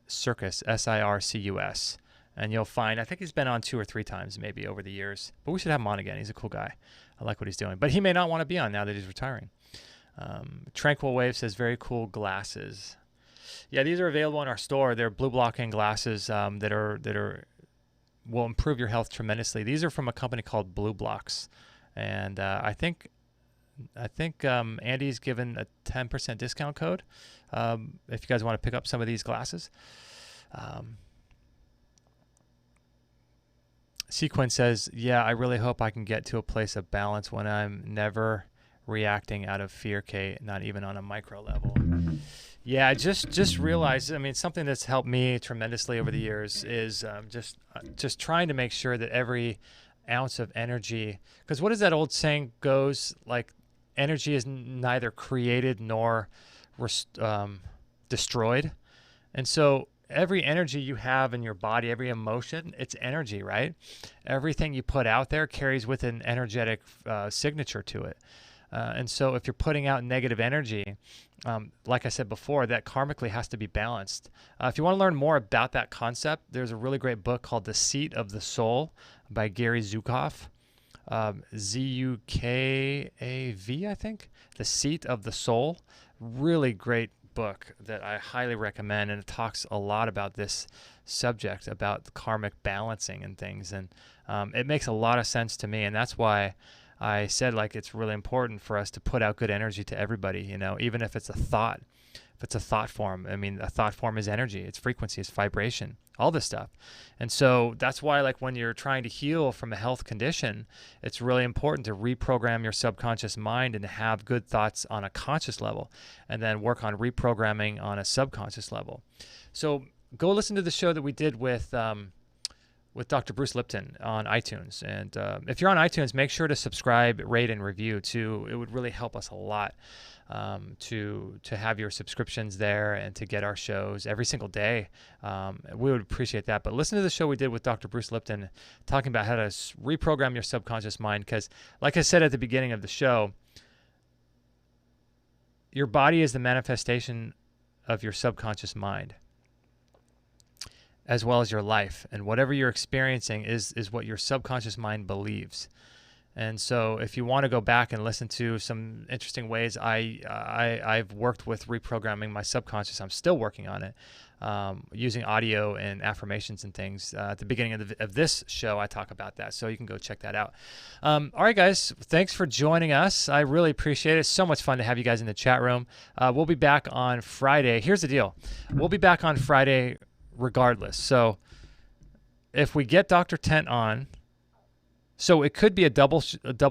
Circus, SIRCUS. And you'll find, I think he's been on 2 or 3 times maybe over the years, but we should have him on again. He's a cool guy. I like what he's doing, but he may not want to be on now that he's retiring. Tranquil Wave says, very cool glasses. Yeah, these are available in our store. They're blue blocking glasses that will improve your health tremendously. These are from a company called Blue Blocks, and I think Andy's given a 10% discount code if you guys want to pick up some of these glasses. Sequin says, yeah, I really hope I can get to a place of balance when I'm never reacting out of fear, Kate, not even on a micro level. Yeah, just realize, I mean, something that's helped me tremendously over the years is just trying to make sure that every ounce of energy, because what is that old saying goes, like, energy is neither created nor destroyed. And so every energy you have in your body, every emotion, it's energy, right? Everything you put out there carries with an energetic signature to it. And so if you're putting out negative energy, like I said before, that karmically has to be balanced. If you want to learn more about that concept, there's a really great book called The Seat of the Soul by Gary Zukav. Zukav, I think. The Seat of the Soul. Really great book that I highly recommend, and it talks a lot about this subject, about the karmic balancing and things, and it makes a lot of sense to me, and that's why I said, like, it's really important for us to put out good energy to everybody, you know, even if it's a thought. If it's a thought form, I mean, a thought form is energy, it's frequency, it's vibration, all this stuff. And so that's why, like, when you're trying to heal from a health condition, it's really important to reprogram your subconscious mind and to have good thoughts on a conscious level, and then work on reprogramming on a subconscious level. So go listen to the show that we did with Dr. Bruce Lipton on iTunes. And if you're on iTunes, make sure to subscribe, rate, and review too. It would really help us a lot to have your subscriptions there and to get our shows every single day. We would appreciate that. But listen to the show we did with Dr. Bruce Lipton, talking about how to reprogram your subconscious mind. Because like I said at the beginning of the show, your body is the manifestation of your subconscious mind, as well as your life. And whatever you're experiencing is what your subconscious mind believes. And so if you want to go back and listen to some interesting ways I've worked with reprogramming my subconscious, I'm still working on it, using audio and affirmations and things. At the beginning of this show, I talk about that, so you can go check that out. All right, guys, thanks for joining us. I really appreciate it. It's so much fun to have you guys in the chat room. We'll be back on Friday. Here's the deal. We'll be back on Friday regardless. So if we get Dr. Tent on, so it could be a double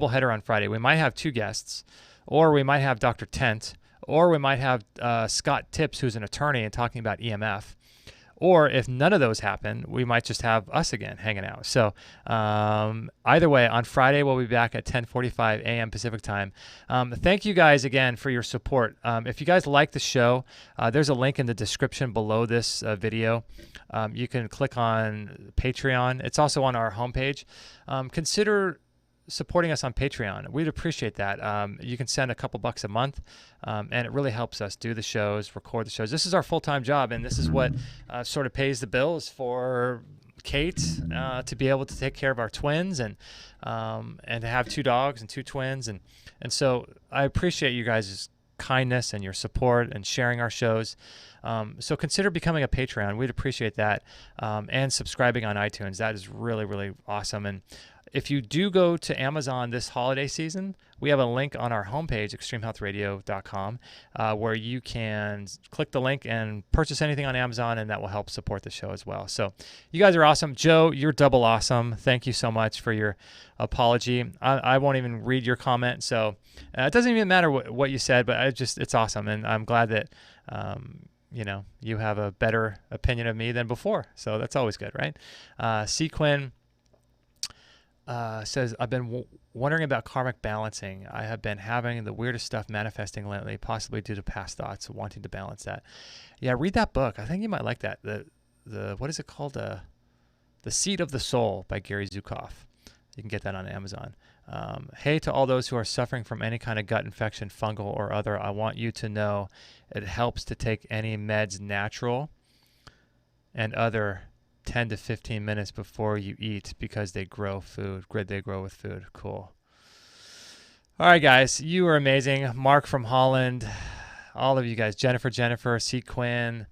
header on Friday. We might have 2 guests, or we might have Dr. Tent, or we might have Scott Tips, who's an attorney and talking about EMF. Or if none of those happen, we might just have us again hanging out. So either way, on Friday, we'll be back at 10:45 a.m. Pacific time. Thank you guys again for your support. If you guys like the show, there's a link in the description below this video. You can click on Patreon. It's also on our homepage. Consider supporting us on Patreon. We'd appreciate that. You can send a couple bucks a month, and it really helps us do the shows, record the shows. This is our full-time job, and this is what sort of pays the bills for Kate to be able to take care of our twins and to have 2 dogs and 2 twins. And so I appreciate you guys' kindness and your support and sharing our shows. So consider becoming a Patreon. We'd appreciate that. And subscribing on iTunes. That is really, really awesome. And if you do go to Amazon this holiday season, we have a link on our homepage, extremehealthradio.com, where you can click the link and purchase anything on Amazon, and that will help support the show as well. So you guys are awesome. Joe, you're double awesome. Thank you so much for your apology. I won't even read your comment, so it doesn't even matter what you said, but it's awesome, and I'm glad that you have a better opinion of me than before. So that's always good, right? Sequin says, I've been wondering about karmic balancing. I have been having the weirdest stuff manifesting lately, possibly due to past thoughts, wanting to balance that. Yeah, read that book. I think you might like that. The what is it called? The Seat of the Soul by Gary Zukav. You can get that on Amazon. Hey, to all those who are suffering from any kind of gut infection, fungal or other, I want you to know it helps to take any meds natural and other 10 to 15 minutes before you eat because they grow food. They grow with food. Cool. All right, guys, you are amazing. Mark from Holland, all of you guys, Jennifer, C. Quinn,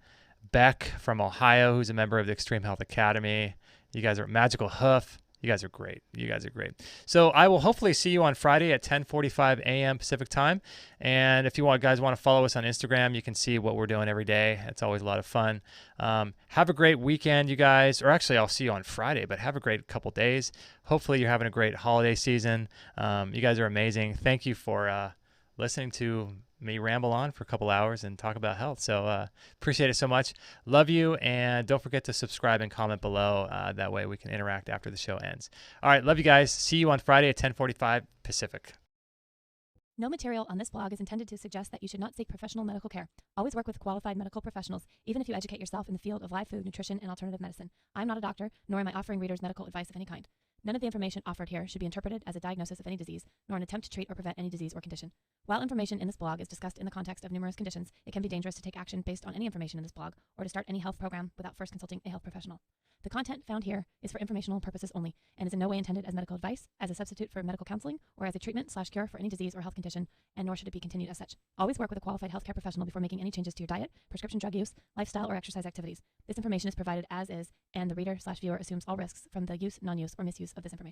Beck from Ohio, who's a member of the Extreme Health Academy. You guys are Magical Hoof. You guys are great. You guys are great. So I will hopefully see you on Friday at 10:45 a.m. Pacific time. And if you guys want to follow us on Instagram, you can see what we're doing every day. It's always a lot of fun. Have a great weekend, you guys. Or actually, I'll see you on Friday, but have a great couple days. Hopefully, you're having a great holiday season. You guys are amazing. Thank you for listening to me ramble on for a couple hours and talk about health. So appreciate it so much. Love you. And don't forget to subscribe and comment below. That way we can interact after the show ends. All right. Love you guys. See you on Friday at 10:45 Pacific. No material on this blog is intended to suggest that you should not seek professional medical care. Always work with qualified medical professionals, even if you educate yourself in the field of live food, nutrition, and alternative medicine. I'm not a doctor, nor am I offering readers medical advice of any kind. None of the information offered here should be interpreted as a diagnosis of any disease, nor an attempt to treat or prevent any disease or condition. While information in this blog is discussed in the context of numerous conditions, it can be dangerous to take action based on any information in this blog or to start any health program without first consulting a health professional. The content found here is for informational purposes only and is in no way intended as medical advice, as a substitute for medical counseling, or as a treatment/cure for any disease or health condition, and nor should it be continued as such. Always work with a qualified healthcare professional before making any changes to your diet, prescription drug use, lifestyle, or exercise activities. This information is provided as is, and the reader/viewer assumes all risks from the use, non-use, or misuse of this information.